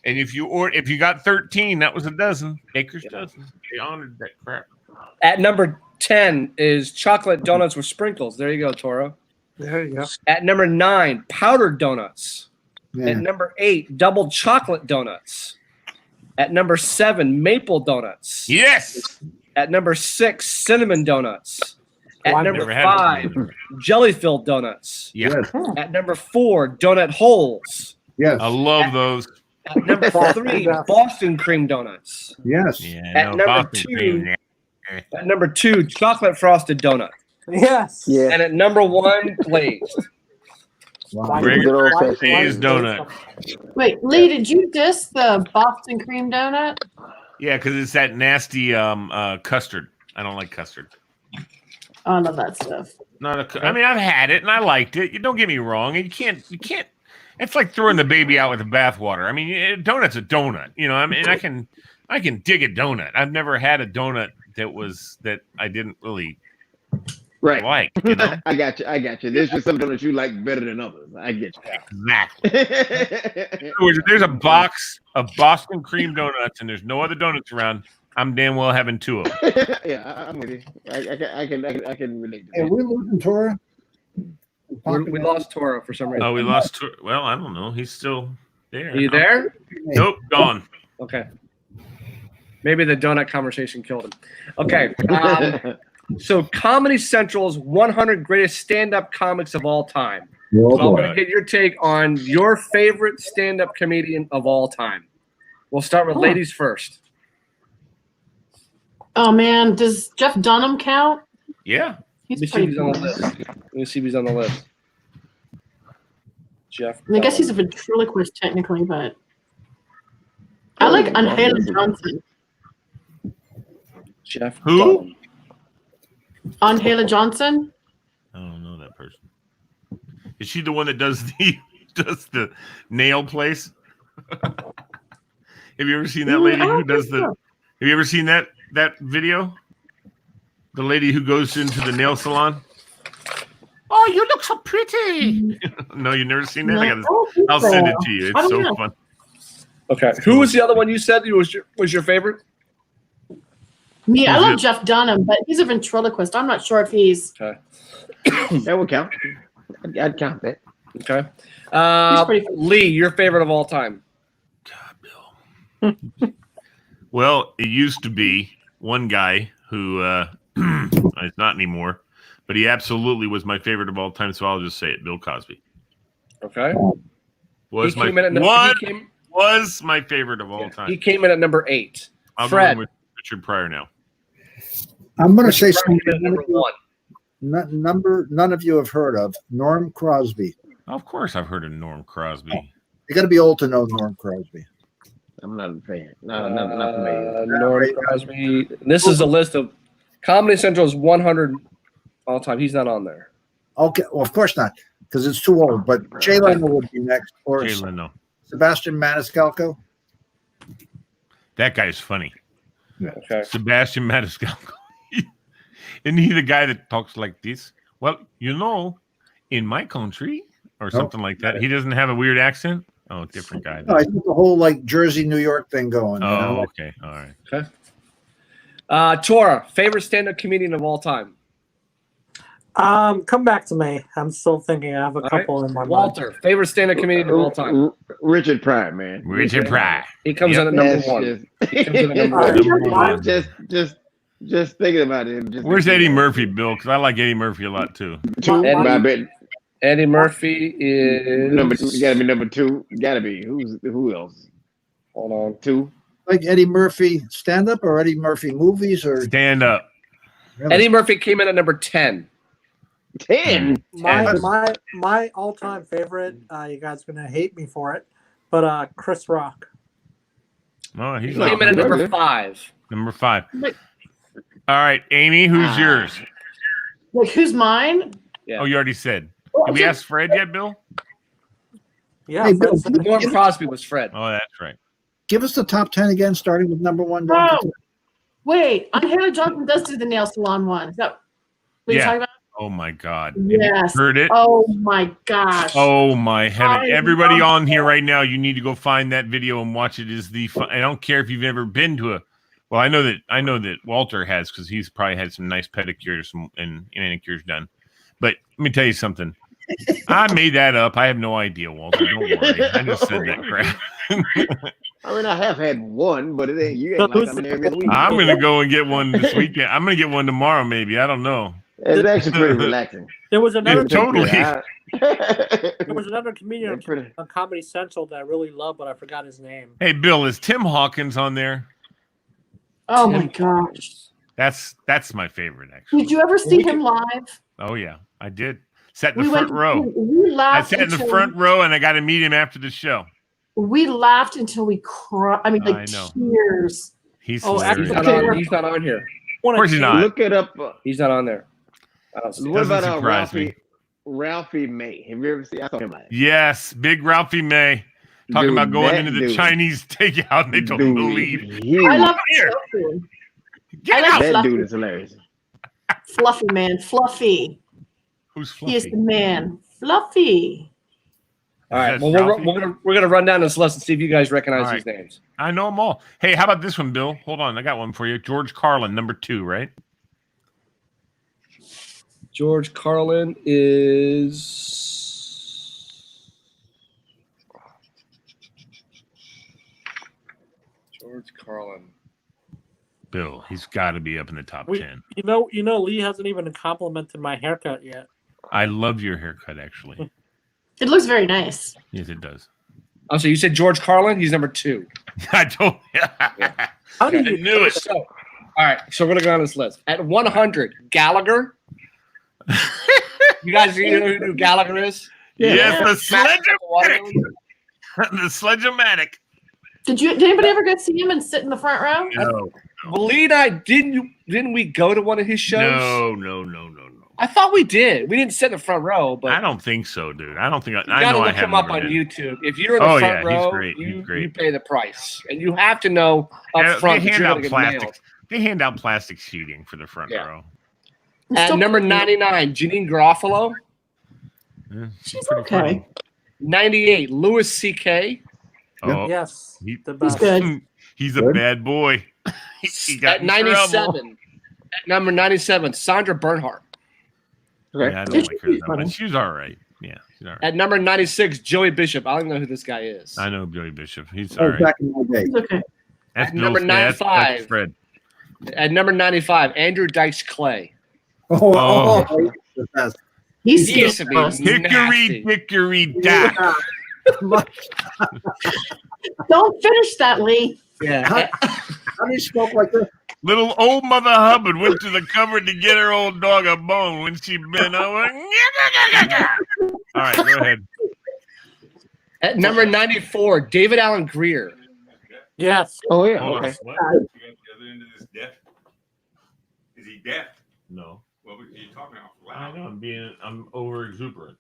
And if you got 13, that was a dozen. Baker's dozen. They honored that crap. At number 10 is Chocolate Donuts with Sprinkles. There you go, Toro. There you go. At number 9, Powdered Donuts. Yeah. At number 8, Double Chocolate Donuts. At number 7, Maple Donuts. Yes. At number 6, cinnamon donuts. At I've number never had 5, jelly-filled donuts. Yeah, At number 4, donut holes. Yes. I love those. At number 3, Boston cream donuts. Yes. Yeah, At no, number Boston 2, cream, At number 2, chocolate frosted donut. Yes. Yeah. And at number 1, glazed. Wow. Good old fashioned. Glazed donut. Wait, Lee, did you diss the Boston cream donut? Yeah, because it's that nasty custard. I don't like custard. Oh, no, that stuff. I mean, I've had it and I liked it. You don't get me wrong. You can't. It's like throwing the baby out with the bathwater. I mean, a donut's a donut. You know, I mean, I can dig a donut. I've never had a donut that I didn't really Right. like. You know, I got you. There's just some donuts you like better than others. I get exactly. you. There's a box of Boston cream donuts and there's no other donuts around. I'm damn well having 2 of them. Yeah, I'm with you. I can relate to Hey, that. we're losing Tora. We lost Toro for some reason. Oh, we lost. Well, I don't know. He's still there. Are you there? Nope, gone. Okay. Maybe the donut conversation killed him. Okay. So Comedy Central's 100 greatest stand-up comics of all time. Oh, So I'm boy. going to get your take on your favorite stand-up comedian of all time. We'll start with ladies first. Oh, man. Does Jeff Dunham count? Yeah. Let me He's see if pretty he's on cool. the list. Let me see if he's on the list. Jeff. I guess he's a ventriloquist technically, but I like Angela Johnson. Jeff. Who? Dunham. Angela Johnson? I don't know that person. Is she the one that does the nail place? Have you ever seen that lady who does the? Have you ever seen that video? The lady who goes into the nail salon. Oh, you look so pretty. No, you've never seen that. No, I'll send it to you. I It's don't so know. fun. Okay. Who was the other one you said was your favorite? Me, I Who's love it? Jeff Dunham, but he's a ventriloquist. I'm not sure if he's. Okay. That would count. I'd count that. Okay. He's pretty cool. Lee, your favorite of all time. God, Bill. Well, it used to be one guy who it's not anymore, but he absolutely was my favorite of all time. So I'll just say it: Bill Cosby Okay. was He my came in at was my favorite of all time. He came in at number 8. I'll go Fred. in with Richard Pryor now. I'm going to say Fred came something in at number 1. none of you have heard of. Norm Crosby. Of course, I've heard of Norm Crosby. You got to be old to know Norm Crosby. I'm not a fan. Not familiar. Norm Crosby. This is a list of Comedy Central's 100 all time. He's not on there. Okay, well, of course not, because it's too old. But Jay Leno would be next, or Jay Leno. Sebastian Maniscalco. That guy's funny. Okay. Sebastian Maniscalco. Isn't he the guy that talks like this? Well, you know, in my country, or something like that. He doesn't have a weird accent. Oh, different guy. No, I think the whole like Jersey, New York thing going. you know? Oh, okay. All right. Tora, favorite stand-up comedian of all time. Come back to me. I'm still thinking. I have a All couple in my mind. Walter, favorite stand-up comedian of all time. Richard Pryor, man. Richard Pryor. He comes in at number 1. He comes in at number Number 1. just thinking about it. Where's Eddie Murphy, Bill? Because I like Eddie Murphy a lot too. 2? Eddie- I bet Eddie Murphy is gotta be number 2. Gotta be. Who else? Hold on. 2. Like Eddie Murphy stand up or Eddie Murphy movies or Stand up. really? Eddie Murphy came in at number 10. 10. My all-time favorite. You guys are gonna hate me for it, but Chris Rock. Oh, he's He not came in at number 5. number 5. All right, Amy, who's yours? Like, who's mine? Yeah. Oh, you already said. Did we ask Fred yet, Bill? Yeah, Hey, Bill, Norm Crosby was Fred. Oh, that's right. give us the top 10 again, starting with number 1. Oh, wait. Angela Johnson does do the nail salon one. Is that what you're Yeah. talking about? Oh my God. Yes. Heard it? Oh my gosh. Oh my heaven! I Everybody love on here that. right now, you need to go find that video and watch it. Is the fun? I don't care if you've ever been to a. Well, I know that Walter has because he's probably had some nice pedicures and manicures done. But let me tell you something. I made that up. I have no idea, Walter. Don't worry. I just said that crap. I mean, I have had one, but it ain't. You ain't like I'm in every week. I'm gonna go and get one this weekend. I'm gonna get one tomorrow, maybe. I don't know. It's actually pretty relaxing. There was another Totally. there was another comedian on Comedy Central that I really love, but I forgot his name. Hey, Bill, is Tim Hawkins on there? Oh my gosh! That's my favorite, actually. Did you ever see him live? Oh yeah, I did. Sat in the We front went. row. We I laughed. sat in the until- front row, and I got to meet him after the show. We laughed until we cried. I mean, I like know. tears. He's Oh, hilarious. He's not on here. Of course he's not. Look it up. He's not on there. I don't see What it. about Doesn't surprise me. Ralphie May? Have you ever seen? I saw him. Yes, big Ralphie May talking Dude, about going that into the dude. Chinese takeout and they don't believe. I love Here. Fluffy. Get I like out. That Fluffy. dude is hilarious. Fluffy man, Fluffy. Who's He is Fluffy? the man, Fluffy. All right. That's Well, Ralphie? we're gonna run down this list and see if you guys recognize All these names. I know them all. Hey, how about this one, Bill? Hold on, I got one for you. George Carlin, number 2, right? George Carlin is George Carlin. Bill, he's got to be up in the top 10. You know, Lee hasn't even complimented my haircut yet. I love your haircut, actually. It looks very nice. Yes, it does. Oh, so you said George Carlin? He's number 2. I told you. How did I you knew it. So, all right. So we're gonna go on this list. At 100, Gallagher. You guys know who Gallagher is? Yes, the Sledge-O-Matic. The Sledge-O-Matic. Did anybody ever get to see him and sit in the front row? No. Lee and I didn't we go to one of his shows? No. I thought we did. We didn't sit in the front row, but I don't think so, dude. I don't think you I gotta know I look him haven't up ever on been. YouTube. If you're in the Oh, front yeah, he's row, great. He's great. you pay the price, and you have to know up Yeah, front they that hand you're out gonna get plastic. nailed. They hand out plastic sheeting for the front Yeah. row. At Still number pretty- 99, Janine Garofalo. Yeah, She's pretty okay. funny. 98, Louis C.K. Oh, Yes, he- the best. good. he's a Good. bad boy. he got At in trouble. 97, at number 97, Sandra Bernhardt. Yeah, I don't like her that much. She's all right. Yeah, she's all right. At number 96, Joey Bishop. I don't even know who this guy is. I know Billy Bishop. He's Oh, all right. back in my day. He's okay. That's At number Bill's dad. 95. That's Fred. At number 95, Andrew Dice Clay. Oh. The best. He's He used to be Hickory nasty. dickory dock. Don't finish that, Lee. Yeah. How do you smoke like this? Little old Mother Hubbard went to the cupboard to get her old dog a bone when she bent over. All right, go ahead. At number 94, David Allen Greer. Yes. Oh yeah. Hold on. Okay. What? You got the other end of this deaf? Is he deaf? No. What were you talking about? I know I'm over exuberant.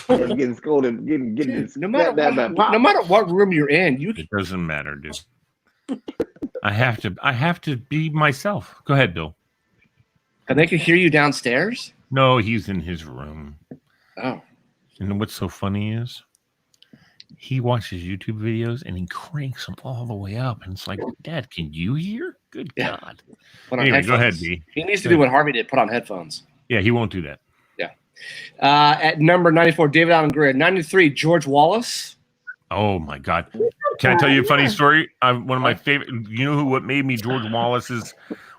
Getting scolded, getting No matter what room you're in, you can. It doesn't matter, dude. I have to be myself. Go ahead, Bill. And they can hear you downstairs. No, he's in his room. Oh, And what's so funny is he watches YouTube videos and he cranks them all the way up. And it's like, Dad, can you hear? Good Yeah. God. put on Anyway, go ahead, headphones. B. He needs to do what Harvey did: put on headphones. Yeah, he won't do that. At number 94, David Allen Greer. 93, George Wallace. Oh my God! Can I tell you a funny story? One of my favorite. You know what made me George Wallace is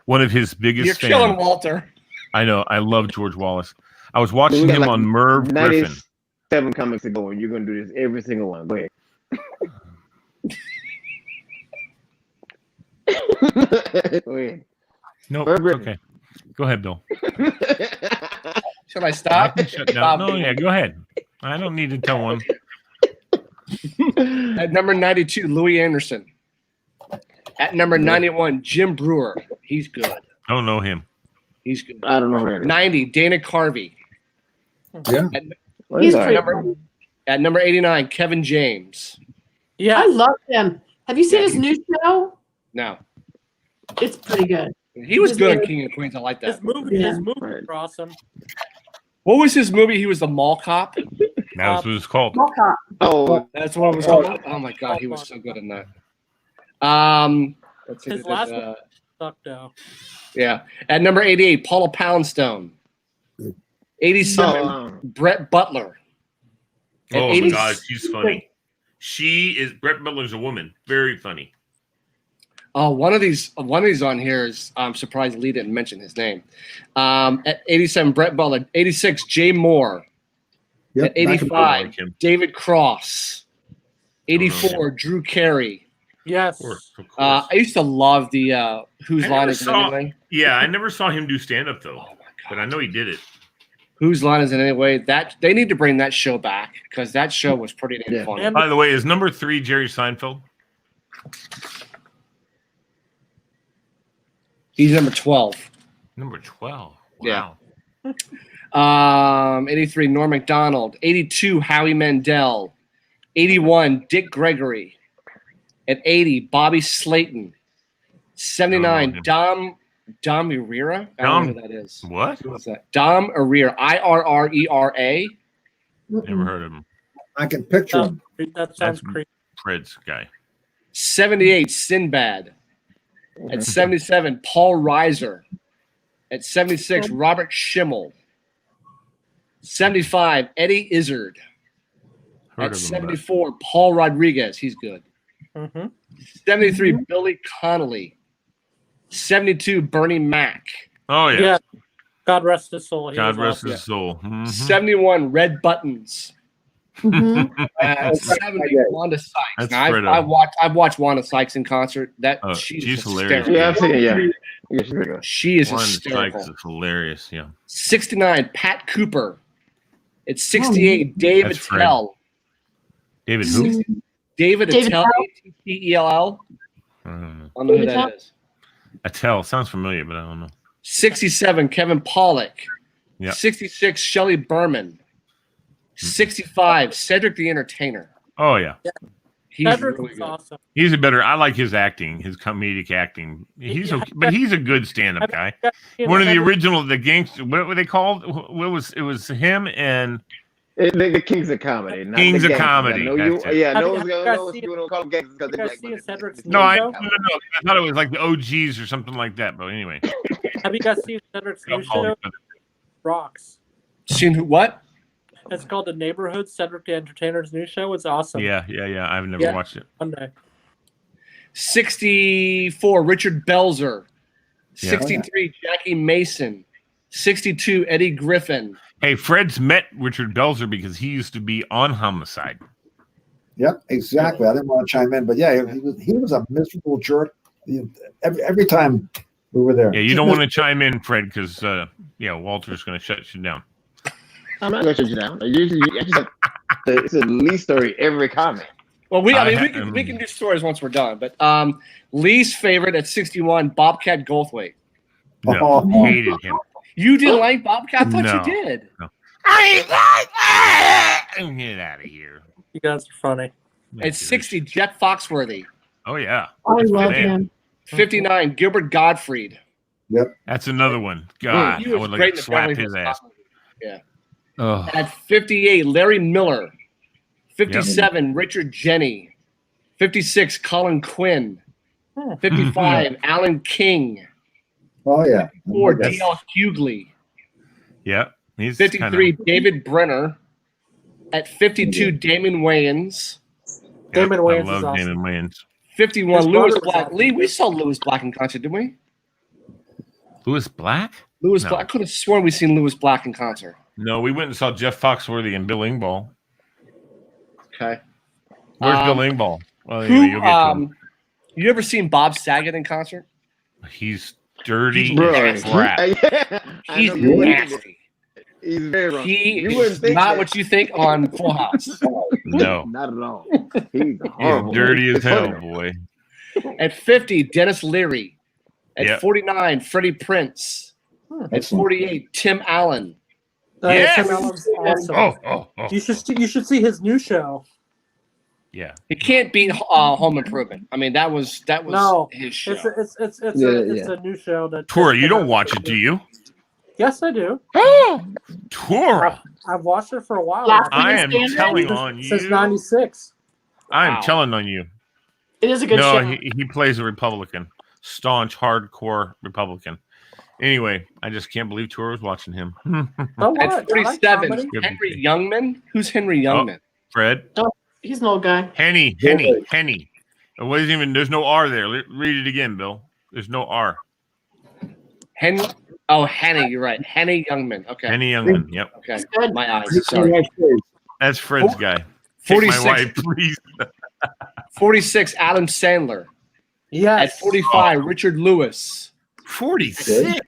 one of his biggest You're fans. killing Walter. I know. I love George Wallace. I was watching him on Merv Griffin. 97 comics ago, and you're gonna do this every single one. Go ahead. Go ahead. No, Merv Griffin. okay. Go ahead, Bill. Should I I stop? can shut down. No, yeah, go ahead. I don't need to tell one. At number 92, Louis Anderson. At number 91, Jim Brewer. He's good. Don't know him. He's good. I don't know that. 90, Dana Carvey. Yeah. He's Sorry. pretty At number 89, Kevin James. Yeah. I love him. Have you seen his new show? No. It's pretty good. He was good on King of Queens. I like His that. movie Yeah. was awesome. What was his movie? He was the mall cop. That's what it's called. Mall Cop. Oh, That's what I was talking about. Oh my God, he was so good in that. Let's see. His last one sucked though. Yeah. At number 88, Paula Poundstone. 87, oh, Brett Butler. At Oh 80 God, she's funny. Brett Butler's a woman. Very funny. Oh, one of these on here is I'm surprised Lee didn't mention his name. At 87, Brett Butler. 86, Jay Moore. Yep, At 85, like him. David Cross. 84, Drew Carey. Yes. Of course. I used to love the Whose Line Is It Anyway? Yeah, I never saw him do stand-up, though. But I know he did it. Whose Line Is It Anyway? That they need to bring that show back because that show was pretty damn funny. By the way, is number 3 Jerry Seinfeld? He's number 12. Number 12. Wow. Yeah. 83, Norm Macdonald. 82, Howie Mandel. 81, Dick Gregory. At 80, Bobby Slayton. 79, Dom Irrera. I don't know who that is. What? What's that? Dom Irrera. Irrera. Never heard of him. I can picture him. That sounds creepy. Fred's guy. 78, Sinbad. At 77, Paul Reiser. At 76, Robert Schimmel. 75, Eddie Izzard. At 74, Paul Rodriguez. He's good. 73, Billy Connolly. 72, Bernie Mac. Oh, yeah. Yeah. God rest his soul. God rest his soul. 71, Red Buttons. 70, Wanda Sykes. Now, I've watched Wanda Sykes in concert. She's hilarious. Yeah, I've seen it. Yeah. She is Wanda hysterical. Sykes is hilarious. Yeah. 69, Pat Cooper. It's 68, David Tell. David who? David Attell. Attell. I don't know. I don't know who that is. Attell sounds familiar, but I don't know. 67, Kevin Pollak. Yeah. 66, Shelley Berman. 65, Cedric the Entertainer. Oh, yeah. He's Cedric really is good. awesome. He's I like his acting, his comedic acting. He's okay, but he's a good stand-up guy. One of the original, the gangsters. What were they called? It was him and The Kings of Comedy. Not Kings the of Comedy. I know you. That's it. Yeah, no Have one's you gonna guys seen- call them gangsters because they're You guys black. seen Cedric's No, new I show? thought it was like the OGs or something like that. But anyway, Have you guys seen Cedric's new show? Rocks. Seen who? What? It's called The Neighborhood. Cedric the Entertainer's new show. It's awesome. yeah. I've never watched it. Monday. 64, Richard Belzer. Yeah. 63, Jackie Mason. 62, Eddie Griffin. Hey, Fred's met Richard Belzer because he used to be on Homicide. Yep, exactly. I didn't want to chime in, but yeah, he was a miserable jerk. Every time we were there. Yeah, you don't want to chime in, Fred, because Walter's going to shut you down. I'm not gonna shut you down. It's a Lee story every comment. Well, we can do stories once we're done. But Lee's favorite at 61, Bobcat Goldthwait. No, hated him. You didn't like Bobcat? I thought No. you did. No. Get out of here. You guys are funny. At 60, Jet Foxworthy. Oh, yeah. I love man. him. 59, Gilbert Gottfried. Yep. That's another one. God, He I was would great like in the slap Beverly his Hills ass. Cop movie. Yeah. Oh. At 58, Larry Miller. 57, Richard Jenney. 56, Colin Quinn. 55, Alan King. Oh yeah. 4, D.L. Hughley. Yeah. He's 53, David Brenner. At 52, Damon Wayans. Damon I Wayans is love awesome. Damon Wayans. 51, His Lewis brother was Black. awesome. Lee, we saw Lewis Black in concert, didn't we? Lewis Black? Lewis No. Black. I could have sworn we seen Lewis Black in concert. No, we went and saw Jeff Foxworthy and Bill Engvall. Okay. Where's Bill Engvall? Well, anyway, you'll get to him. You ever seen Bob Saget in concert? He's dirty Bro, as crap. He's I know. nasty. He's very wrong. He You wouldn't is think not that. what you think on Full House. No. Not at all. He's He's horrible. dirty as It's hell, funny. boy. At 50, Dennis Leary. At Yep. 49, Freddie Prince. At 48, Tim Allen. Yes! Tim Allen's awesome. Oh. You should see his new show. Yeah. He can't beat Home Improvement. I mean, that was No, his show. It's Yeah. a new show that. Tora, you don't watch it, do you? Yes, I do. Tora, I've watched it for a while. Last now. I am Standard? telling on you. Since '96. I am Wow. telling on you. It is a good No, show. he plays a Republican, staunch, hardcore Republican. Anyway, I just can't believe Tora was watching him. So what? I At like 47, comedy. Henry Youngman. Who's Henry Youngman? Fred, He's an old guy. Henny. It wasn't even. There's no R there. Read it again, Bill. There's no R. Henny. Oh, Henny. You're right. Henny Youngman. Okay. Henny Youngman. Yep. Okay. Good. My eyes. Sorry. That's Fred's guy. 46. My wife, please. 46. Adam Sandler. Yes. At 45. Richard Lewis. 46.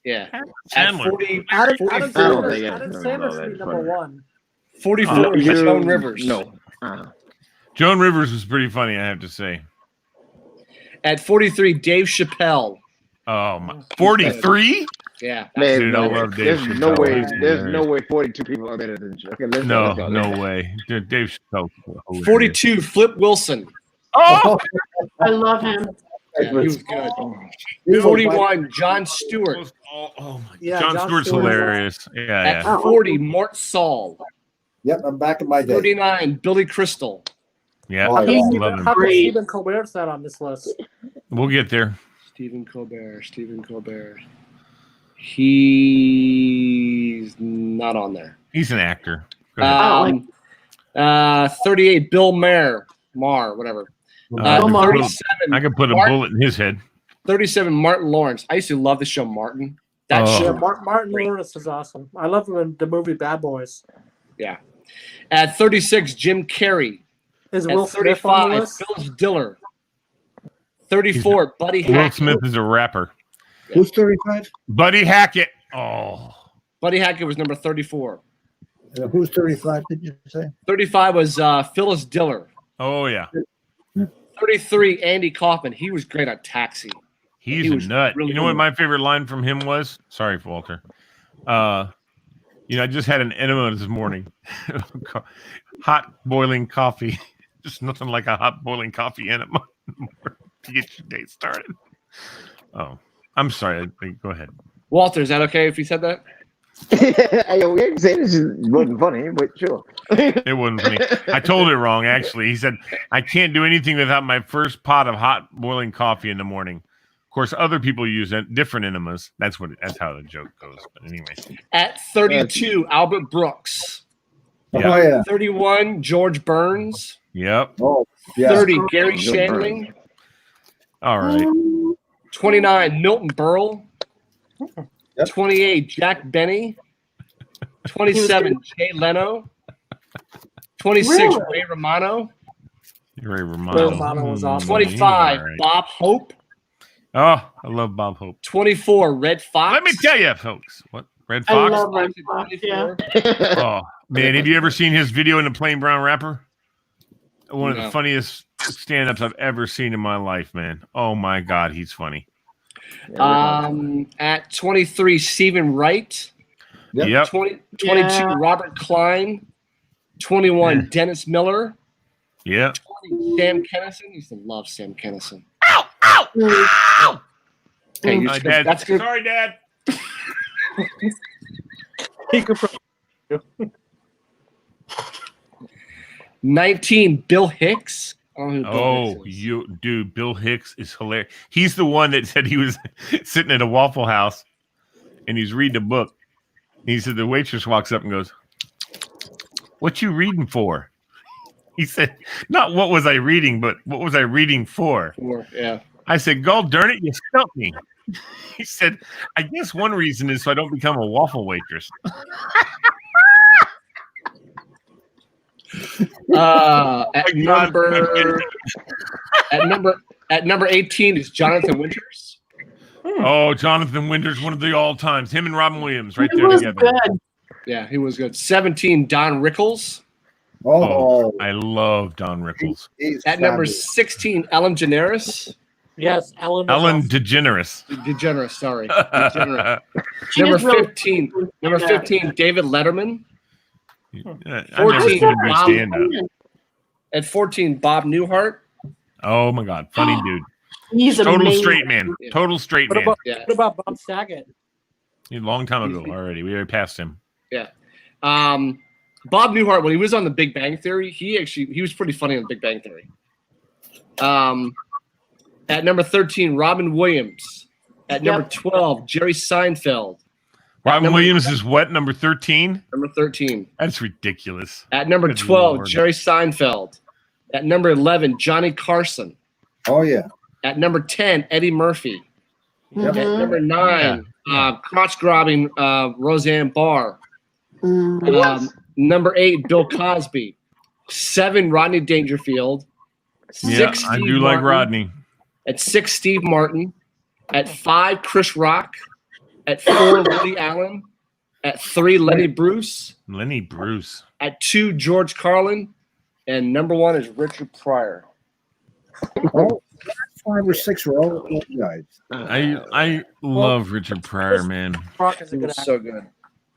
Yeah. Sandler. At 40. Adam 44. Sandler should be number one. 44. Joan Rivers. No. Joan Rivers was pretty funny, I have to say. At 43. Dave Chappelle. Oh my! 43? Yeah. Man, Dude, I love Dave there's no Chappelle. way. That's There's hilarious. no way 42 people are better than Joe. Okay, No way. Dude, Dave Chappelle. 42. Flip Wilson. Oh! I love him. Yeah, he was good. 41. John Stewart. Oh my! Yeah, John Jon Stewart's Stewart. hilarious. At Yeah. 40. Mort Saul. Yep, I'm back in my day. 39. Billy Crystal. Yeah. Oh, I yeah. love him. How come Great. Stephen Colbert's not on this list? We'll get there. Stephen Colbert. He's not on there. He's an actor. Go ahead. 38. Bill Maher. Whatever. I could put- 37. I could put a Martin- bullet in his head. 37. Martin Lawrence. I used to love the show Martin. That Oh. Yeah, show. Martin Lawrence is awesome. I love him in the movie Bad Boys. Yeah. At 36. Jim Carrey. Is At Will Smith on the 35. list? Phyllis Diller. 34. Buddy Will Hackett. Smith is a rapper. Who's 35? Buddy Hackett. Oh. Buddy Hackett was number 34. Who's 35, did you say? 35 was Phyllis Diller. Oh yeah. 33. Andy Kaufman. He was great on Taxi. He's He a was nut. really You know what good. my favorite line from him was? Sorry, Walter. I just had an enema this morning. Hot boiling coffee. Just nothing like a hot boiling coffee enema to get your day started. Oh, I'm sorry. Go ahead. Walter, is that okay if you said that? Hey, we ain't saying this wasn't funny, but sure. It wasn't funny. I told it wrong, actually. He said, I can't do anything without my first pot of hot boiling coffee in the morning. Of course, other people use different enemas. That's how the joke goes. But anyway. At 32, Albert Brooks. Oh, Yeah. yeah. 31, George Burns. Yep. Oh, yeah. 30, Gary George Shandling. All right. 29, Milton Berle. Yep. 28, Jack Benny. 27, Jay Leno. 26, Really? Ray Romano. Ray Romano. Ray Romano was awesome. 25, All right. Bob Hope. Oh, I love Bob Hope. 24, Red Fox. Let me tell you, folks. What? Red I Fox? love Red Fox. Yeah. Oh, man. Have you ever seen his video in the Plain Brown Rapper? One of No. the funniest stand-ups I've ever seen in my life, man. Oh, my God. He's funny. At 23, Stephen Wright. Yep. 22, Yeah. Robert Klein. 21, Dennis Miller. Yep. 20, Sam Kennison. Used to love Sam Kennison. Ow! Okay, you're My good. dad. That's good. Sorry, Dad. He could 19, Bill Hicks. I don't know who Bill Oh, Hicks is. dude, Bill Hicks is hilarious. He's the one that said he was sitting at a Waffle House and he's reading a book. He said the waitress walks up and goes, "What you reading for?" He said, "Not what was I reading, but what was I reading for?" Yeah. I said, "God darn it, you stumped me." He said, "I guess one reason is so I don't become a waffle waitress." At God. number 18 is Jonathan Winters. Oh, Jonathan Winters, one of the all times. Him and Robin Williams right He there was together. good. Yeah, he was good. 17, Don Rickles. Oh, I love Don Rickles. he's At number fabulous. 16, Ellen DeGeneres. Yes, Ellen. Ellen DeGeneres. DeGeneres, sorry. DeGeneres. She Number is really 15. good. Number Yeah. 15, David Letterman. I've never 14, seen him do Bob. stand-up. At 14, Bob Newhart. Oh my God, funny dude. He's Total amazing. straight man. Yeah. Total straight What man. about, Yeah. what about Bob Saget? A long time ago already. We already passed him. Yeah. Bob Newhart, when he was on The Big Bang Theory, he was pretty funny on The Big Bang Theory. At number 13, Robin Williams. At number Yep. 12, Jerry Seinfeld. Robin number- Williams is what, number 13? Number 13. That's ridiculous. At number Good 12, Lord. Jerry Seinfeld. At number 11, Johnny Carson. Oh yeah. At number 10, Eddie Murphy. Mhm. At number 9, crotch grabbing Roseanne Barr. Number 8, Bill Cosby. 7, Rodney Dangerfield. 6, I Steve do like Martin. Rodney. At 6, Steve Martin. At 5, Chris Rock. At 4, Woody Allen. At 3, Lenny Bruce. Lenny Bruce. At 2, George Carlin. And number 1 is Richard Pryor. Oh, 5 or 6 were all old guys. I love Richard Pryor, man. Rock is a He good was actor. so good.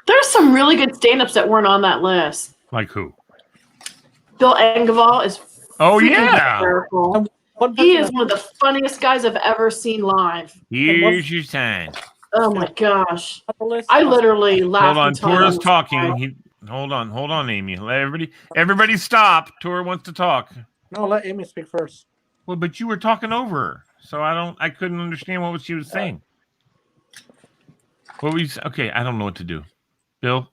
There's some really good stand-ups that weren't on that list. Like who? Bill Engvall is Oh, freaking yeah. hysterical. One He person is one of the funniest guys I've ever seen live. Here's your sign. Oh my gosh. on the list. I literally laughed. Hold on. until I Tora's was talking. crying. Hold on, Amy. Let everybody stop. Tora wants to talk. No, let Amy speak first. Well, but you were talking over her, so I couldn't understand what she was saying. Okay, I don't know what to do. Bill?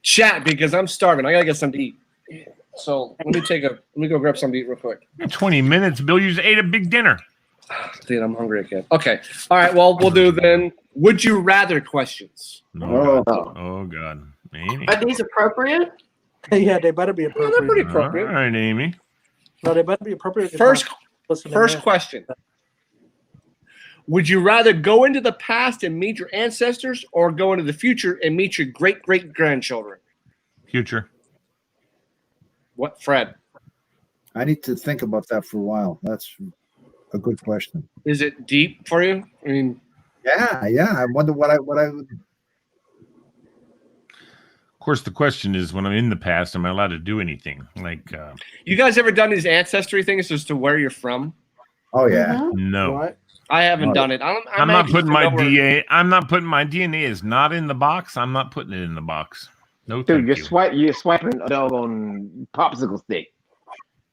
Chat, because I'm starving. I gotta get something to eat. So let me go grab something to eat real quick. 20 minutes. Bill, you just ate a big dinner. Dude, I'm hungry again. Okay. All right. Well, we'll do then. Would you rather questions? Oh, God. Oh, God. Amy. Are these appropriate? Yeah, they better be Yeah, appropriate. they're pretty appropriate. All right, Amy. No, they better be appropriate. First Listen to First me. question. Would you rather go into the past and meet your ancestors or go into the future and meet your great-great-grandchildren? Future. What, Fred? I need to think about that for a while. That's a good question. Is it deep for you? I mean, Yeah. I wonder what I would. Of course, the question is, when I'm in the past, am I allowed to do anything? Like, you guys ever done these ancestry things as to where you're from? Oh yeah. Mhm. no. What? I haven't No. done it. I'm not putting my DNA. I'm not putting my DNA is not in the box. I'm not putting it in the box. No, Dude, thank you're you. you're swiping a doggone popsicle stick.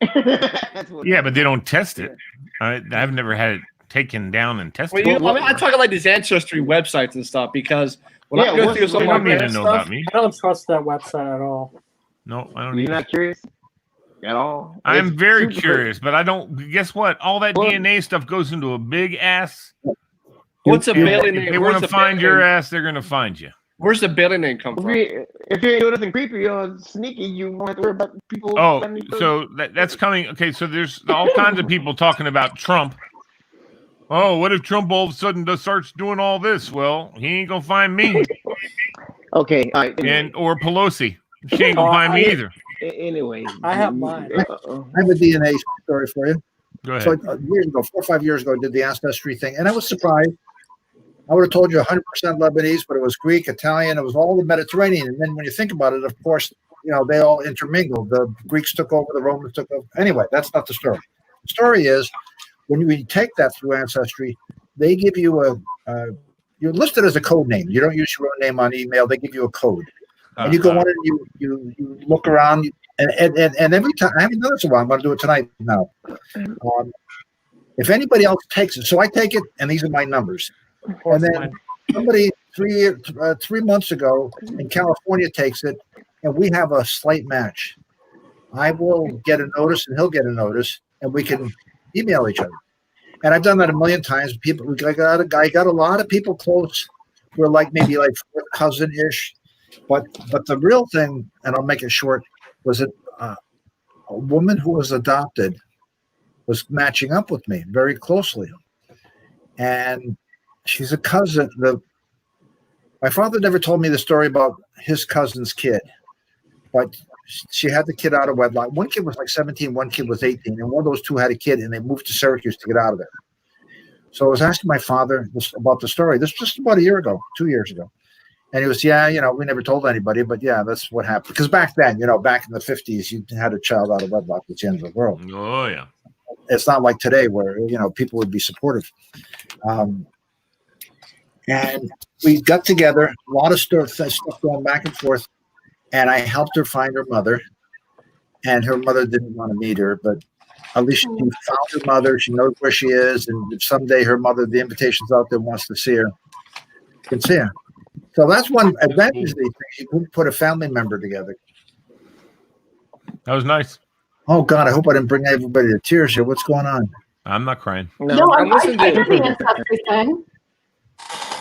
That's what Yeah, but they don't test it. I've never had it taken down and tested. Well, I'm talking like these ancestry websites and stuff because when I go through They some of don't my need to past know stuff, about me. I don't trust that website at all. No, I don't You're need. not curious at all. I'm It's very super- curious, but I don't. Guess what? All that Well- DNA stuff goes into a big ass. what's a You- Bailey If name? they Where's want the to find Bailey your name? ass, they're going to find you. Where's the Bailey name come from? If you ain't doing nothing creepy or sneaky, you won't have to worry about people. Oh, finding you. so that's coming. Okay, so there's all kinds of people talking about Trump. Oh, what if Trump all of a sudden starts doing all this? Well, he ain't gonna find me, Okay, all right. and or Pelosi. She ain't gonna find me either. Anyway, I have mine. I have a DNA story for you. Go ahead. So years ago, 4 or 5 years ago, I did the ancestry thing, and I was surprised. I would have told you 100% Lebanese, but it was Greek, Italian, it was all the Mediterranean. And then when you think about it, of course, they all intermingled. The Greeks took over, the Romans took over. Anyway, that's not the story. The story is when you take that through Ancestry, they give you you're listed as a code name. You don't use your own name on email. They give you a code. And you go on and you look around, and every time, I haven't done this in a while, I'm going to do it tonight now. If anybody else takes it, so I take it, and these are my numbers. And then somebody 3 months ago in California takes it, and we have a slight match. I will get a notice, and he'll get a notice, and we can email each other. And I've done that a million times. I got a lot of people close who are maybe fourth cousin-ish. But the real thing, and I'll make it short, was that a woman who was adopted was matching up with me very closely. And she's a cousin. My father never told me the story about his cousin's kid, but she had the kid out of wedlock. One kid was 17, one kid was 18, and one of those two had a kid, and they moved to Syracuse to get out of there. So I was asking my father about the story. This was just about 2 years ago. And he was, we never told anybody, but yeah, that's what happened. Because back then, back in the 50s, you had a child out of wedlock, it's the end of the world. Oh yeah. It's not like today where, people would be supportive. And we got together, a lot of stuff going back and forth, and I helped her find her mother. And her mother didn't want to meet her, but at least she found her mother. She knows where she is, and if someday her mother, the invitation's out there, wants to see her, you can see her. So that's one advantage of these things. You can put a family member together. That was nice. Oh God, I hope I didn't bring everybody to tears here. What's going on? I'm not crying. No, I'm listening I to did the ancestry thing.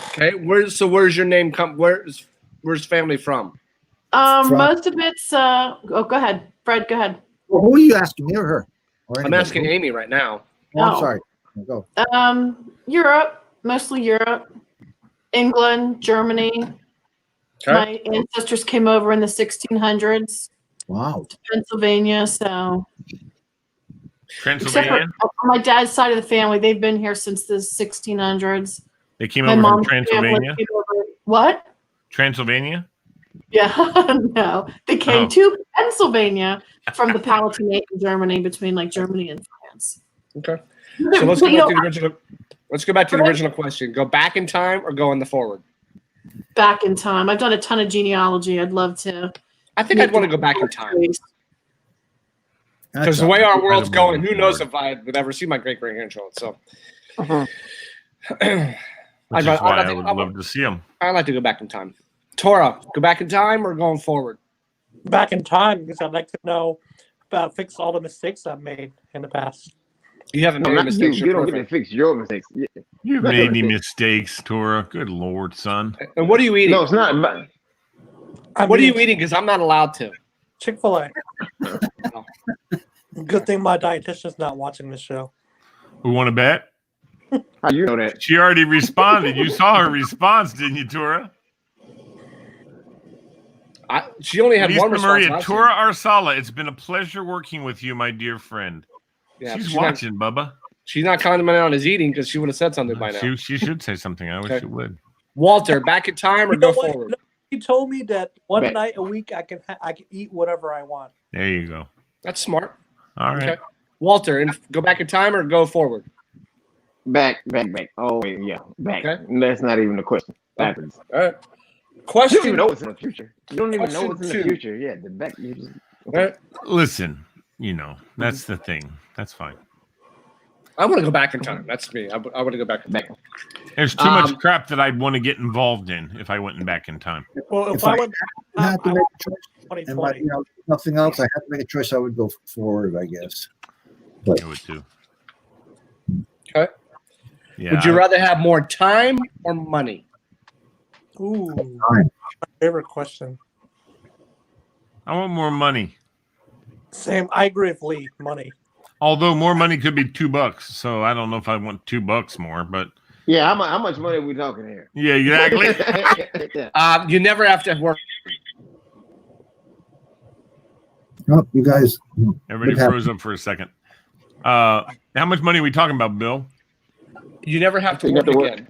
Okay, where's your name come? Where's family from? Most of it's go ahead, Fred. Go ahead. Well, who are you asking, me or her? Or I'm anybody? asking Amy right now. Oh, I'm Oh. sorry. Go. Europe, mostly Europe, England, Germany. Okay. My ancestors came over in the 1600s Wow. to Pennsylvania, so except Transylvania. for on my dad's side of the family, they've been here since the 1600s. They came My over from mom's Transylvania. family came over. What? Transylvania. Yeah, no, they came Oh. to Pennsylvania from the Palatinate in Germany, between like Germany and France. Okay. So let's go back to the original. Let's go back to the original question. Go back in time or go in the forward? Back in time. I've done a ton of genealogy. I'd love to. I think I'd want to go back in time because That's the way our I world's don't going, know. who knows if I would ever see my great grandchildren. So Which is why I would love to see them. I'd like to go back in time. Tora, go back in time or going forward? Back in time, because I'd like to know about fix all the mistakes I've made in the past. You haven't No, made not mistakes. you. You don't get to fix your mistakes. Yeah. You made any mistakes, Tora? Good Lord, son. And what are you eating? No, it's not. About, What are you eating? Because I'm not allowed to. Chick-fil-A. Good thing my dietitian's not watching this show. We want to bet? how you know that? She already responded. You saw her response, didn't you, Tora? She only had one Lisa response. Maria, last Tora year. Arsala, it's been a pleasure working with you, my dear friend. Yeah, She's watching, Bubba. She's not commenting on his eating because she would have said something by now. She should say something. I wish Okay. she would. Walter, back in time or You know go what? forward? He told me that one Bet. night a week I can eat whatever I want. There you go. That's smart. All right. Okay. Walter, and go back in time or go forward? Back. Oh, wait, yeah, back. Okay. That's not even a question. Backwards. All right. You don't Question. even know what's in the future. You don't even know Question what's in two. the future. Yeah, the back. You just, All right. Listen, that's the thing. That's fine. I want to go back in time. That's me. I want to go back in time. There's too much crap that I'd want to get involved in if I went back in time. Well, If if I I went I had to I make went a choice. And 2020. nothing else. I had to make a choice. I would go forward, I guess. I would too. Okay. Yeah. Would you rather have more time or money? Ooh, Time. my favorite question. I want more money. Same. I agree with Lee. Money. Although more money could be $2, so I don't know if I want $2 more, but yeah, how much money are we talking here? yeah, exactly. Yeah. You never have to work. Oh, you guys. Everybody What froze up for a second. How much money are we talking about, Bill? You never have to You work got to work. again.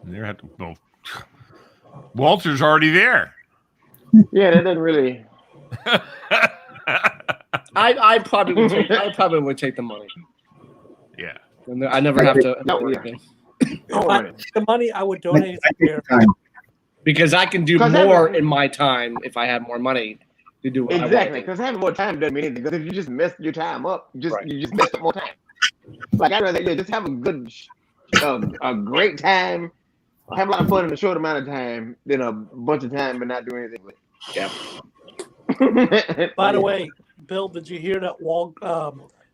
There had to well, Walter's already there. Yeah, that doesn't really. I probably would take the money. Yeah. And I never have to No, work yeah. again. Don't I, worry. the money I would donate I it think to time. Because I can do 'Cause more having- in my time if I had more money to do what Exactly, I want. because having more time doesn't mean anything. Because if you just mess your time up, Right. you just mess up more time. Like I'd rather just have a great time, have a lot of fun in a short amount of time than a bunch of time but not do anything with it. Yeah. By the way, Bill, did you hear that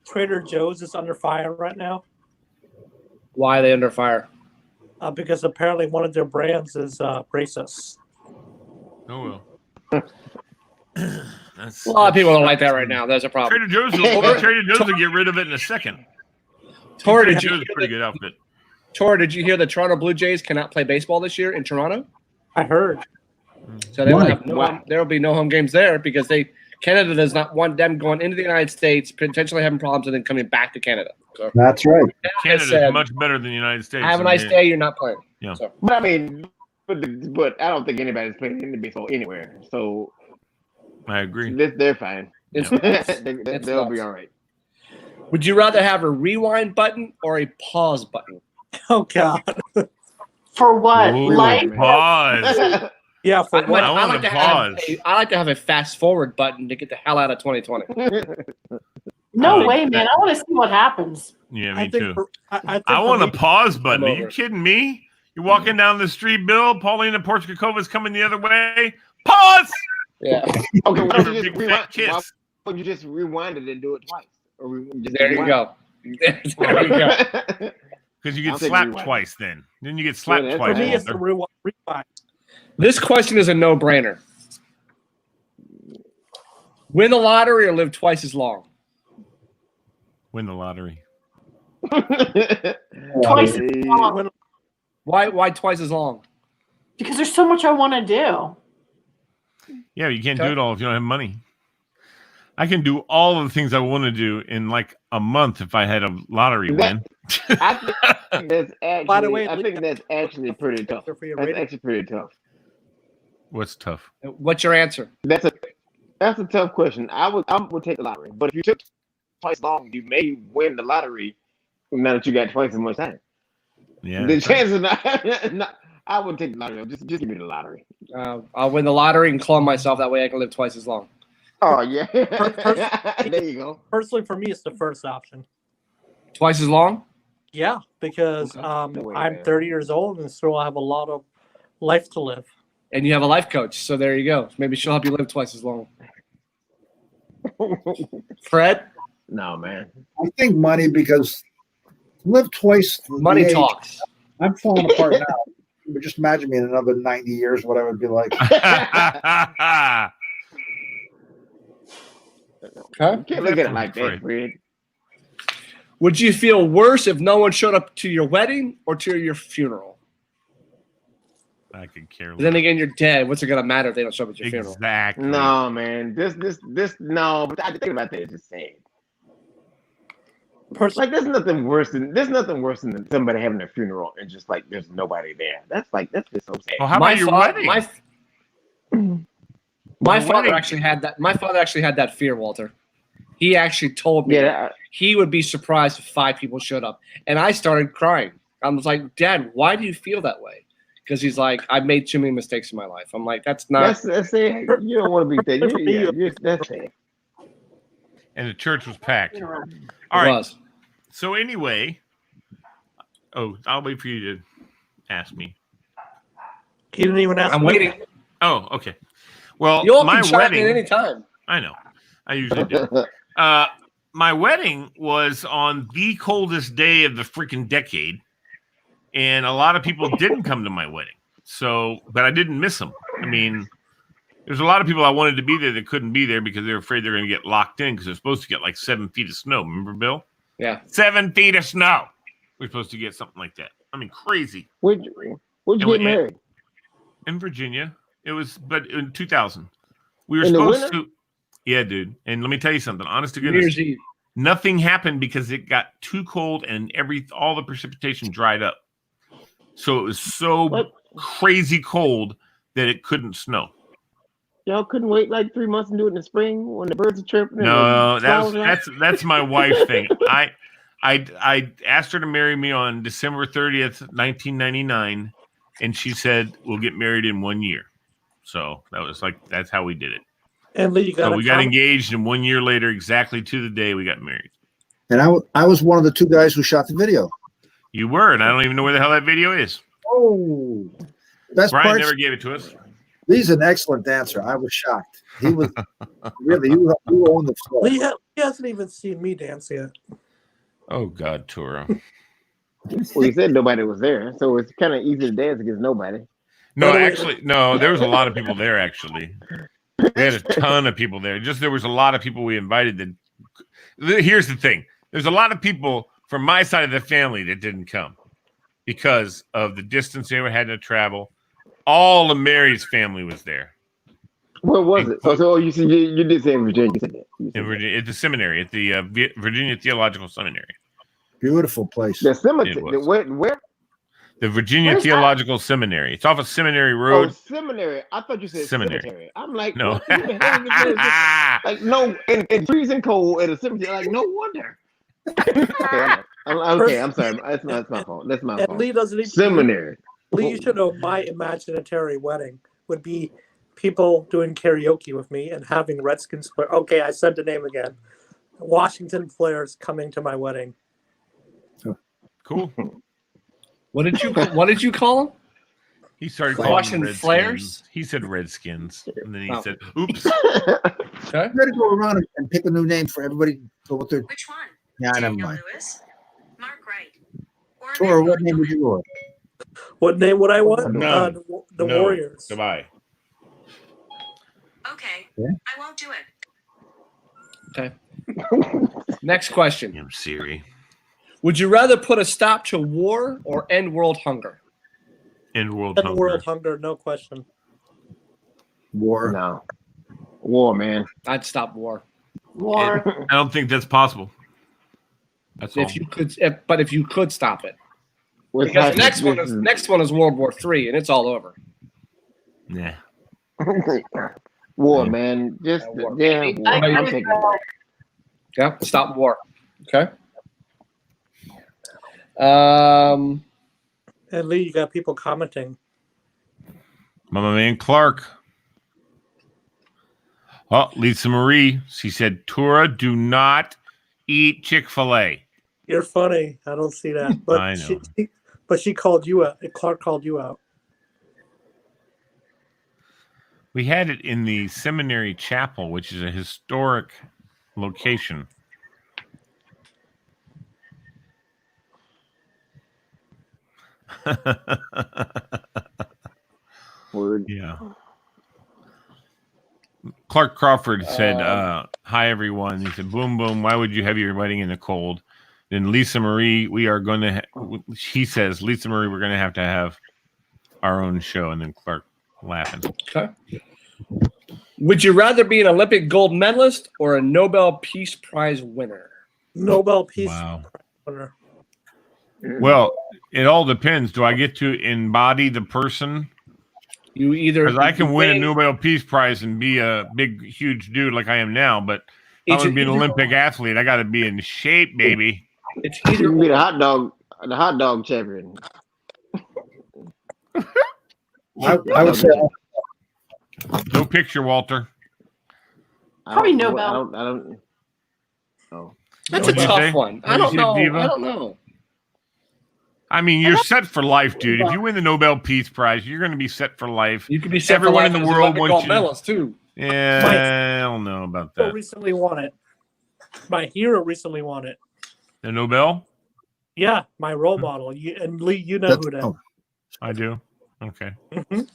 Trader Joe's is under fire right now? Why are they under fire? Because apparently one of their brands is racist. Oh well. That's, A lot of people don't like that right now. That's a problem. Trader Joe's will get rid of it in a second. Tora, Trader did you Joe's is a pretty good outfit. Tora, did you hear the Toronto Blue Jays cannot play baseball this year in Toronto? I heard. So they will Why? have there will be no home games there because Canada does not want them going into the United States, potentially having problems, and then coming back to Canada. So That's right. Canada said, is much better than the United States. have a nice day. You're not playing. Yeah. So, But I mean, but I don't think anybody's playing in the baseball anywhere. So I agree. they're fine. it's They'll be nuts. all right. Would you rather have a rewind button or a pause button? Oh God. For what? Ooh, Life? pause. Yeah, for what? I want to pause. I like to have a fast forward button to get the hell out of 2020. No I way, think man. I want to see what happens. Yeah, I me think too. for, I think I for want a me- pause button. I'm Are you over it. kidding me? You're walking down the street, Bill. Paulina Porchikova's coming the other way. Pause. Yeah. Okay, Give her a big fat kiss. you just rewind it and do it twice. There you go. There you go. Because you get I'll take slapped rewind. twice then. Then you get slapped that's twice. For me, fine. it's the rewind. This question is a no-brainer. Win the lottery or live twice as long? Win the lottery. Twice as long. Why twice as long? Because there's so much I want to do. Yeah, you can't do it all if you don't have money. I can do all of the things I want to do in like a month if I had a lottery win. I think that's actually. By the way, I think that's actually pretty tough. For your That's rating. actually pretty tough. What's tough? What's your answer? That's a tough question. I would take the lottery, but if you took twice long, you may win the lottery. Now that you got twice as much time, Yeah. the chances not. I wouldn't take the lottery. Just give me the lottery. I'll win the lottery and clone myself. That way I can live twice as long. Oh yeah, there you go. Personally, for me, it's the first option. Twice as long? Yeah, because Okay. No way, I'm man. 30 years old and still have a lot of life to live. And you have a life coach. So there you go. Maybe she'll help you live twice as long. Fred? No man. I think money, because live twice. Money the age- talks. I'm falling apart now. But just imagine me in another 90 years, what I would be like. Okay. You can't look at it like that, Fred. Would you feel worse if no one showed up to your wedding or to your funeral? I could care But then less. again, you're dead. What's it gonna matter if they don't show up at your funeral? Exactly. No, man. This. No, but I think about that. It's just sad. Personally, Like there's nothing worse than somebody having a funeral and just like there's nobody there. That's just so sad. Well, how about your wedding? My father wedding. actually had that. My father actually had that fear, Walter. He actually told me Yeah, he would be surprised if 5 people showed up, and I started crying. I was like, "Dad, why do you feel that way?" Because he's like, "I've made too many mistakes in my life." I'm like, "That's not." that's sad. You don't want to be there. That's sad. And the church was packed. It All right. was. So anyway, I'll wait for you to ask me. he didn't even ask I'm me. waiting. Oh, okay. Well, You'll my be chime wedding. in any time. I know. I usually do. My wedding was on the coldest day of the freaking decade, and a lot of people didn't come to my wedding. So, but I didn't miss them. I mean, there's a lot of people I wanted to be there that couldn't be there because they were afraid they're going to get locked in because they're supposed to get like 7 feet of snow. Remember, Bill? Yeah. 7 feet of snow. We're supposed to get something like that. I mean, crazy. Where'd you get married? In Virginia. It was, but in 2000. We were In the supposed winter? to. Yeah, dude. And let me tell you something. Honest to New goodness. Year's Eve. Nothing happened because it got too cold and all the precipitation dried up. So it was so What? crazy cold that it couldn't snow. Y'all couldn't wait like 3 months and do it in the spring when the birds are chirping. No, and the flowers are out? that's my wife's thing. I asked her to marry me on December 30th, 1999, and she said we'll get married in 1 year. So that's how we did it. And Lee, you got So we got engaged, and 1 year later, exactly to the day, we got married. And I was one of the 2 guys who shot the video. You were, and I don't even know where the hell that video is. Oh, best Brian part. never gave it to us. He's an excellent dancer. I was shocked. He was really, you own the floor. Lee hasn't even seen me dance yet. Oh God, Toro. Well, you said nobody was there, so it's kind of easy to dance against nobody. No, actually, no. There was a lot of people there. Actually, we had a ton of people there. Just there was a lot of people we invited. That here's the thing: there's a lot of people from my side of the family that didn't come because of the distance they had to travel. All of Mary's family was there. What was it? So you see, you did say in Virginia. You said that. You said In Virginia, at the seminary, at the Virginia Theological Seminary. Beautiful place. the cemetery. It was. Where? The Virginia Where's that? Theological Seminary. It's off of Seminary Oh, Road. seminary. I thought you said Seminary. cemetery. I'm like, No. what the hell is this? Like no, and freezing cold at a cemetery. Like no wonder. Okay, I'm sorry. That's my fault. That's my And fault. Lee doesn't even. Seminary. Lee, you should know my imaginary wedding would be people doing karaoke with me and having Redskins play. Okay, I said the name again. Washington players coming to my wedding. Cool. What did you call him? He started calling Washington them Redskins. Flares? He said Redskins, and then he said, "Oops." Okay. I'm ready to go around and pick a new name for everybody. For what they're. Which one? Yeah, never Daniel mind. Lewis? Mark Wright? Or Tora, what name would you want? What name would I want? None. The No. Warriors. Goodbye. Okay, Yeah. I won't do it. Okay. Next question. Damn Siri. Would you rather put a stop to war or end world hunger? End world And hunger. world hunger, no question. War. No. War, man. I'd stop war. War. I don't think that's possible. That's all. If you could, but if you could stop it, What's because the happening? next one is World War III, and it's all over. Yeah. War, man. Just War. yeah. I War. agree I'm with taking that. Yeah, stop war. Okay. Um. And Lee, you got people commenting. My man Clark. Oh, Lisa Marie. She said, Tora, do not eat Chick-fil-A. You're funny. I don't see that. But I know. she called you out. Clark called you out. We had it in the seminary chapel, which is a historic location. Word. Yeah. Clark Crawford said, hi, everyone. He said, boom, boom. Why would you have your wedding in the cold? Then Lisa Marie, we are going to, she says, Lisa Marie, we're going to have our own show. And then Clark laughing. Okay. Would you rather be an Olympic gold medalist or a Nobel Peace Prize winner? Nobel Peace Wow. winner. Well, it all depends. Do I get to embody the person? You either Because I can win a Nobel Peace Prize and be a big, huge dude like I am now, but I want to be an Olympic athlete. I got to be in shape, baby. It's You either can be the hot dog champion. I would say No picture, Walter. Probably I Nobel. don't. Oh. that's What'd a you tough say? one. I What'd don't you say, know. Diva? I don't know. I mean, you're set for life, dude. If you win the Nobel Peace Prize, you're going to be set for life. You could be set Everyone for in life the as an world Olympic wants gold you- medalist too. Yeah, I don't know about Hero that. recently won it. My hero recently won it. The Nobel? Yeah, my role model. And Lee, you know who that. oh, I do. Okay. Mhm.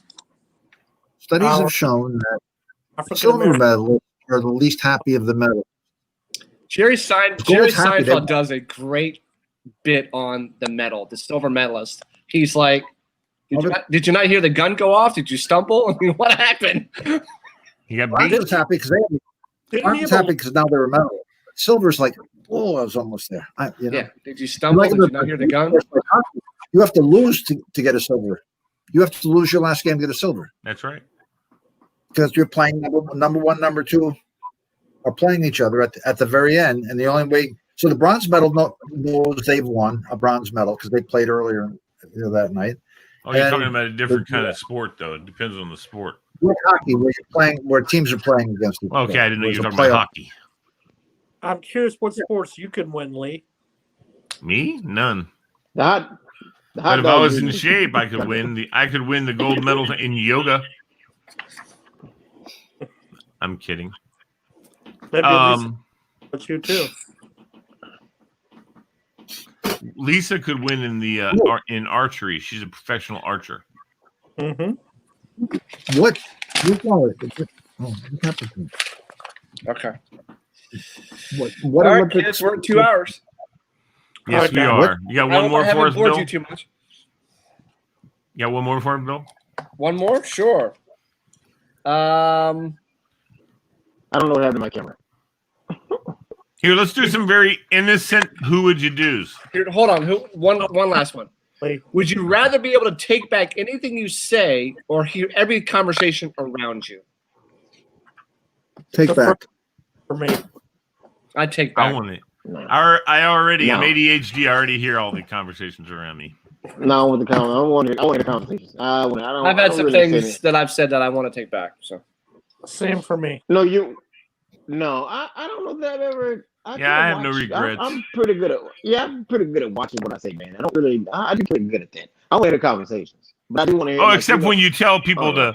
studies have shown that African silver American. medalists are the least happy of the medals. Jerry Gold's happy Seinfeld they- does a great bit on the medal, the silver medalist. He's like, did you not hear the gun go off? Did you stumble? I mean, what happened? You got Bronze beat? was happy because Didn't he Bronze have happy because now they're a medal. Silver's like, oh, I was almost there. Yeah. Did you stumble? Like Did you not hear the gun? You have to lose to get a silver. You have to lose your last game to get a silver That's right. because you're playing number one, number two are playing each other at the very end, and the only way. So the bronze medal knows they've won a bronze medal because they played earlier that night. Oh, you're And talking about a different kind of sport, though. It depends on the sport. Like hockey, where teams are playing against each other. Okay, I didn't know you were There's a talking about playoff. hockey. I'm curious what sports you can win, Lee. Me? None. The hot But if I dog was in business. shape, I could win the gold medal in yoga. I'm kidding. Maybe but you too. Lisa could win in the in archery. She's a professional archer. Mm-hmm. What? You call it? Oh, what happened? Okay. What All right, Olympic kids, we're at 2 hours. Yes, we are. You got one more I for haven't us, bored Bill? you too much. You got one more for us, Bill? One more? Sure. I don't know what happened to my camera. Here, let's do some very innocent who would you do's. Here, hold on. One last one. Wait. Would you rather be able to take back anything you say or hear every conversation around you? Take The back. For me. I'd take I back. want it. No, I already am No. ADHD. I already hear all the conversations around me. no, I want the comment. I want the conversations. I've had some things that I've said that I want to take back. So Same for me. No, I don't know that I've ever. I have no regrets. I'm pretty good at. Yeah, I'm pretty good at watching what I say, man. I don't really. I do pretty good at that. I want the conversations. But I do want to hear. Oh, like, except when you tell people Oh. to,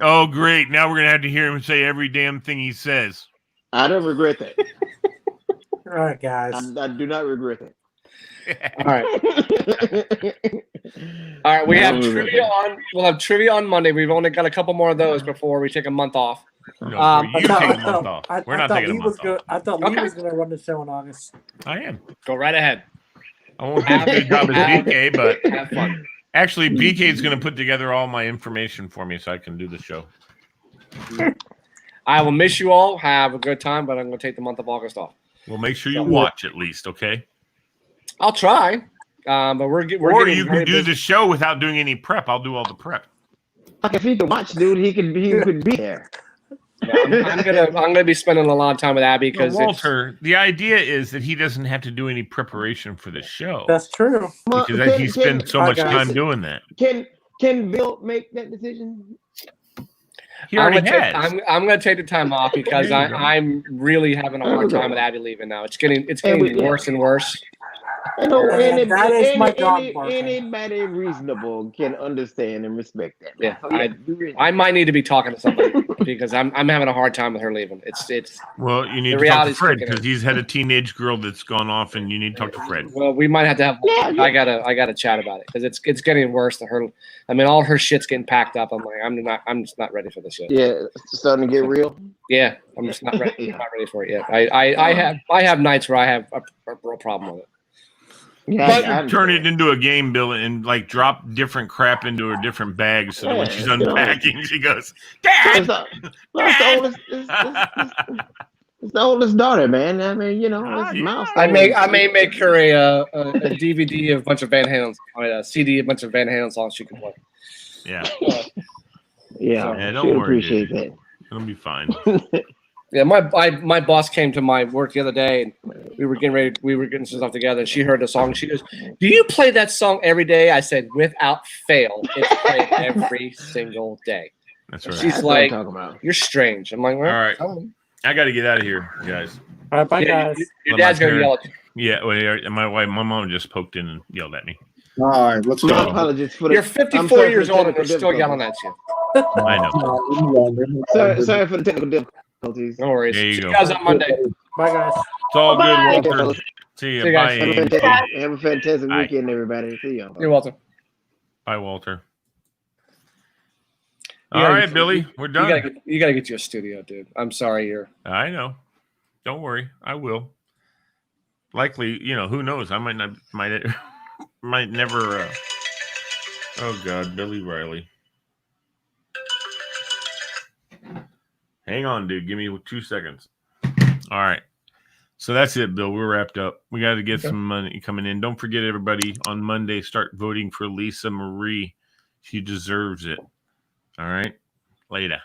oh, great, now we're gonna have to hear him say every damn thing he says. I don't regret that. All right, guys. I do not regret that. All right. All right. We have trivia on. We'll have trivia on Monday. We've only got a couple more of those before we take a month off. No, you take a month off. We're not taking a month off. I thought Lee was going to run the show in August. I am. Go right ahead. I won't do as good a job as BK, but Have fun. actually, BK is going to put together all my information for me so I can do the show. I will miss you all. Have a good time, but I'm going to take the month of August off. Well, make sure you watch at least, okay? I'll try. But we're or getting you can do the show without doing any prep. I'll do all the prep. Like if he could watch, dude, he could be there. I'm gonna be spending a lot of time with Abby because Walter, the idea is that he doesn't have to do any preparation for the show. That's true. Because he spends so much time doing that. Can Bill make that decision? He already has. I'm going to take the time off because I'm really having a hard time with Abby leaving now. It's getting worse and worse. That is my dog barking. Anybody reasonable can understand and respect that. Yeah, So, I might need to be talking to somebody because I'm having a hard time with her leaving. It's well, you need the to talk to reality's Fred kicking because in. he's had a teenage girl that's gone off, and you need to talk to Fred. Well, we might have to have. I gotta chat about it because it's getting worse. All her shit's getting packed up. I'm like, I'm just not ready for this yet. Yeah, it's starting to get real. Yeah, I'm just not ready. Not ready for it yet. I have nights where I have a real problem with it. Yeah, but turn it into a game, Bill, and like drop different crap into a different bag so that when she's unpacking, she goes, "Dad!" It's the oldest daughter, man. I mean, it's I may make her a DVD of a bunch of Van Halen, a CD, a bunch of Van Halen songs she can play. Yeah. Yeah, don't worry. Appreciate that. It'll be fine. Yeah, my boss came to my work the other day, and we were getting some stuff together. And she heard the song. She goes, "Do you play that song every day?" I said, "Without fail, it's played every single day." That's right. She's like, "You're strange." I'm like, "Well, all right, I got to get out of here, guys." All right, bye, guys. Your dad's gonna yell at you. Yeah, well, my mom just poked in and yelled at me. All right, let's go. My apologies for You're 54 years old and they're still yelling at you. I know. Sorry for the technical difficulties. No worries. There you See go. you guys on Monday. Bye, guys. It's all Bye-bye. good, Walter. See you. See you guys. Bye. Have a fantastic Bye. weekend, everybody. See you. You're welcome. Bye, Walter. All right, Billy, we're done. You gotta get you a studio, dude. I'm sorry, I know. Don't worry, I will. Likely, who knows? I might never. Oh God, Billy Riley. Hang on, dude. Give me 2 seconds. All right. So that's it, Bill. We're wrapped up. We got to get some money coming in. Don't forget, everybody, on Monday, start voting for Lisa Marie. She deserves it. All right. Later.